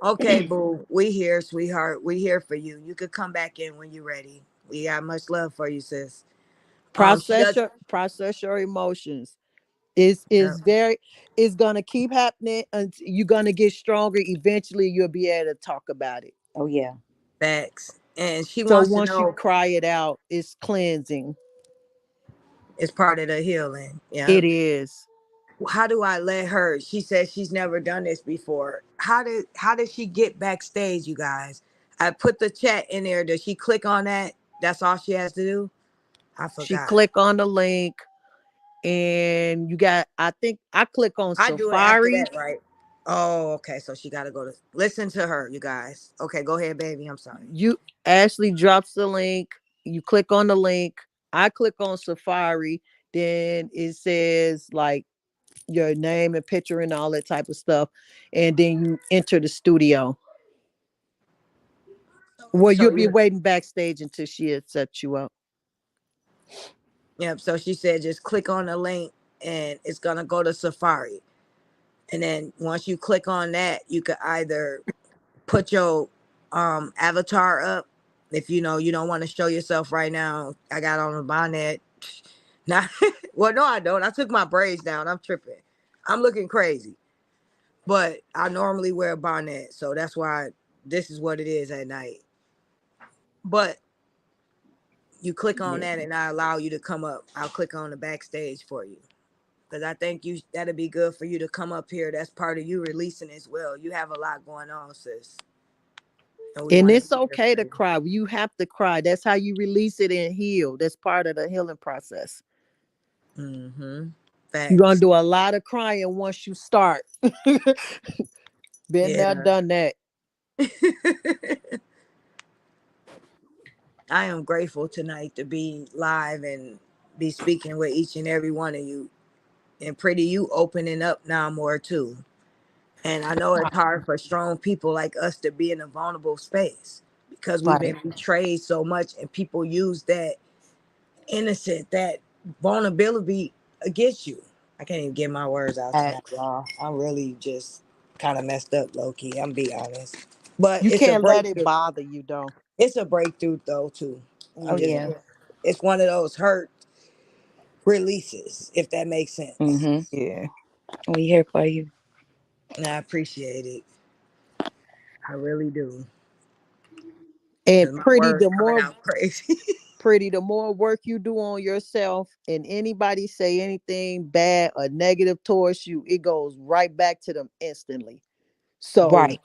A: Okay, boo, we here, sweetheart. We here for you. You could come back in when you're ready. We got much love for you, sis. She does.
C: Process your emotions. Is
A: Yeah,
C: is very it's gonna keep happening until you're gonna get stronger. Eventually you'll be able to talk about it.
B: Oh, yeah.
A: facts. And she
C: So
A: wants to
C: once you
A: know
C: cry it out, it's cleansing.
A: it's part of the healing. Yeah.
C: It is.
A: How do I let her? She says she's never done this before. How did she get backstage, you guys? I put the chat in there. Does she click on that? That's all she has to do? I
C: She
A: forgot.
C: click on the link, and you got, I think I click on
A: I do it after
C: Safari.
A: that, right? Oh, okay. So she got to go to listen to her, you guys. Okay, go ahead, baby. I'm sorry.
C: You Ashley drops the link. You click on the link. I click on Safari. Then it says like your name and picture and all that type of stuff. And then you enter the studio. Well,
A: So
C: you'll be
A: you
C: waiting backstage until she accepts you up.
A: Yep. So she said just click on the link and it's gonna go to Safari. And then once you click on that, you could either put your avatar up if you know you don't want to show yourself right now. I got on a bonnet. Not well, no, I don't. I took my braids down. I'm tripping. I'm looking crazy. But I normally wear a bonnet, so that's why this is what it is at night. But you click on
B: Yeah.
A: that and I allow you to come up. I'll click on the backstage for you. Because I think you that'd be good for you to come up here. That's part of you releasing as well. You have a lot going on, sis. And we
C: And
A: want to
C: it's
A: be here
C: okay
A: for
C: to
A: you.
C: cry. You have to cry. That's how you release it and heal. That's part of the healing process.
A: Mm-hmm.
C: You're gonna
A: Facts.
C: do a lot of crying once you start. Been there,
A: Yeah.
C: done that.
A: I am grateful tonight to be live and be speaking with each and every one of you. And pretty you opening up now more too. And I know it's hard for strong people like us to be in a vulnerable space because we've
B: Right.
A: been betrayed so much and people use that innocent, that vulnerability against you. I can't even get my words out tonight,
B: Facts.
A: y'all. I'm really just kind of messed up, low key. I'm be honest. But
C: You
A: it's a
C: can't let it
A: breakthrough.
C: bother you though.
A: It's a breakthrough though, too. I'm
B: Oh
A: just
C: Yeah.
B: yeah.
A: it's one of those hurt releases, if that makes sense.
B: Mm-hmm.
C: Yeah.
B: We here for you.
A: And I appreciate it. I really do.
C: And
A: Cause my
C: pretty,
A: words
C: the
A: coming
C: more
A: out crazy.
C: pretty, the more work you do on yourself and anybody say anything bad or negative towards you, it goes right back to them instantly. So
B: Right.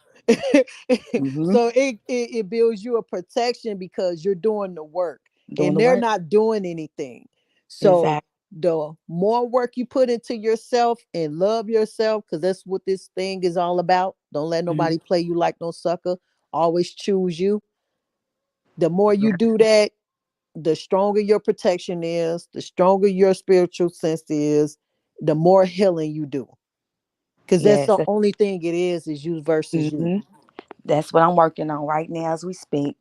B: Mm-hmm.
C: so it builds you a protection because you're doing the work
B: Doing
C: and
B: the
C: they're
B: work.
C: not doing anything. So
B: Exactly.
C: the more work you put into yourself and love yourself, because that's what this thing is all about. Don't let
B: Mm-hmm.
C: nobody play you like no sucker. Always choose you. The more you do that, the stronger your protection is, the stronger your spiritual sense is, the more healing you do. Because that's
B: Yes.
C: the only thing it is you versus you.
B: Mm-hmm. That's what I'm working on right now as we speak.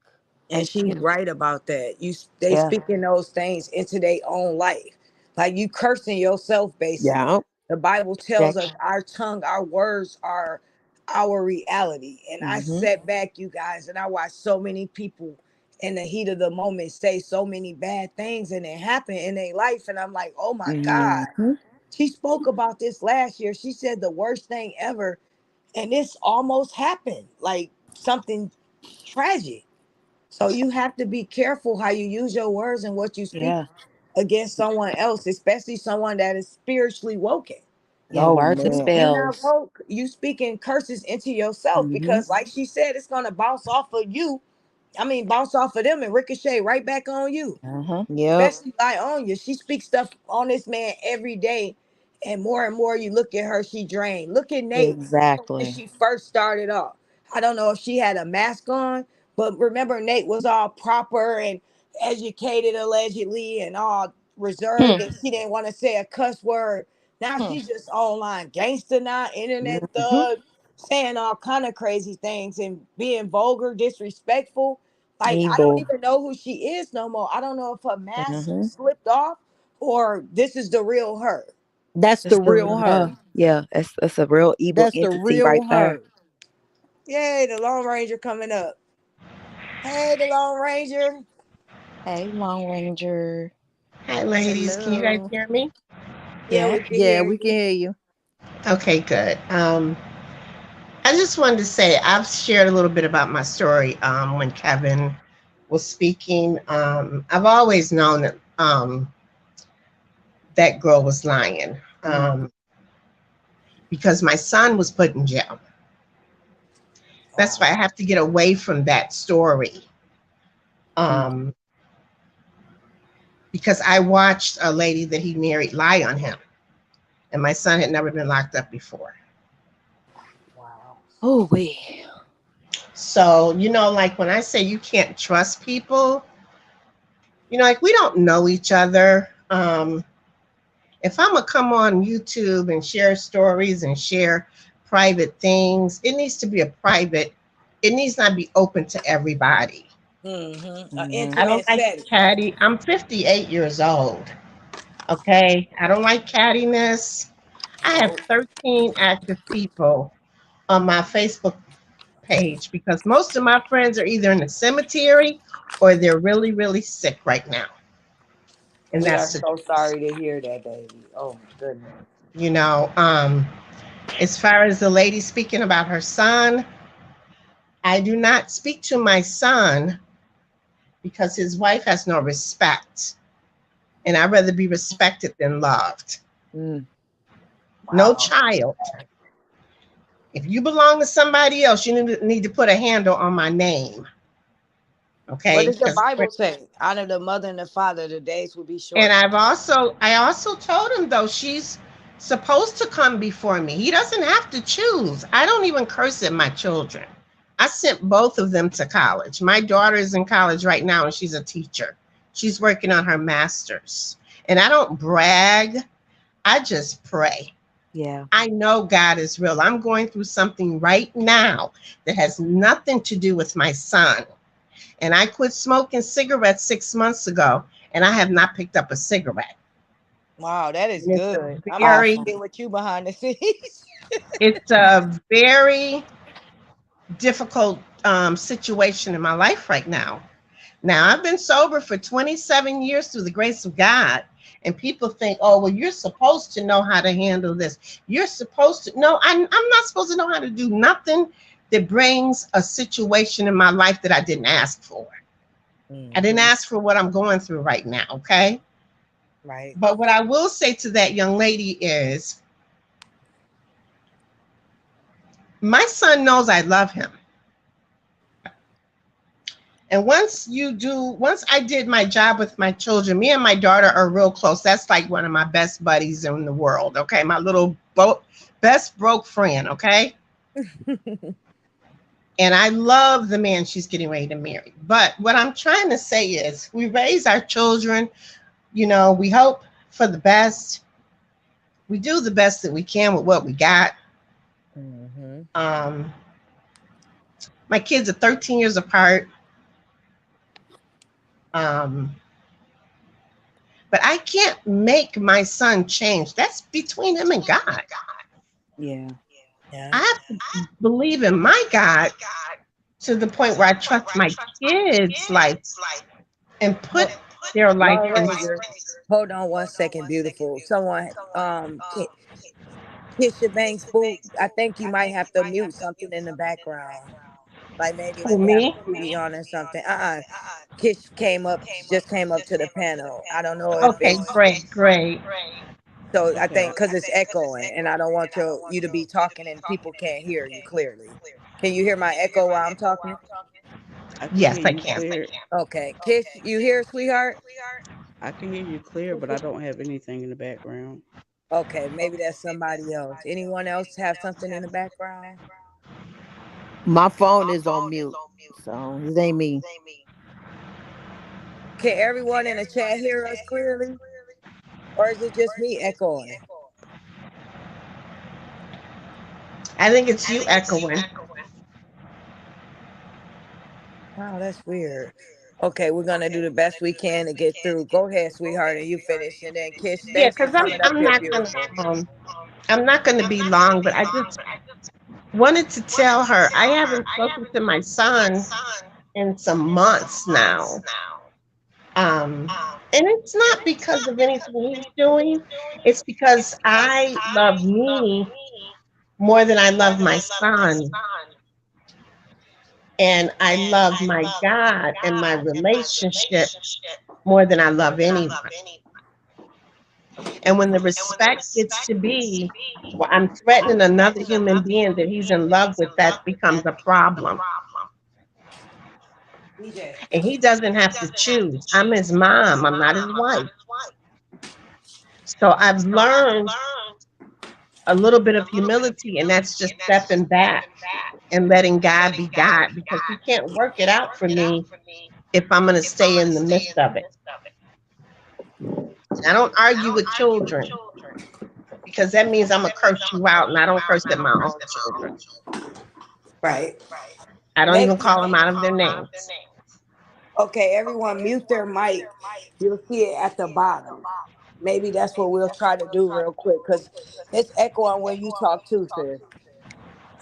A: And
B: Thank
A: she's
B: you.
A: right about that. They
B: Yeah.
A: speaking those things into their own life. Like you cursing yourself basically.
C: Yeah.
A: The Bible tells us
B: Rejection.
A: our tongue, our words are our reality. And I
B: Mm-hmm.
A: sat back, you guys, and I watched so many people in the heat of the moment say so many bad things and it happened in their life. And I'm like, oh my God.
B: Mm-hmm.
A: She spoke about this last year. She said the worst thing ever. And this almost happened. Like something tragic. So you have to be careful how you use your words and what you speak
B: Yeah.
A: against someone else, especially someone that is spiritually woken.
B: Yeah.
C: Oh
B: Words are
A: If
C: man.
A: you're not
B: spells.
A: woke, you speaking curses into yourself
B: Mm-hmm.
A: because, like she said, it's gonna bounce off of you. I mean, bounce off of them and ricochet right back on you,
B: Uh-huh.
C: Yep.
A: especially by on you. She speaks stuff on this man every day, and more you look at her, she drained. Look at Nate when
B: Exactly.
A: she first started off. I don't know if she had a mask on, but remember Nate was all proper and educated allegedly and all reserved,
B: Hmm.
A: and she didn't want to say a cuss word. Now
B: Hmm.
A: she's just online gangster now, internet
B: Mm-hmm.
A: thug, saying all kind of crazy things and being vulgar, disrespectful. Like I don't
B: Evil.
A: even know who she is no more. I don't know if her mask
B: Mm-hmm.
A: slipped off or this is the real her.
C: That's the
B: It's the
C: real
B: real
C: her.
B: her. Yeah. It's a real evil
C: That's the
B: entity
C: real
B: right there.
C: her.
A: Yay, the Lone Ranger coming up. Hey, the Lone Ranger.
B: Hey, Long Ranger.
D: Hi, ladies. Can you guys
C: Hello.
D: hear me?
A: Yeah,
B: Yeah.
A: we can
C: Yeah,
A: hear
C: we can
A: you.
C: hear you.
D: Okay, good. I just wanted to say I've shared a little bit about my story when Kevin was speaking. I've always known that that girl was lying
C: Mm.
D: because my son was put in jail. That's
A: Wow.
D: why I have to get away from that story
B: Mm.
D: um, because I watched a lady that he married lie on him, and my son had never been locked up before.
A: Wow.
B: Oh, we.
D: So, like when I say you can't trust people, like we don't know each other. If I'm gonna come on YouTube and share stories and share private things, it needs to be it needs not be open to everybody.
C: Mhm.
D: I don't
A: Intimate
D: like
A: setting.
D: catty. I'm 58 years old. Okay. I don't like cattiness. I have
A: Oh,
D: 13 active people on my Facebook page because most of my friends are either in the cemetery or they're really, really sick right now. And
A: we
D: that's
A: are
D: the
A: so
D: truth.
A: sorry to hear that, baby. Oh my goodness.
D: You know, as far as the lady speaking about her son, I do not speak to my son because his wife has no respect. And I'd rather be respected than loved.
C: Mm.
D: No
A: Wow.
D: child. If you belong to somebody else, you need to put a handle on my name.
A: What
D: Okay?
A: does the
D: Because
A: Bible say? Honor the mother and the father, the days will be
D: and
A: short.
D: I also told him though she's supposed to come before me. He doesn't have to choose. I don't even curse at my children. I sent both of them to college. My daughter is in college right now and she's a teacher. She's working on her master's. And I don't brag. I just pray.
B: Yeah.
D: I know God is real. I'm going through something right now that has nothing to do with my son. And I quit smoking cigarettes 6 months ago, and I have not picked up a cigarette.
A: Wow, that is
D: And
A: good. I'm gonna have to
D: very,
B: Awesome.
A: get with you behind the scenes.
D: it's a very difficult situation in my life right now. Now, I've been sober for 27 years through the grace of God. And people think, oh, well, you're supposed to know how to handle this. You're supposed to. No, I'm not supposed to know how to do nothing that brings a situation in my life that I didn't ask for. I didn't
A: Hmm.
D: ask for what I'm going through right now. Okay.
A: Right.
D: But what I will say to that young lady is my son knows I love him. And once I did my job with my children, me and my daughter are real close. That's like one of my best buddies in the world. Okay. My little best broke friend. Okay. And I love the man she's getting ready to marry. But what I'm trying to say is we raise our children, we hope for the best. We do the best that we can with what we got.
A: Hmm.
D: Um, my kids are 13 years apart. Um, but I can't make my son change. That's between him and God.
B: Yeah.
A: Yeah.
D: I have to believe in my God to the point where I trust my kids' life and put
A: Ho-
D: their life
A: Lone
D: in.
A: Ranger. Hold on one second, beautiful. Someone, Kisha Banks, boo. I think you might have to mute something in the background. Like maybe if
D: Who,
A: you have
D: me?
A: a TV on or something. Kish just came up to the panel. I don't know if
D: Okay,
A: it's
D: great, great.
A: so. I
E: Okay.
A: think because it's echoing, and I don't want you to be talking and people can't hear you clearly. Can you hear my echo while I'm talking?
E: I can
D: Yes,
E: hear
D: I
E: you
D: can.
E: clear.
A: Okay, Kish, you here, sweetheart?
E: I can hear you clear, but I don't have anything in the background.
A: Okay, maybe that's somebody else. Anyone else have something in the background?
C: My phone is on mute, so it ain't me.
A: Can everyone in the chat hear us clearly, or is it just me echoing?
D: I think it's you echoing.
A: Wow, that's weird. Okay, we're gonna do the best we can to get through. Go ahead, sweetheart, and you finish. And then Kish,
D: Yeah,
A: thanks for
D: because I'm
A: coming up
D: I'm
A: here,
D: not gonna
A: beautiful.
D: I'm not gonna be long, but I just wanted to tell her I haven't spoken to my son in some months now. And it's not because of anything he's doing. It's because I love me more than I love my son. And I love my God and my relationship more than I love anyone. And when the respect gets to be, well, I'm threatening another human being that he's in love with, that becomes a problem.
A: DJ.
D: And he doesn't have to choose. I'm his mom, I'm not his wife. So I've learned a little bit of humility, and that's just stepping back and letting God be God because he can't work it out for me if I'm going to stay in the midst of it. And I don't argue with children because that means I'm going to curse you out, and I don't curse at my own children.
A: Right.
D: I don't
A: Maybe
D: even call them out of their names.
A: Okay, everyone mute their mic. You'll see it at the bottom. Maybe that's what we'll try to do real quick because it's echoing when you talk too, sis.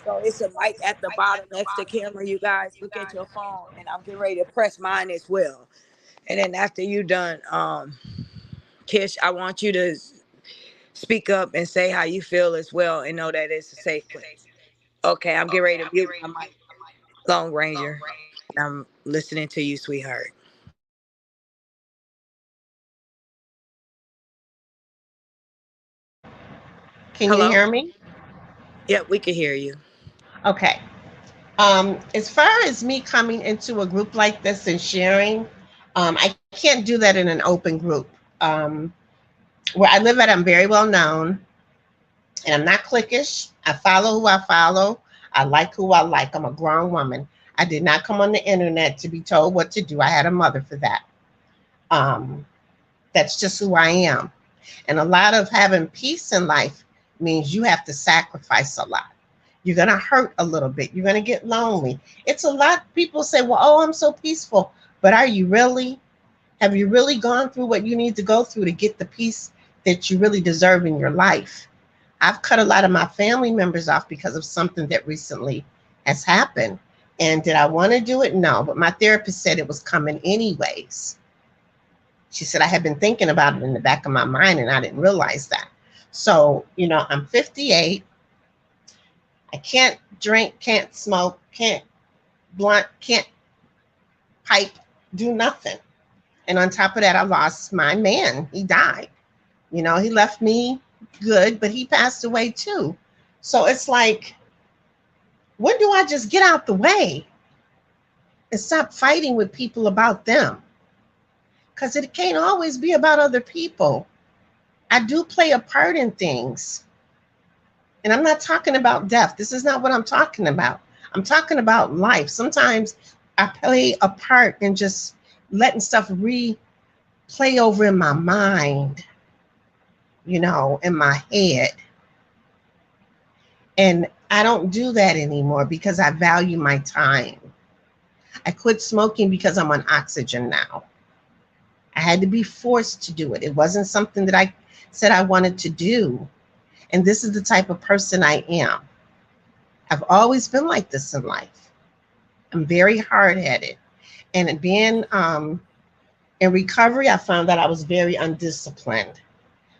A: So it's a mic at the bottom next to camera. You guys look at your phone, and I'm getting ready to press mine as well. And then after you done, Kish, I want you to speak up and say how you feel as well, and know that it's a safe place. Okay, I'm getting ready to mute my mic. Long Ranger, I'm listening to you, sweetheart.
D: Can you
A: Hello.
D: hear me?
A: Yep, we can hear you.
D: Okay. As far as me coming into a group like this and sharing, I can't do that in an open group. Um, where I live at, I'm very well known, and I'm not cliquish. I follow who I follow. I like who I like. I'm a grown woman. I did not come on the internet to be told what to do. I had a mother for that. Um, that's just who I am. And a lot of having peace in life means you have to sacrifice a lot. You're going to hurt a little bit. You're going to get lonely. It's a lot. People say, well, oh, I'm so peaceful. But are you really? Have you really gone through what you need to go through to get the peace that you really deserve in your life? I've cut a lot of my family members off because of something that recently has happened. And did I want to do it? No. But my therapist said it was coming anyways. She said I had been thinking about it in the back of my mind and I didn't realize that. So, I'm 58. I can't drink, can't smoke, can't blunt, can't pipe, do nothing. And on top of that, I lost my man. He died. He left me good, but he passed away too. So it's like, when do I just get out the way and stop fighting with people about them? Because it can't always be about other people. I do play a part in things. And I'm not talking about death. This is not what I'm talking about. I'm talking about life. Sometimes I play a part in just letting stuff replay over in my mind, in my head. And I don't do that anymore because I value my time. I quit smoking because I'm on oxygen now. I had to be forced to do it. It wasn't something that I said I wanted to do. And this is the type of person I am. I've always been like this in life. I'm very hard headed. And being in recovery, I found that I was very undisciplined.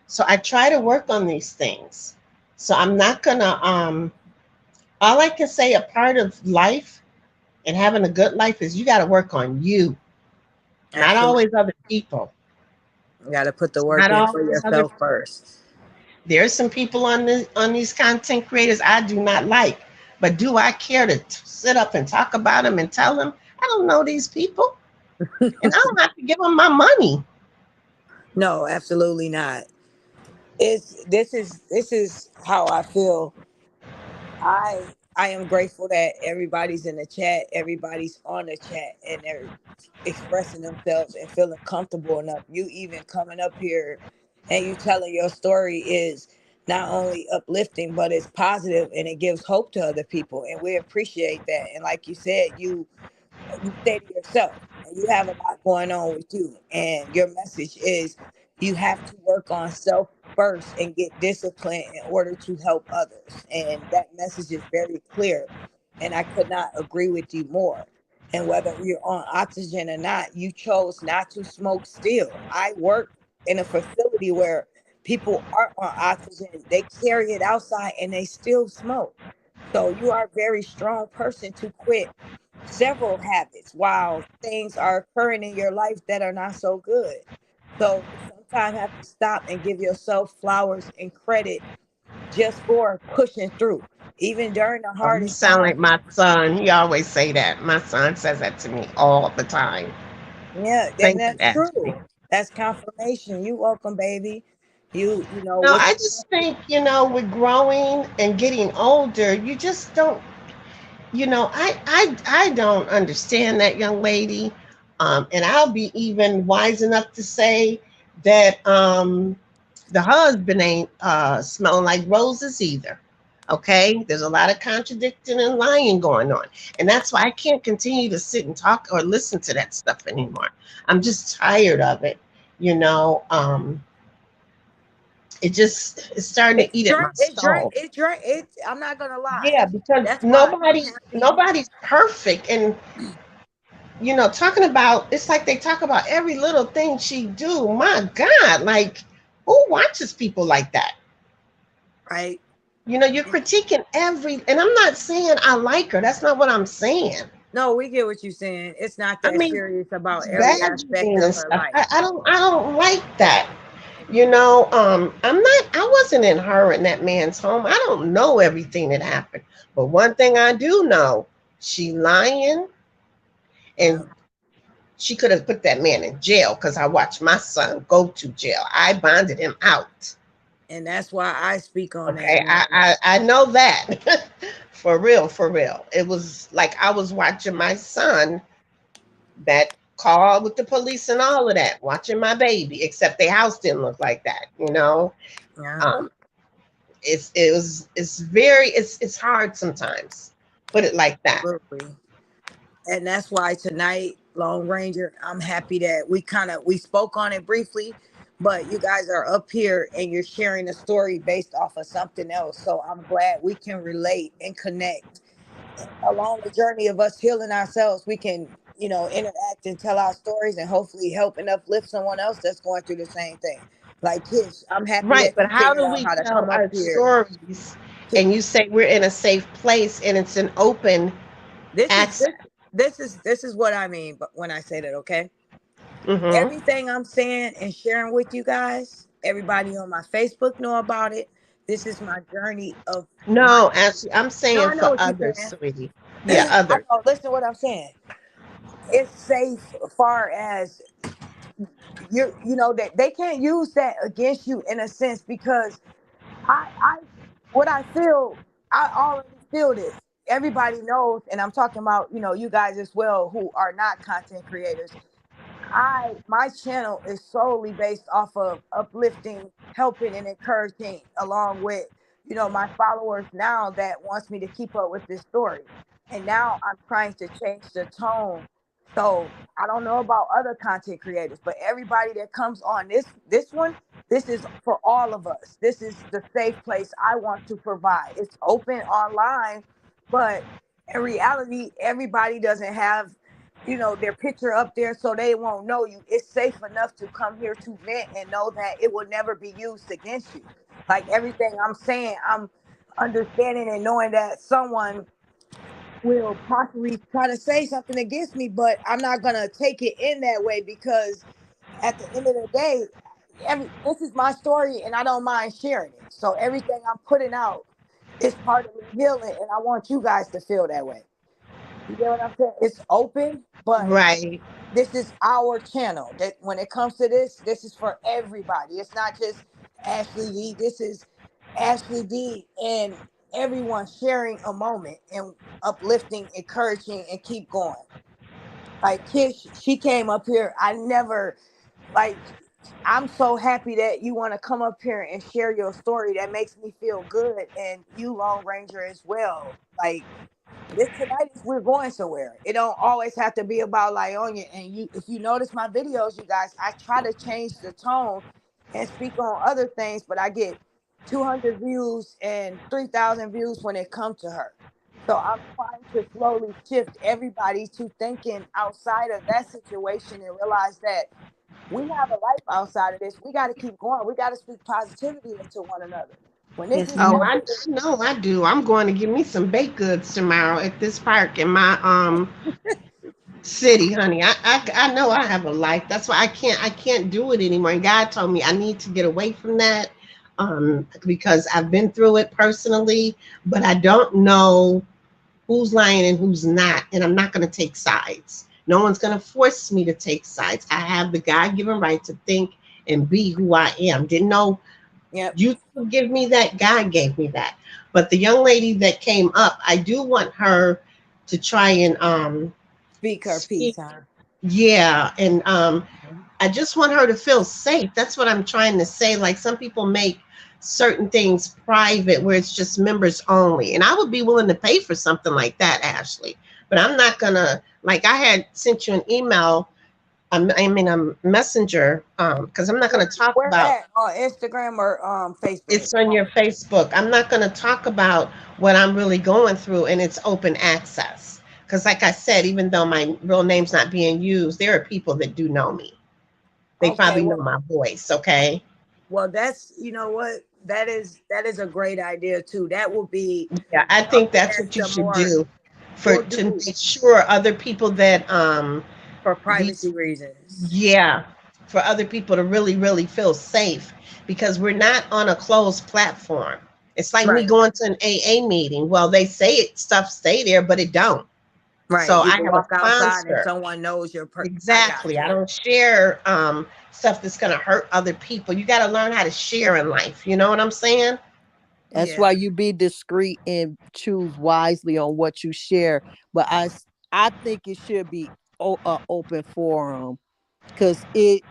D: So I try to work on these things. So I'm not going to, all I can say, a part of life and having a good life is you got to work on you, not
A: Absolutely.
D: always other people.
A: You got to put the work
D: Not
A: in for
D: always other.
A: yourself first.
D: There's some people on these content creators I do not like, but do I care to sit up and talk about them and tell them I don't know these people and I don't have to give them my money?
A: No, absolutely not. This is how I feel. I am grateful that everybody's in the chat, everybody's on the chat, and they're expressing themselves and feeling comfortable enough. You even coming up here and you telling your story is not only uplifting, but it's positive and it gives hope to other people. And we appreciate that. And like you said, you stay to yourself and you have a lot going on with you, and your message is you have to work on self first and get discipline in order to help others, and that message is very clear, and I could not agree with you more. And whether you're on oxygen or not, you chose not to smoke still. I work in a facility where people are on oxygen, they carry it outside and they still smoke. So you are a very strong person to quit several habits while things are occurring in your life that are not so good. So you sometimes have to stop and give yourself flowers and credit just for pushing through, even during the
D: Oh, you
A: hardest
D: sound like
A: times.
D: my son. He always say that. My son says that to me all the time.
A: Yeah, and
D: Thank you,
A: that's
D: Ashley.
A: true. That's confirmation. You welcome, baby. You know
D: No,
A: what
D: I
A: you
D: just think, with growing and getting older, you just don't, I don't understand that young lady. And I'll be even wise enough to say that the husband ain't smelling like roses either. Okay, there's a lot of contradicting and lying going on, and that's why I can't continue to sit and talk or listen to that stuff anymore. I'm just tired of it. You know, it just it's starting to eat at my soul.
A: It drink. It. I'm not gonna lie.
D: Yeah, because
A: That's why I'm happy.
D: nobody's perfect, and talking about it's like they talk about every little thing she do. My God, like who watches people like that?
A: Right.
D: You're critiquing and I'm not saying I like her. That's not what I'm saying.
A: No, we get what you're saying. It's not
D: I
A: that
D: mean,
A: serious about
D: it's
A: every
D: badgering
A: aspect of
D: and
A: her
D: stuff.
A: life.
D: I don't like that. I wasn't in her and that man's home. I don't know everything that happened. But one thing I do know, she lying,
A: Yeah.
D: and she could have put that man in jail because I watched my son go to jail. I bonded him out.
A: And that's why I speak on that
D: Okay,
A: now.
D: I know that. For real, for real. It was like I was watching my son that called with the police and all of that, watching my baby, except their house didn't look like that.
A: Yeah.
D: Um, it's hard sometimes. Put it like that.
A: Absolutely. And that's why tonight, Lone Ranger, I'm happy that we spoke on it briefly, but you guys are up here and you're sharing a story based off of something else. So I'm glad we can relate and connect along the journey of us healing ourselves. We can, interact and tell our stories and hopefully help and uplift someone else that's going through the same thing. Like Kish, I'm happy
D: Right,
A: that
D: but
A: you
D: how
A: figured
D: do
A: out
D: we
A: how to
D: tell
A: come up
D: our
A: here.
D: stories and you say we're in a safe place and it's an open
A: This is
D: access?
A: this is what I mean, but when I say that, okay?
D: Hmm.
A: Everything I'm saying and sharing with you guys, everybody on my Facebook know about it. This is my journey of my.
D: No, actually, I'm
A: No,
D: saying
A: I know
D: for
A: what you're
D: others,
A: saying.
D: sweetie. Yeah,
A: I
D: others.
A: know. Listen to what I'm saying. It's safe far as that they can't use that against you in a sense because I what I feel, I already feel this. Everybody knows, and I'm talking about, you guys as well who are not content creators. My channel is solely based off of uplifting, helping, and encouraging, along with my followers now that wants me to keep up with this story. And now I'm trying to change the tone. So I don't know about other content creators, but everybody that comes on this one, this is for all of us. This is the safe place I want to provide. It's open online, but in reality, everybody doesn't have their picture up there so they won't know you. It's safe enough to come here to vent and know that it will never be used against you. Like everything I'm saying, I'm understanding and knowing that someone will possibly try to say something against me, but I'm not gonna take it in that way because at the end of the day, this is my story and I don't mind sharing it. So everything I'm putting out is part of me healing, and I want you guys to feel that way. You get what I'm saying? It's open, but
D: Right.
A: this is our channel. That when it comes to this is for everybody. It's not just Ashley D. This is Ashley D and everyone sharing a moment and uplifting, encouraging, and keep going. Like Kish, she came up here. I never like I'm so happy that you want to come up here and share your story. That makes me feel good. And you, Lone Ranger, as well. Like this tonight is we're going somewhere. It don't always have to be about Lionia. And if you notice my videos, you guys, I try to change the tone and speak on other things, but I get 200 views and 3,000 views when it comes to her. So I'm trying to slowly shift everybody to thinking outside of that situation and realize that we have a life outside of this. We got to keep going. We got to speak positivity into one another. When this
E: Yes,
A: is
D: Oh,
E: ma'am.
D: I
A: over,
D: know I do. I'm going to get me some baked goods tomorrow at this park in my city, honey. I know I have a life. That's why I can't do it anymore. And God told me I need to get away from that because I've been through it personally, but I don't know who's lying and who's not, and I'm not going to take sides. No one's going to force me to take sides. I have the God-given right to think and be who I am. Didn't know
A: yep,
D: you give me that. God gave me that. But the young lady that came up, I do want her to try and
A: speak her piece,
D: speak.
A: huh?
D: Yeah, and I just want her to feel safe. That's what I'm trying to say. Like some people make certain things private where it's just members only. And I would be willing to pay for something like that, Ashley. But I'm not gonna, like I had sent you an email, I mean a messenger, because I'm not gonna talk
A: Where
D: about,
A: at? On Instagram or Facebook?
D: it's on your Facebook. I'm not gonna talk about what I'm really going through, and it's open access. Because like I said, even though my real name's not being used, there are people that do know me. They
A: Okay,
D: probably know
A: well,
D: my voice, okay?
A: that's, you know what, that is a great idea too. That will be
D: Yeah, I think
A: something
D: that's
A: that's
D: what you
A: the
D: should
A: more
D: do for
A: we'll
D: to
A: do
D: make sure other people that
A: for
D: these
A: privacy reasons.
D: yeah, for other people to really, really feel safe because we're not on a closed platform. It's like me
A: Right,
D: going to an AA meeting. Well, they say it stuff stay there, but it don't.
A: right.
D: So
A: You
D: I
A: can
D: have a
A: walk outside and
D: sponsor.
A: someone knows I got
D: Exactly. I
A: you.
D: don't share stuff that's gonna hurt other people. You gotta learn how to share in life. You know what I'm saying?
C: That's
A: Yeah.
C: why you be discreet and choose wisely on what you share. But I think it should be a open forum because it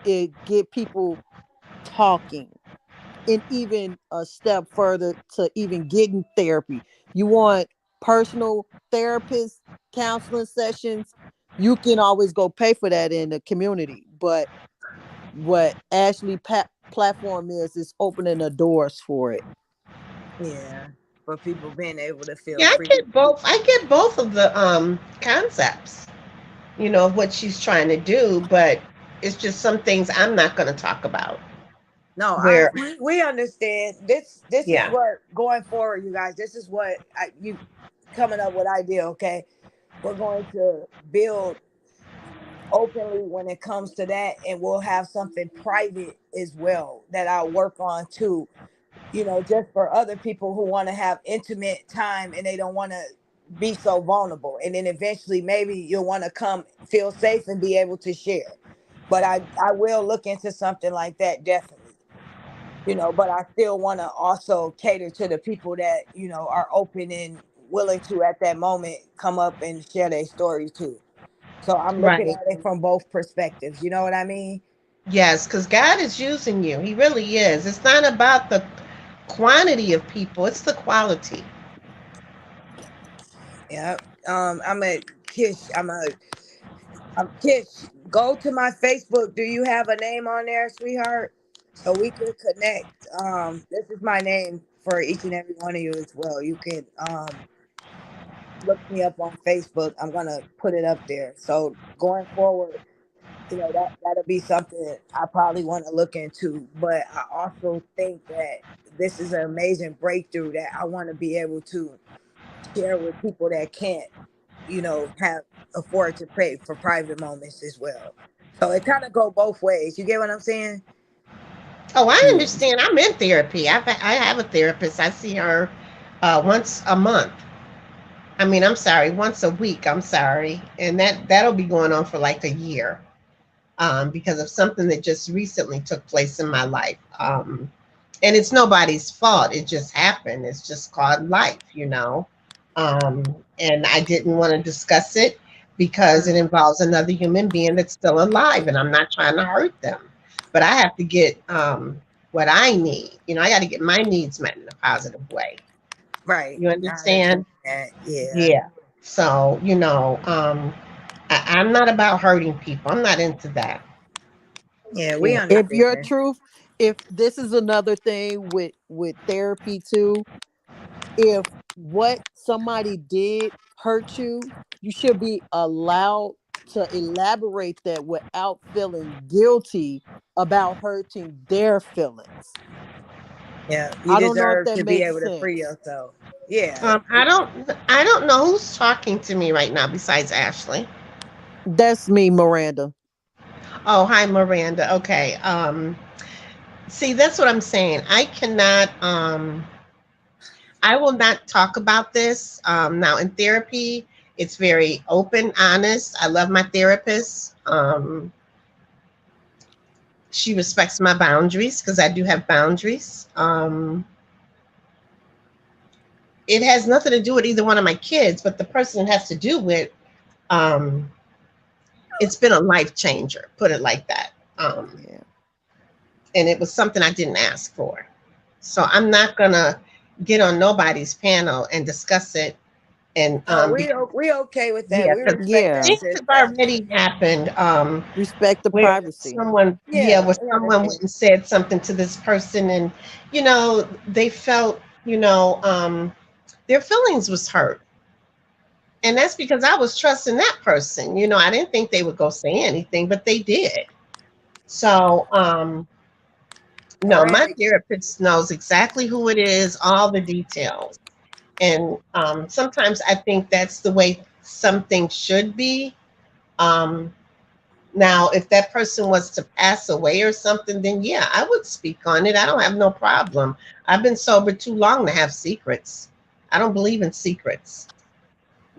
C: get people talking, and even a step further to even getting therapy. You want personal therapist counseling sessions, you can always go pay for that in the community. But what platform is opening the doors for it.
A: Yeah. For people being able to feel
D: Yeah, I
A: free to
D: get
A: speak.
D: both. I get both of the concepts, of what she's trying to do, but it's just some things I'm not going to talk about.
A: No,
D: Where,
A: we understand. This is
D: yeah,
A: what going forward, you guys. This is what you coming up with idea. Okay, we're going to build openly when it comes to that, and we'll have something private as well that I'll work on too. Just for other people who want to have intimate time and they don't want to be so vulnerable, and then eventually maybe you'll want to come feel safe and be able to share. But I will look into something like that definitely. But I still want to also cater to the people that, are open and willing to at that moment come up and share their story too. So I'm looking
D: right.
A: at it from both perspectives. You know what I mean?
D: Yes, because God is using you. He really is. It's not about the quantity of people, it's the quality.
A: Yeah. I'm a Kish. Kish. Go to my Facebook. Do you have a name on there, sweetheart? So we can connect. This is my name for each and every one of you as well. You can look me up on Facebook. I'm gonna put it up there. So going forward, that'll be something I probably want to look into. But I also think that this is an amazing breakthrough that I want to be able to share with people that can't, have afford to pay for private moments as well. So it kind of go both ways. You get what I'm saying?
D: Oh, I
C: Yeah.
D: understand. I'm in therapy. I have a therapist. I see her once a month. I mean, I'm sorry, once a week. I'm sorry, and that'll be going on for like a year, because of something that just recently took place in my life. And it's nobody's fault. It just happened. It's just called life. And I didn't want to discuss it because it
A: Mm.
D: involves another human being that's still alive, and I'm not trying to hurt them. But I have to get what I need. I got to get my needs met in a positive way.
A: Right.
D: You
A: I understand
D: understand?
A: that. Yeah.
D: Yeah. So, I'm not about hurting people. I'm not into that.
A: Yeah, we
D: Yeah.
C: If your
A: understand.
C: truth, if this is another thing with therapy too, if what somebody did hurt you, you should be allowed to elaborate that without feeling guilty about hurting their feelings.
A: Yeah, you
C: I don't know if
A: deserve
C: that
A: to be
C: makes
A: able to free
C: sense.
A: yourself. Yeah.
D: I don't know who's talking to me right now besides Ashley.
C: That's me, Miranda.
D: Oh, hi Miranda. Okay. See, that's what I'm saying. I will not talk about this. Now in therapy, it's very open, honest. I love my therapist. She respects my boundaries because I do have boundaries. It has nothing to do with either one of my kids, but the person it has to do with, um, it's been a life changer, put it like that. Um,
C: Yeah.
D: and it was something I didn't ask for. So I'm not gonna get on nobody's panel and discuss it. And
A: No,
D: because
A: we okay with that.
D: yeah,
A: We
D: because
A: respect that,
C: Yeah.
D: things
A: sis.
D: have
A: That's
D: already happened.
C: Respect the
D: Where
C: privacy.
D: someone, yeah,
A: yeah,
D: where
A: we
D: someone
A: understand.
D: went and said something to this person, and they felt, their feelings was hurt, and that's because I was trusting that person. I didn't think they would go say anything, but they did. So, no, my
A: Miranda,
D: therapist knows exactly who it is, all the details. And sometimes I think that's the way something should be. Um, Now, if that person was to pass away or something, then yeah, I would speak on it. I don't have no problem. I've been sober too long to have secrets. I don't believe in secrets,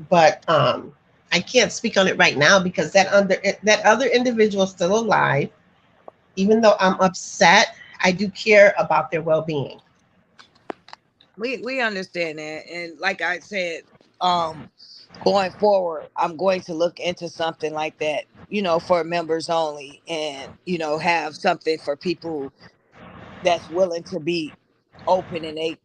D: but I can't speak on it right now because that other individual is still alive. Even though I'm upset, I do care about their well-being.
A: we understand that, and like I said, um, going forward, I'm going to look into something like that, for members only, and have something for people that's willing to be open, and they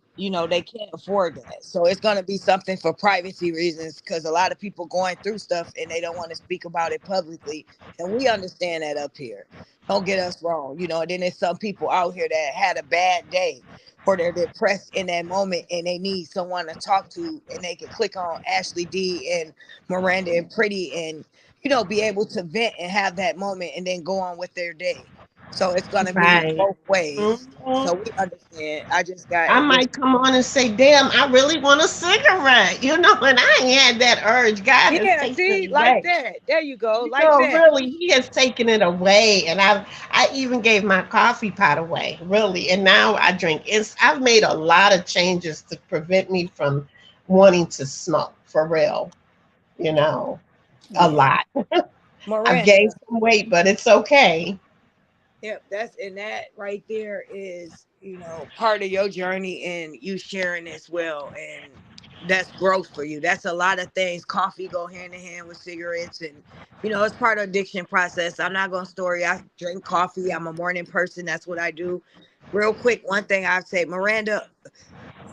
A: can't afford that, so it's going to be something for privacy reasons, because a lot of people going through stuff and they don't want to speak about it publicly, and we understand that up here. Don't get us wrong, and then there's some people out here that had a bad day, or they're depressed in that moment and they need someone to talk to, and they can click on Ashley D and Miranda and Pretty, and be able to vent and have that moment and then go on with their day. So it's gonna be
D: Right.
A: both ways. So
D: Mhm.
A: we understand. I just got
D: I
A: it. Just
D: might come on and say, "Damn, I really want a cigarette," and I ain't had that urge. God has
A: yeah.
D: taken
A: See,
D: it
A: like
D: away.
A: that. There you go. Like that.
D: Really, he has taken it away, and I even gave my coffee pot away, really, and now I drink. I've made a lot of changes to prevent me from wanting to smoke for real. You know, a
A: Yeah.
D: lot. I've gained
A: Miranda.
D: some weight, but it's okay.
A: Yep. That right there is part of your journey, and you sharing as well, and that's growth for you. That's a lot of things. Coffee go hand in hand with cigarettes, and it's part of addiction process. I'm not gonna story. I drink coffee. I'm a morning person. That's what I do. Real quick, one thing I'd say, Miranda,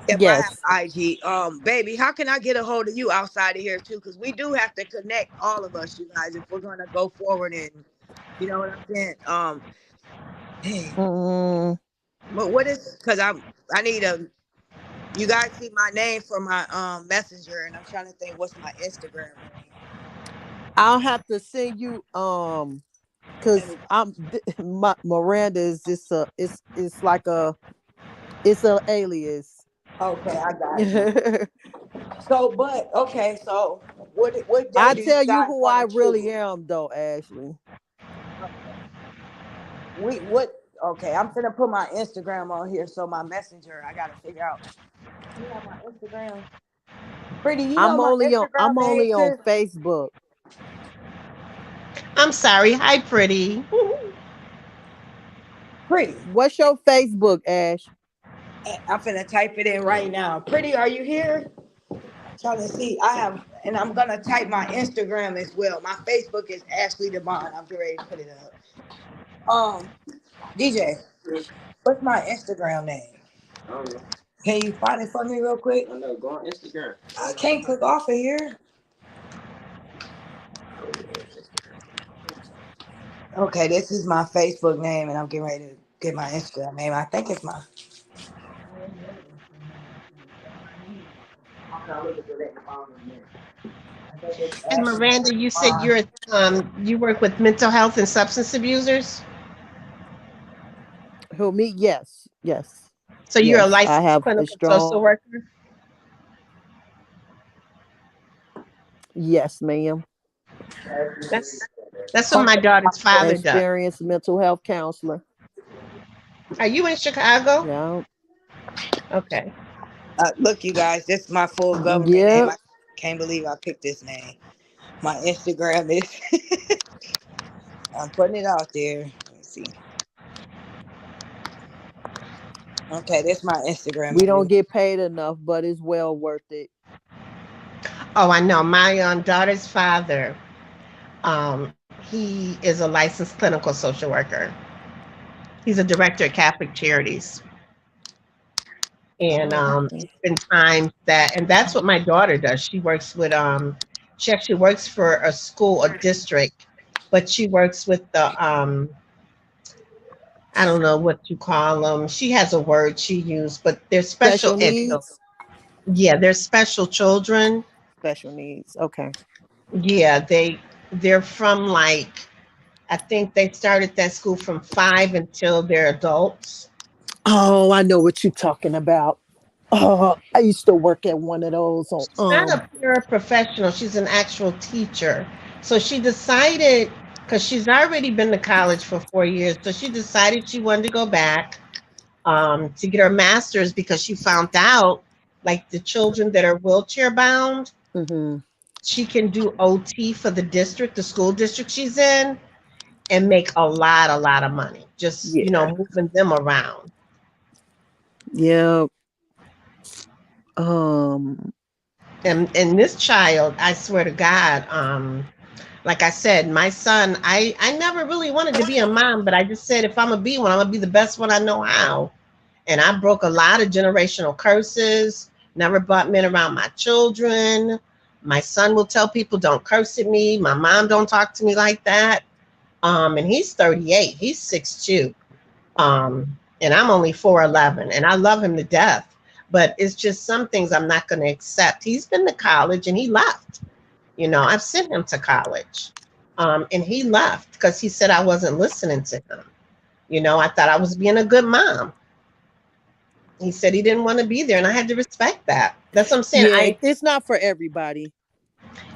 A: if I have
C: Yes.
A: IG, baby, how can I get a hold of you outside of here too? Because we do have to connect, all of us, you guys, if we're gonna go forward, and you know what I'm saying. Dang,
C: Mm,
A: but what is? Because I need a. You guys see my name for my messenger, and I'm trying to think what's my Instagram name.
C: I'll have to send you
A: Let
C: cuz
A: me.
C: my Miranda is just it's like it's a alias.
A: Okay, I got you. So, but okay, so what day
C: I
A: do you
C: tell you
A: guys
C: who
A: want
C: I
A: to
C: really
A: choose?
C: am though, Ashley.
A: Okay. We what? Okay, I'm gonna put my Instagram on here. So my messenger, I gotta figure out. You have my Instagram. Pretty, you know my
C: I'm
A: Instagram name,
C: only on
A: sis?
C: Facebook.
D: I'm sorry. Hi, pretty.
A: Pretty.
C: What's your Facebook, Ash?
A: I'm finna type it in right now. Pretty, are you here? I'm trying to see. I have, and I'm gonna type my Instagram as well. My Facebook is Ashley Devon. I'm getting ready to put it up. DJ, what's my Instagram name? Can you find it for me real quick? I know. Go on Instagram. I can't click off of here. Okay, this is my Facebook name, and I'm getting ready to get my Instagram name. I think it's my. Okay, I'll look at the next phone in a minute. I think it's
D: And
A: Ashley.
D: Miranda, you said you work with mental health and substance abusers.
C: Who me? Yes. Yes.
D: So you're a
C: Yes. I
D: licensed
C: have a
D: clinical social
C: strong
D: worker.
C: yes, ma'am.
D: That's that's what
A: Hold
D: my daughter's
A: on.
D: father does.
C: Experienced mental health counselor.
D: Are you in Chicago?
C: Yeah.
D: Okay.
A: Look, you guys, this is my full government name.
C: Yeah.
A: I can't believe I picked this name. My Instagram is. I'm putting it out there. Let me see. Okay, this is my Instagram,
C: We don't
A: everyone.
C: get paid enough, but it's well worth it.
D: Oh, I know. My daughter's father. He is a licensed clinical social worker. He's a director at Catholic Charities. And
C: Oh, okay.
D: it's been times that, and that's what my daughter does. She works with, she actually works for a school, a district, but she works with the, I don't know what you call them. She has a word she used, but they're special
C: Special
D: ed children.
C: needs.
D: Yeah, they're special children.
C: Special needs. Okay.
D: Yeah, they're from like, I think they started that school from 5 until they're adults.
C: Oh, I know what you're talking about. Oh, I used to work at one of those on
D: She's not a paraprofessional, she's an actual teacher. So she decided, because she's already been to college for 4 years, so she decided she wanted to go back to get her master's because she found out, like the children that are wheelchair bound,
C: hmm
D: she can do OT for the district, the school district she's in, and make a lot of money just,
C: Yeah.
D: moving them around.
C: Yeah. Um
D: And this child, I swear to God, like I said, my son, I never really wanted to be a mom, but I just said if I'm gonna be one, I'm gonna be the best one I know how. And I broke a lot of generational curses, never brought men around my children. My son will tell people don't curse at me. My mom don't talk to me like that. And he's 38, he's 6'2". And I'm only 4'11", and I love him to death. But it's just some things I'm not gonna accept. He's been to college and he left. I've sent him to college. And he left because he said I wasn't listening to him. I thought I was being a good mom. He said he didn't want to be there, and I had to respect that. That's what I'm saying.
C: yeah, it's not for everybody.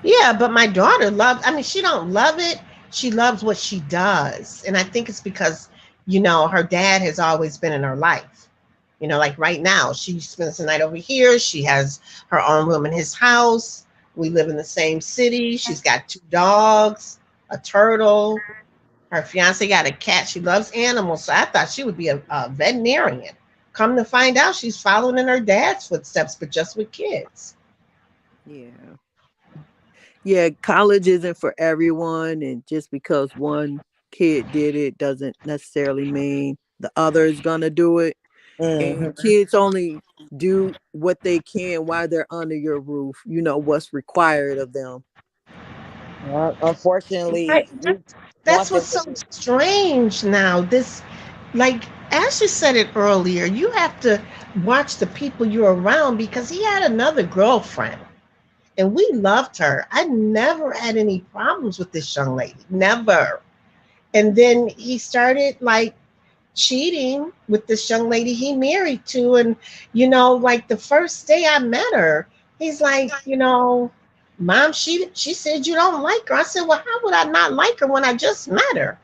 D: Yeah, but my daughter loves, I mean, she don't love it. She loves what she does. And I think it's because, her dad has always been in her life. Like right now, she spends the night over here. She has her own room in his house. We live in the same city. She's got 2 dogs, a turtle. Her fiance got a cat. She loves animals. So I thought she would be a veterinarian. Come to find out, she's following in her dad's footsteps, but just with kids.
C: Yeah. Yeah, college isn't for everyone, and just because one kid did it doesn't necessarily mean the other is gonna do it. And
D: Hmm.
C: kids only do what they can while they're under your roof. You know what's required of them.
B: Unfortunately,
D: Right.
B: we
D: That's
B: want them
D: what's
B: to
D: so
B: do.
D: strange now. Like Ashley said it earlier, you have to watch the people you're around because he had another girlfriend and we loved her. I never had any problems with this young lady, never. And then he started like cheating with this young lady he married to. And, like the first day I met her, he's like, Mom, she said you don't like her. I said, well, how would I not like her when I just met her?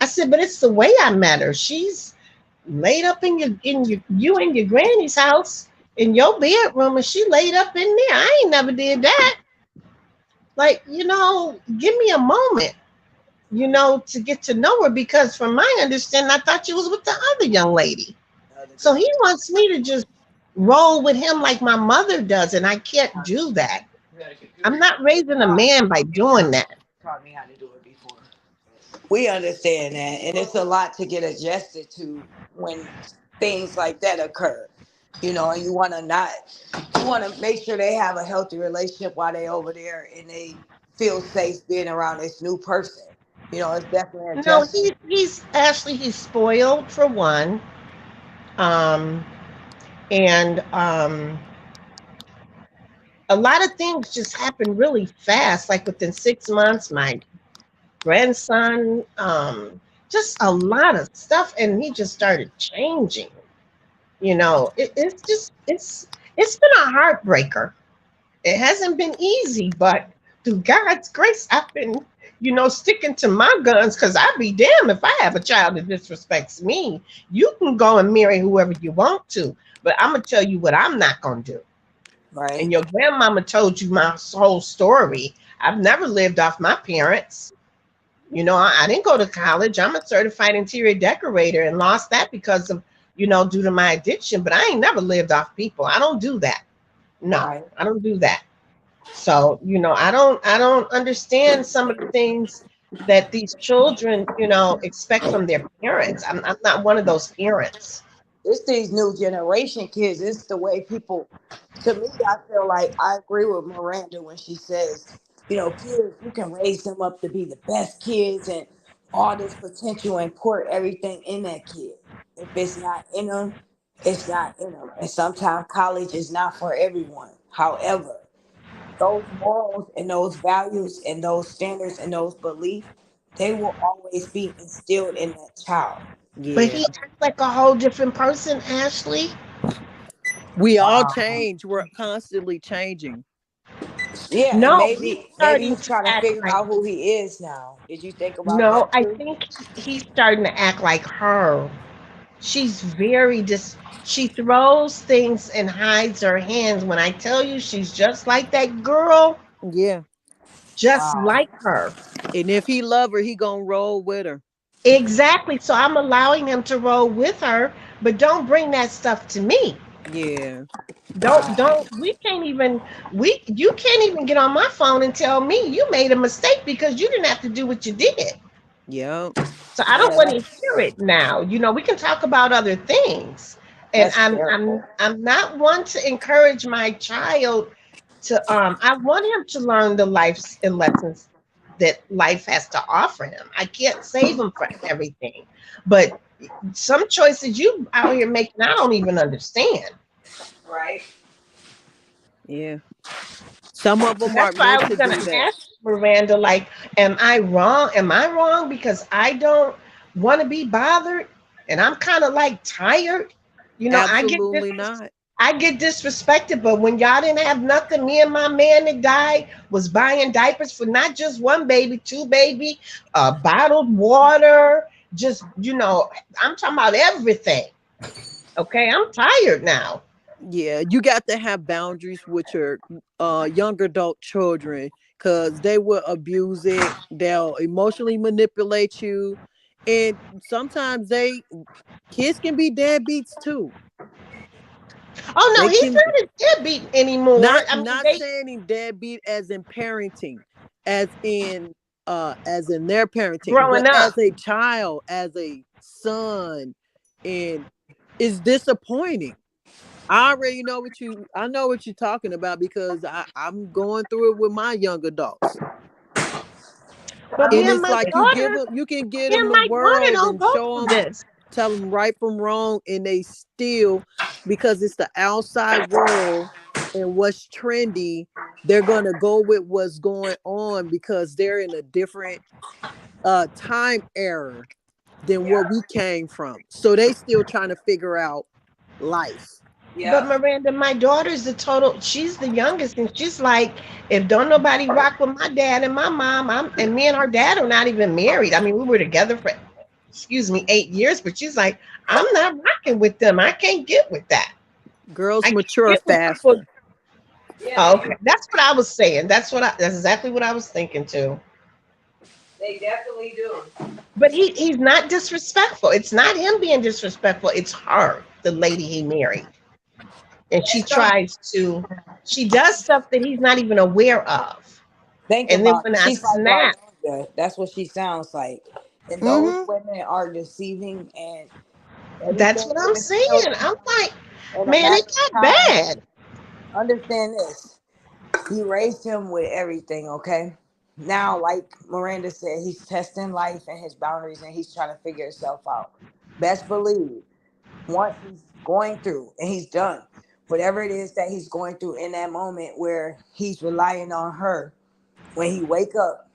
D: I said, but it's the way I met her. She's laid up in your granny's house in your bedroom, and she laid up in there. I ain't never did that. Like, give me a moment, to get to know her because from my understanding, I thought she was with the other young lady.
A: Other
D: So
A: girl.
D: he wants me to just roll with him like my mother does, and I can't do that. I'm not raising a man by doing that.
A: Taught me how to do it before. We understand that, and it's a lot to get adjusted to when things like that occur. And you want to make sure they have a healthy relationship while they over there and they feel safe being around this new person. It's definitely
D: No,
A: adjustment.
D: he's spoiled for one. Um, and a lot of things just happen really fast. Like within 6 months, my grandson, just a lot of stuff, and he just started changing. It's been a heartbreaker. It hasn't been easy, but through God's grace, I've been, sticking to my guns because I'd be damned if I have a child that disrespects me. You can go and marry whoever you want to, but I'm gonna tell you what I'm not gonna do. And
A: Right.
D: your grandmama told you my whole story. I've never lived off my parents. I didn't go to college. I'm a certified interior decorator and lost that because of, due to my addiction. But I ain't never lived off people. I don't do that. No,
A: Right.
D: I don't do that. So, I don't understand some of the things. that these children, expect from their parents. I'm not one of those parents.
A: It's these new generation kids. It's the way people. To me, I feel like I agree with Miranda when she says, kids, you can raise them up to be the best kids and all this potential and pour everything in that kid. If it's not in them, it's not in them. And sometimes college is not for everyone. However, those morals and those values and those standards and those beliefs, they will always be instilled in that child.
D: But
C: Yeah.
D: he acts like a whole different person, Ashley.
C: We all
A: Um,
C: change. We're constantly changing.
A: Yeah, and
D: No, he's
A: maybe
D: starting
A: he's
D: to
A: trying to
D: act
A: figure
D: like
A: out who he is now. Did you think about
D: no.
A: that
D: I
A: too?
D: think he's starting to act like her. She's very dis. She throws things and hides her hands. When I tell you, she's just like that girl,
C: Yeah.
D: just
A: Wow.
D: like her.
C: And if he love her, he gonna roll with her.
D: Exactly. So I'm allowing him to roll with her, but don't bring that stuff to me.
C: Yeah.
A: Wow.
D: We can't even you can't even get on my phone and tell me you made a mistake because you didn't have to do what you did.
C: Yep.
D: So I don't
A: Yeah,
D: want to hear it now. We can talk about other things. And
A: that's
D: I'm
A: terrible.
D: I'm not one to encourage my child to I want him to learn the life and lessons that life has to offer him. I can't save him from everything. But some choices you out here making I don't even understand.
A: Right?
C: Yeah. Some of them
D: That's
C: are
D: why I
C: meant
D: was
C: to
D: gonna
C: do that.
D: ask Miranda, like, am I wrong? Am I wrong because I don't want to be bothered, and I'm kind of like tired.
C: Absolutely not.
D: I get disrespected, but when y'all didn't have nothing, me and my man that died was buying diapers for not just one baby, two baby, bottled water. Just I'm talking about everything. Okay, I'm tired now.
C: Yeah, you got to have boundaries with your young adult children because they will abuse it. They'll emotionally manipulate you, and sometimes kids can be deadbeats too.
D: Oh no,
C: They
D: he's
C: can
D: not a deadbeat anymore.
C: not
D: I mean,
C: not
D: they
C: saying in deadbeat as in parenting, as in their parenting, but
D: growing up.
C: as a child, as a son, and it's disappointing. I know what you're talking about because I'm going through it with my young adults.
D: But
C: And
D: me and
C: it's
D: my
C: like
D: daughter,
C: you can get
D: me
C: them
D: and
C: the
D: my daughter
C: world
D: don't
C: and
D: go
C: show
D: through
C: them,
D: this.
C: tell them right from wrong, and they still, because it's the outside world and what's trendy, they're gonna go with what's going on because they're in a different time era than
A: Yeah.
C: what we came from. So they still trying to figure out life.
D: But
A: Yeah.
D: Miranda, my daughter's she's the youngest, and she's like, if don't nobody rock with my dad and my mom, and me and her dad are not even married. I mean, we were together for, excuse me, 8 years, but she's like, I'm not rocking with them. I can't get with that. I
C: Girls
D: can't
C: mature
D: get with people.
C: faster.
A: Yeah,
D: Oh,
A: they
D: okay,
A: do.
D: that's what I was saying. That's exactly what I was thinking too.
A: They definitely do.
D: But he's not disrespectful. It's not him being disrespectful. It's her, the lady he married. And
A: And some
D: she does stuff that he's not even aware of.
A: think
D: And then
A: about
D: when
A: it.
D: I
A: She's like
D: snap,
A: Miranda. That's what she sounds like. And those
C: Mm-hmm.
A: women are deceiving and
D: that's
A: everything
D: what I'm
A: with
D: saying.
A: children
D: I'm like,
A: in a
D: man,
A: matter
D: it
A: of
D: got
A: time.
D: bad.
A: Understand this. You raised him with everything, okay? Now, like Miranda said, he's testing life and his boundaries and he's trying to figure himself out. Best believe, once he's going through and he's done, whatever it is that he's going through in that moment where he's relying on her, when he wake up,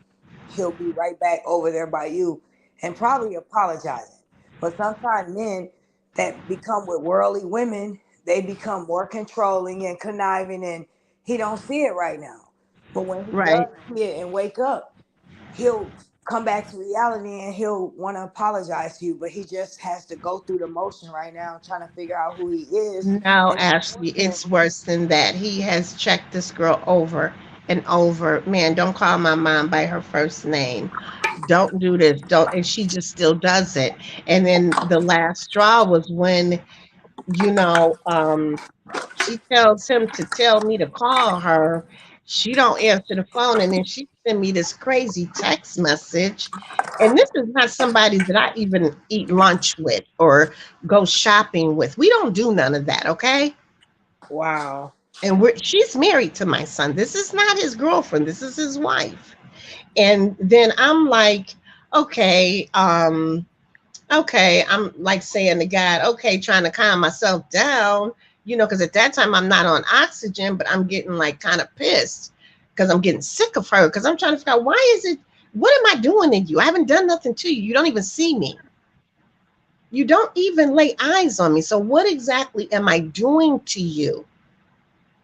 A: he'll be right back over there by you and probably apologizing. But sometimes men that become with worldly women, they become more controlling and conniving, and he don't see it right now. But when he
D: Right.
A: does see it and wake up, he'll come back to reality and he'll want to apologize to you. But he just has to go through the motion right now, trying to figure out who he is.
D: No,
A: And
D: Ashley, it's worse than that. He has checked this girl over and over. Man, don't call my mom by her first name. Don't do this. Don't. And she just still does it. And then the last straw was when, you know, she tells him to tell me to call her. She don't answer the phone, and then she send me this crazy text message. And this is not somebody that I even eat lunch with or go shopping with. We don't do none of that, okay?
A: Wow.
D: And she's married to my son. This is not his girlfriend. This is his wife. And then I'm like, okay, okay, I'm like saying to God, okay, trying to calm myself down, because at that time I'm not on oxygen, but I'm getting like kind of pissed because I'm getting sick of her because I'm trying to figure out why is it, what am I doing to you? I haven't done nothing to you. You don't even see me. You don't even lay eyes on me. So what exactly am I doing to you?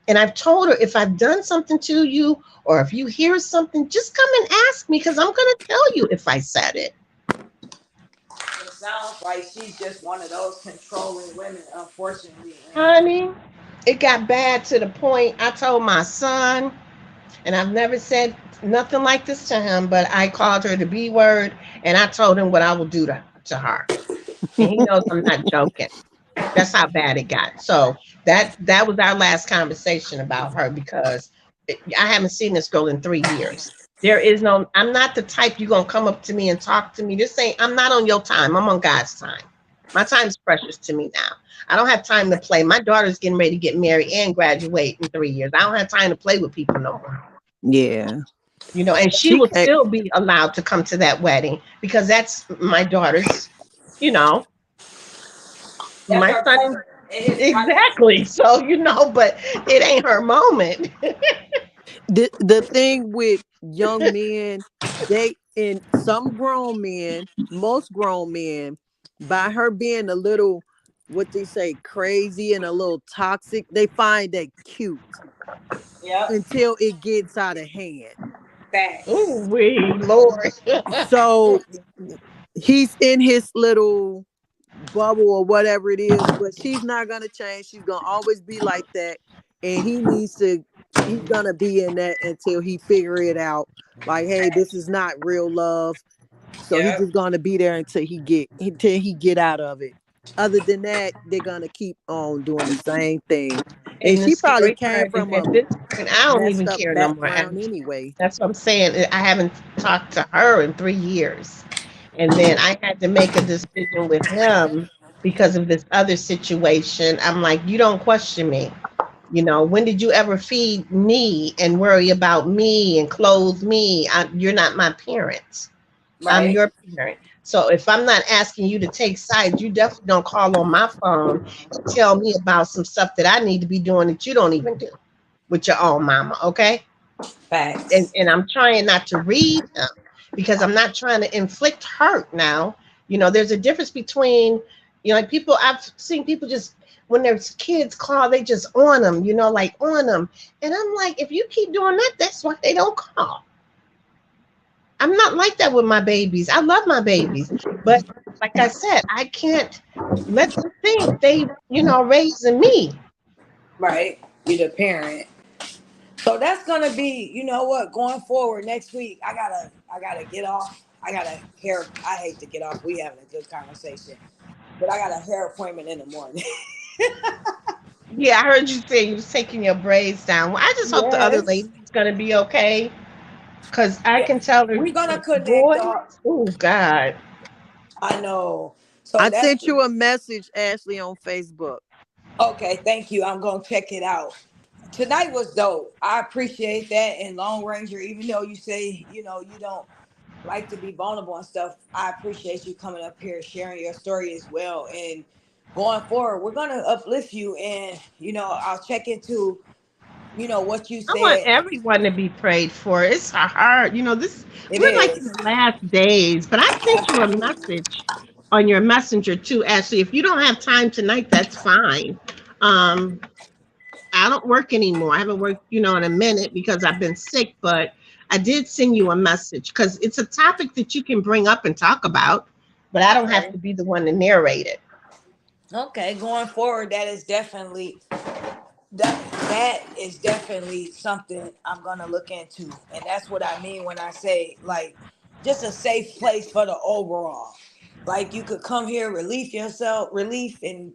D: And I've told her if I've done something to you or if you hear something, just come and ask me because I'm going to tell you if I said it.
A: It sounds like she's just one of those controlling women, unfortunately.
D: Honey, it got bad to the point I told my son, and I've never said nothing like this to him, but I called her the B word and I told him what I will do to her. And he knows I'm not joking. That's how bad it got. So that was our last conversation about her because I haven't seen this girl in 3 years. There is no, I'm not the type you gonna come up to me and talk to me. This ain't, I'm not on your time. I'm on God's time. My time's precious to me now. I don't have time to play. My daughter's getting ready to get married and graduate in 3 years. I don't have time to play with people no more.
C: Yeah.
D: And she
C: She
D: will
C: can't.
D: still be allowed to come to that wedding because that's my daughter's, you know,
A: That's
D: my
A: her
D: son.
A: brother and his wife.
D: Exactly. So, but it ain't her moment.
C: The thing with young men, they and some grown men, most grown men, by her being a little, what they say, crazy and a little toxic, they find that cute
A: Yep.
C: until it gets out of hand.
D: Ooh,
A: Facts.
D: wee, Lord.
C: So he's in his little bubble or whatever it is, but she's not gonna change. She's gonna always be like that, and he's gonna be in that until he figure it out. Like, hey, this is not real love. So he's
A: Yep.
C: just gonna be there until he get out of it. Other than that, they're gonna keep on doing the same thing. And
D: And the
C: she probably
D: scary
C: came
D: part is
C: from
D: at
C: a
D: this point, I don't
C: messed
D: even
C: up
D: care no more.
C: background anyway.
D: That's what I'm saying. I haven't talked to her in 3 years. And then I had to make a decision with him because of this other situation. I'm like, you don't question me. When did you ever feed me and worry about me and clothe me? You're not my parent. I'm
A: Right.
D: your parent. So if I'm not asking you to take sides, you definitely don't call on my phone and tell me about some stuff that I need to be doing that you don't even do with your own mama. Okay. And,
A: Facts.
D: and I'm trying not to read him because I'm not trying to inflict hurt now. There's a difference between, like people, I've seen people just, when there's kids call, they just on them, like on them. And I'm like, if you keep doing that, that's why they don't call. I'm not like that with my babies. I love my babies. But like I said, I can't let them think they, raising me.
A: Right. You're the parent. So that's gonna be, you know what, going forward next week. I gotta get off. I got a hair. I hate to get off. We having a good conversation, but I got a hair appointment in the morning.
D: Yeah, I heard you say you was taking your braids down. Well, I just hope the other
A: Yes.
D: lady is going to be okay. Because I
A: Yeah.
D: can tell her,
A: We're gonna connect,
D: boy,
A: dog.
D: oh, God.
A: I know. So
C: I
A: that's
C: sent you a message, Ashley, on Facebook.
A: okay. Thank you. I'm gonna check it out. Tonight was dope. I appreciate that. And Lone Ranger, even though you say, you don't like to be vulnerable and stuff, I appreciate you coming up here sharing your story as well. And going forward, we're gonna uplift you and I'll check into, what you
D: I want
A: said.
D: everyone to be prayed for. It's hard.
A: It
D: We're like in
A: is.
D: the last days, but I sent you a message on your messenger too, Ashley. If you don't have time tonight, that's fine. Um, I don't work anymore. I haven't worked, in a minute because I've been sick, but I did send you a message because it's a topic that you can bring up and talk about, but I don't have
A: Okay.
D: to be the one to narrate it.
A: Okay, going forward, that is definitely something I'm gonna look into, and that's what I mean when I say like just a safe place for the overall. Like you could come here, relief, and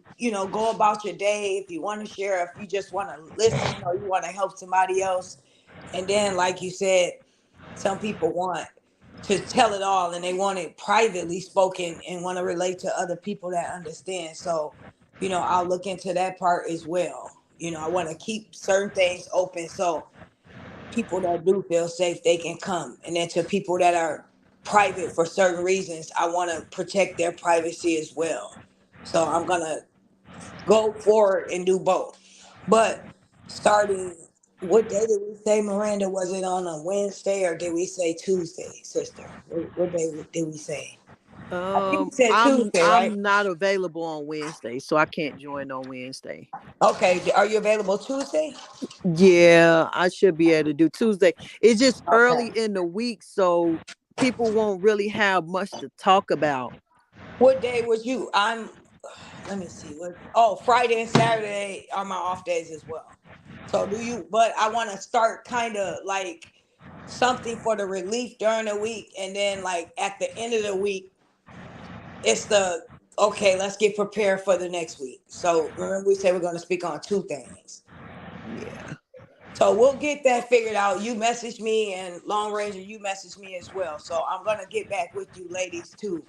A: go about your day if you want to share, if you just want to listen or you want to help somebody else, and then like you said. Some people want to tell it all and they want it privately spoken and want to relate to other people that understand. So, I'll look into that part as well. I want to keep certain things open so people that do feel safe they can come. And then to people that are private for certain reasons, I want to protect their privacy as well. So I'm gonna go forward and do both. But starting, what day did we say, Miranda? Was it on a Wednesday or did we say Tuesday, sister? What day did we say? I think we said Tuesday, right?
C: I'm not available on Wednesday, so I can't join on Wednesday.
A: Okay, are you available Tuesday?
C: Yeah, I should be able to do Tuesday. It's just early
A: Okay.
C: in the week, so people won't really have much to talk about.
A: What day was you? Let me see. Friday and Saturday are my off days as well. So but I want to start kind of like something for the relief during the week. And then like at the end of the week, it's okay, let's get prepared for the next week. So remember we said we're going to speak on two things.
C: Yeah.
A: So we'll get that figured out. You message me and Long Ranger, you message me as well. So I'm gonna get back with you ladies too,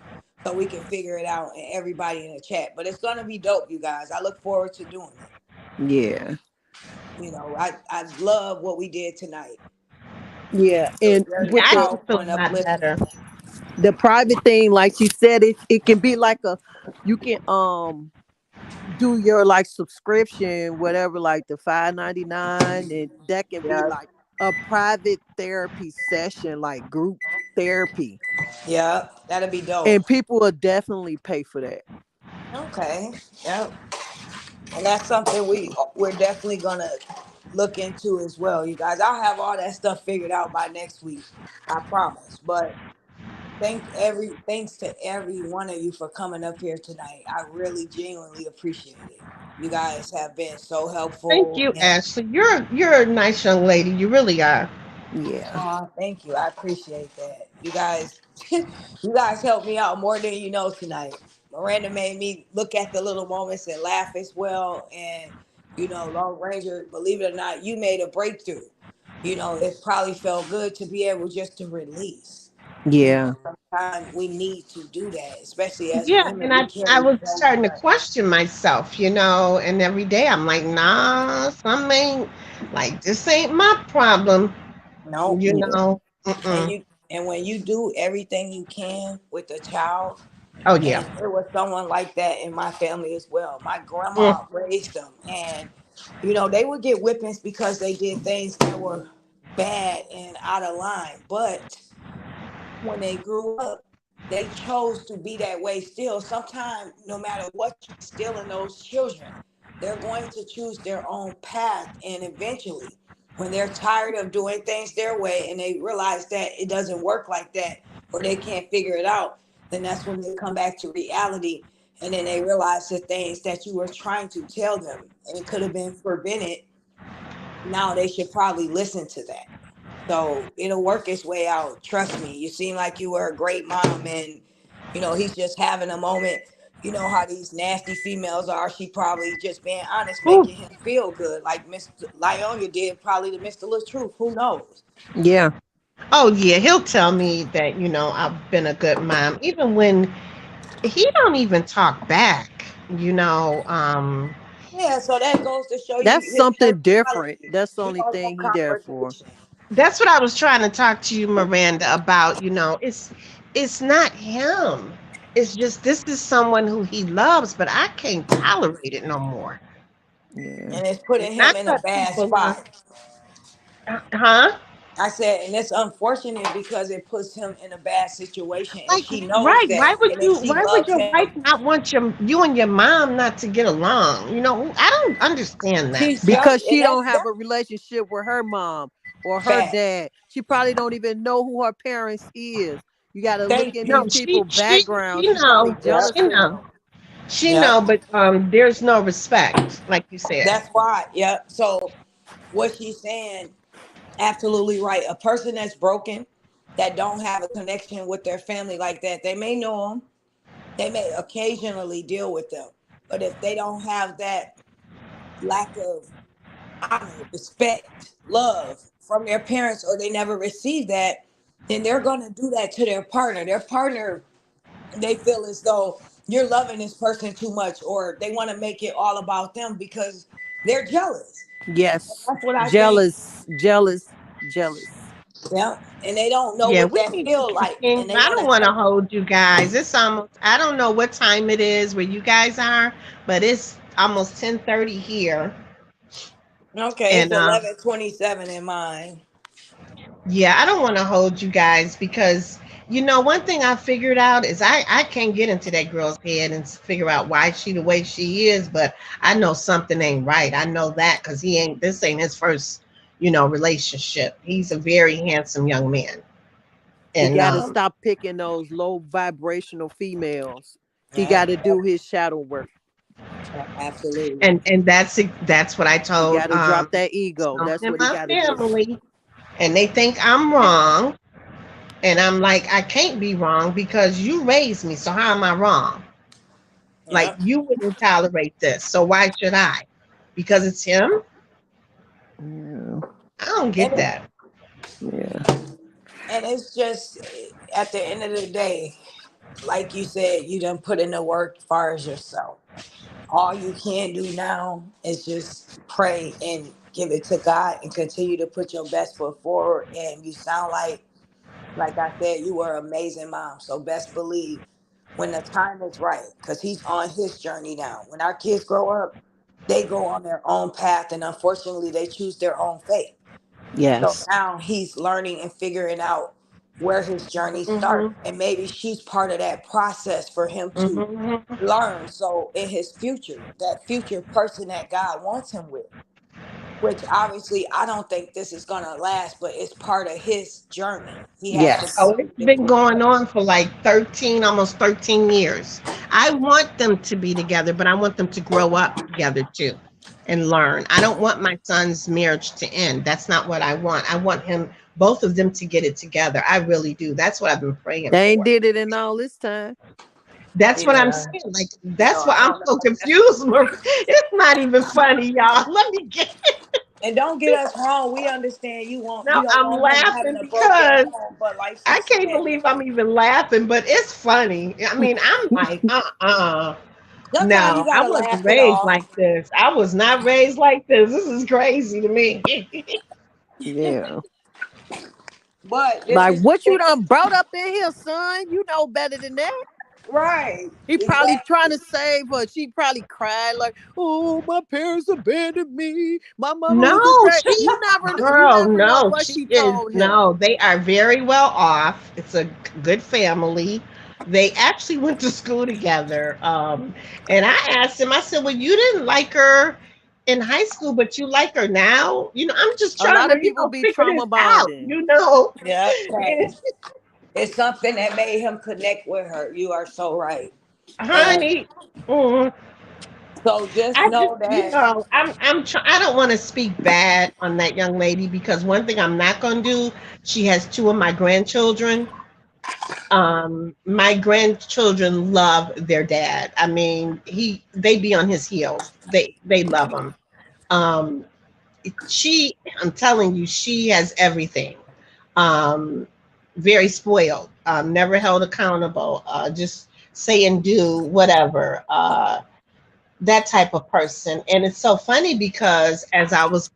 A: so we can figure it out and everybody in the chat. But it's gonna be dope, you guys. I look forward to doing it.
C: Yeah.
A: I love what we did tonight.
C: Yeah.
A: It was
C: And
A: very
D: Yeah,
C: with
D: I
C: the
D: do
A: powerful
D: feel
A: and
D: a lot
A: uplifting.
D: better.
C: private thing, like she said, it can be like you can do your like subscription, whatever, like the $5.99, and that can be
A: Yeah,
C: like a private therapy session, like group therapy.
A: yeah, that'll be dope.
C: And people will definitely pay for that.
A: Okay, yeah, and that's something we're definitely gonna look into as well, you guys. I'll have all that stuff figured out by next week. I promise. But thanks to every one of you for coming up here tonight. I really genuinely appreciate it. You guys have been so
D: Thank
A: helpful
D: you,
A: and
D: Ashley. You're a nice young lady. You really are.
C: Yeah.
A: thank you. I appreciate that. You guys you guys helped me out more than you know tonight. Miranda made me look at the little moments and laugh as well. And Long Ranger, believe it or not, you made a breakthrough. It probably felt good to be able just to release.
C: Yeah.
A: Sometimes we need to do that, especially as
D: Yeah,
A: women.
D: and
A: We
D: I
A: carry
D: was
A: so
D: starting to
A: much.
D: question myself, and every day I'm like, nah, something ain't like this ain't my problem,
A: No,
D: you
C: Yeah.
D: know.
A: and
D: Mm-mm.
A: when you do everything you can with a child,
D: Oh
A: and
D: yeah.
A: there was someone like that in my family as well. My
D: Mm.
A: grandma raised them, and they would get whippings because they did things that were bad and out of line, but when they grew up, they chose to be that way still. Sometimes, no matter what you instill in those children, they're going to choose their own path. And eventually, when they're tired of doing things their way and they realize that it doesn't work like that or they can't figure it out, then that's when they come back to reality. And then they realize the things that you were trying to tell them and it could have been prevented. Now they should probably listen to that. So it'll work its way out. Trust me. You seem like you were a great mom, and he's just having a moment. You know how these nasty females are. She probably just being honest,
D: Ooh.
A: making him feel good, like Mr. Lyonia did, probably to Mr. Little Truth. Who knows?
C: Yeah.
D: Oh yeah, he'll tell me that I've been a good mom, even when he don't even talk back.
A: Yeah. So that goes to show you
C: That's
A: his
C: something different.
A: personality.
C: That's the
A: He
C: only
A: don't
C: thing
A: want
C: he there for.
A: confrontation.
D: That's what I was trying to talk to you, Miranda, about. It's not him. It's just this is someone who he loves, but I can't tolerate it no more.
C: Yeah.
A: And it's putting
D: And I
A: him in a
D: cut
A: bad
D: people off.
A: spot.
D: Huh?
A: I said, and it's unfortunate because it puts him in a bad situation, and
D: Like,
A: she knows
D: right?
A: that, and then she
D: Why would
A: loves
D: your
A: him.
D: wife not want you and your mom not to get along? I don't understand that
A: She's
D: stuff.
A: young,
C: Because
A: and
C: she don't have a relationship with her mom or her
A: facts.
C: dad. She probably don't even know who her parents is. You got to look
A: Thank
C: in
D: No,
C: these
A: you.
C: people background.
D: she
C: She probably
D: know,
A: Yep,
C: jealous
D: she
C: of
D: know,
C: them.
D: she
A: yep.
D: know, but there's no respect, like you said.
A: That's why. Yep. So what she's saying, absolutely right. A person that's broken, that don't have a connection with their family like that, they may know them, they may occasionally deal with them, but if they don't have that lack of honor, respect, love from their parents, or they never received that, then they're gonna do that to their partner. Their partner, they feel as though you're loving this person too much, or they want to make it all about them because they're jealous.
C: Yes.
A: That's what I think.
C: Jealous, jealous, jealous.
A: Yeah, and they don't know
D: Yeah,
A: what
D: we
A: that
D: need to
A: feel like, and
D: continue.
A: they
D: I
A: want
D: don't
A: to
D: want to
A: take.
D: hold you guys. It's almost, I don't know what time it is where you guys are, but it's almost 10:30 here.
A: Okay, it's
D: And
A: 11:27 in mine.
D: yeah, I don't want to hold you guys because one thing I figured out is I can't get into that girl's head and figure out why she the way she is, but I know something ain't right. I know that because this ain't his first, relationship. He's a very handsome young man.
C: He
D: And
C: got to stop picking those low vibrational females. He
A: Yeah,
C: got to do his shadow work.
A: absolutely.
D: and that's what I
C: He
D: told
C: got to drop that ego.
D: some
C: That's
D: in
C: what he
D: my
C: got to do.
D: family, and they think I'm wrong, and I'm like, I can't be wrong because you raised me, so how am I wrong? Like,
A: Yep.
D: you wouldn't tolerate this, so why should I? Because it's him?
C: Yeah.
D: I don't
A: And
D: get that.
C: Yeah.
A: and it's just at the end of the day, like you said, you done put in the work as far as yourself. All you can do now is just pray and give it to God and continue to put your best foot forward. And you sound like I said, you were an amazing mom. So best believe when the time is right, because he's on his journey now. When our kids grow up, they go on their own path, and unfortunately, they choose their own fate. So
C: Yes.
A: now he's learning and figuring out where his journey starts.
D: Hmm.
A: And maybe she's part of that process for him to
D: Hmm.
A: learn. So in his future, that future person that God wants him with, which obviously I don't think this is gonna last, but it's part of his journey. He has to
C: Yes.
D: Oh,
A: continue
D: it's
A: to
D: been
A: grow.
D: going on for like 13, almost 13 years. I want them to be together, but I want them to grow up together too and learn. I don't want my son's marriage to end. That's not what I want. I want both of them to get it together. I really do. That's what I've been praying
C: They ain't
D: for.
C: did it in all this time.
D: That's what I'm
A: Yeah,
D: saying. Like,
A: you know,
D: that's why
A: I
D: I'm
A: don't know.
D: so confused. It's not even funny, y'all. Let me get
A: And don't get us wrong. We understand you
D: No,
A: don't
D: I'm
A: want him having
D: laughing
A: a broken
D: because
A: home. But like she
D: I can't
A: said,
D: believe I'm even laughing, but it's funny. I mean, I'm like,
A: sometimes you
D: no, I
A: gotta
D: wasn't
A: laugh it
D: raised
A: off.
D: like this. I was not raised like this. This is crazy to me.
C: Yeah.
A: But this
C: Like
A: is
C: what you done brought up in here, son? You know better than that.
A: right.
C: He probably trying
A: Exactly.
C: to save her. She probably cried like, "Oh, my parents abandoned me. My mama
D: No,
C: was a drag."
D: she,
C: You
D: girl,
C: never know
D: no,
C: what
D: she
C: she
D: is,
C: told him.
D: no, they are very well off. It's a good family. They actually went to school together. And I asked him, I said, well, you didn't like her in high school, but you like her now. I'm just
C: A
D: trying
C: lot
D: to,
C: of people be
D: figure
C: trauma
D: this out,
C: bonding.
A: Yeah. It's something that made him connect with her. You are so right. And
D: honey. mm,
A: so just
D: I just,
A: know that
D: I don't want to speak bad on that young lady because one thing I'm not going to do, she has two of my grandchildren. My grandchildren love their dad. I mean, they be on his heels. They love him. Um, she, I'm telling you, she has everything. Um, Very spoiled. Never held accountable. Just say and do whatever. That type of person. And it's so funny because as I was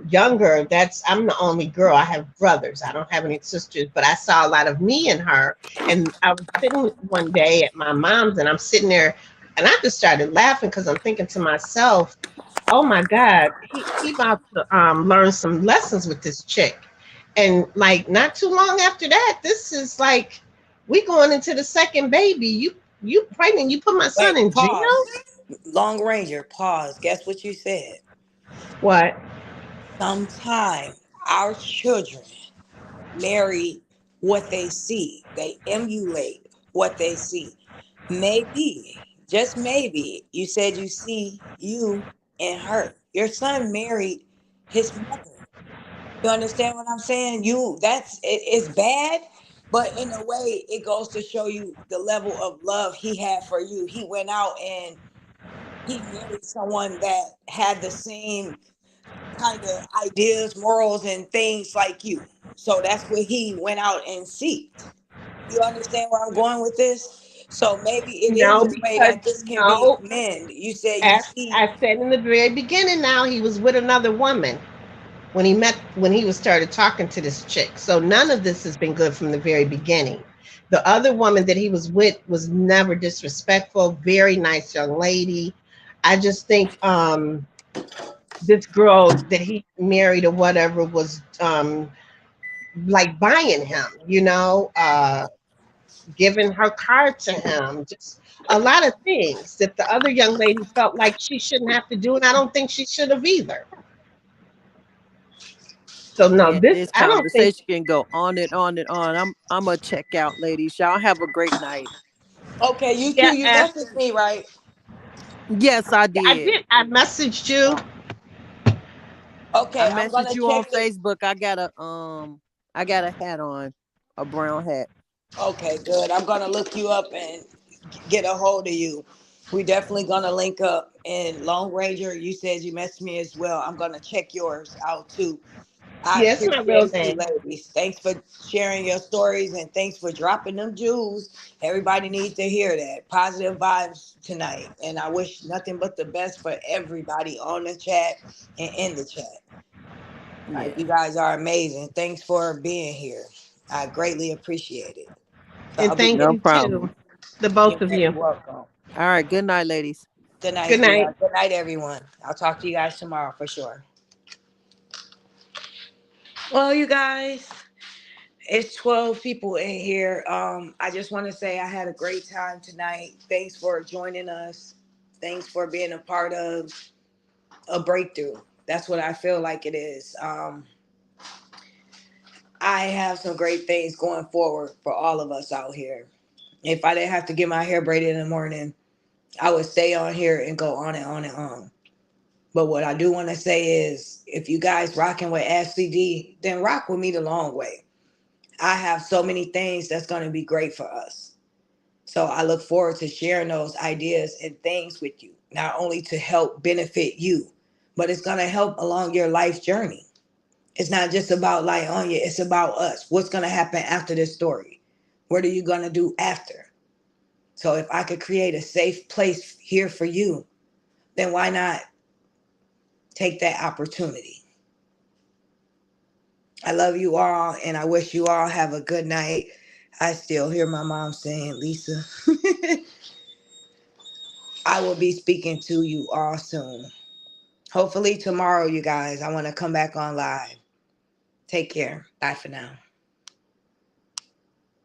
D: younger, I'm the only girl. I have brothers. I don't have any sisters, but I saw a lot of me in her. And I was sitting one day at my mom's and I'm sitting there and I just started laughing because I'm thinking to myself, oh my God, he about to learn some lessons with this chick. And like not too long after that, this is like we going into the second baby. You pregnant, you put my son
A: wait,
D: in
A: pause.
D: jail?
A: Long Ranger, pause. Guess what you said?
D: What?
A: Sometime our children marry what they see. They emulate what they see. Maybe, just maybe, you said you see you in her. Your son married his mother. You understand what I'm saying? It's bad, but in a way, it goes to show you the level of love he had for you. He went out and he married someone that had the same kind of ideas, morals, and things like you. So that's what he went out and seeked. You understand where I'm going with this? So maybe it is
D: No,
A: a way
D: because
A: that this can be
D: no,
A: amended. You said you
D: as
A: see.
D: I said in the very beginning, now he was with another woman when he was started talking to this chick. So none of this has been good from the very beginning. The other woman that he was with was never disrespectful, very nice young lady. I just think this girl that he married or whatever was like buying him, giving her card to him, just a lot of things that the other young lady felt like she shouldn't have to do, and I don't think she should have either. So no,
C: Man,
D: this
C: this
D: I don't think.
C: conversation can go on and on and on. I'm gonna check out, ladies. Y'all have a great night.
A: Okay, you
D: Yeah,
A: too. You
D: as
A: messaged me, right?
C: Yes, I
D: I
C: did.
D: did, I messaged you.
C: I
A: Okay, I'm
C: messaged
A: gonna
C: you on
A: check it.
C: Facebook. I got a hat on, a brown hat.
A: Okay, good. I'm gonna look you up and get a hold of you. We definitely gonna link up. And Long Ranger, you said you messaged me as well. I'm gonna check yours out too. I
D: Yeah, it's my real
A: appreciate you,
D: name.
A: ladies. Thanks for sharing your stories and thanks for dropping them jewels. Everybody needs to hear that. Positive vibes tonight. And I wish nothing but the best for everybody on the chat and in the chat. Like,
C: Yeah.
A: you guys are amazing. Thanks for being here. I greatly appreciate it. So
D: And
A: I'll be
D: thank
C: No
D: you
C: problem.
D: too, the
A: You're
D: both of
A: very
D: you.
A: welcome.
C: All right. Good night, ladies.
A: Good night,
D: Good night.
A: sweetheart. Good night, everyone. I'll talk to you guys tomorrow for sure. Well, you guys, it's 12 people in here. I just want to say I had a great time tonight. Thanks for joining us. Thanks for being a part of a breakthrough. That's what I feel like it is. I have some great things going forward for all of us out here. If I didn't have to get my hair braided in the morning, I would stay on here and go on and on and on. But what I do want to say is, if you guys rocking with Ashley D, then rock with me the long way. I have so many things that's going to be great for us. So I look forward to sharing those ideas and things with you, not only to help benefit you, but it's going to help along your life journey. It's not just about like on you, it's about us. What's going to happen after this story? What are you going to do after? So if I could create a safe place here for you, then why not take that opportunity? I love you all and I wish you all have a good night. I still hear my mom saying, Lisa, I will be speaking to you all soon. Hopefully tomorrow, you guys. I want to come back on live. Take care. Bye for now.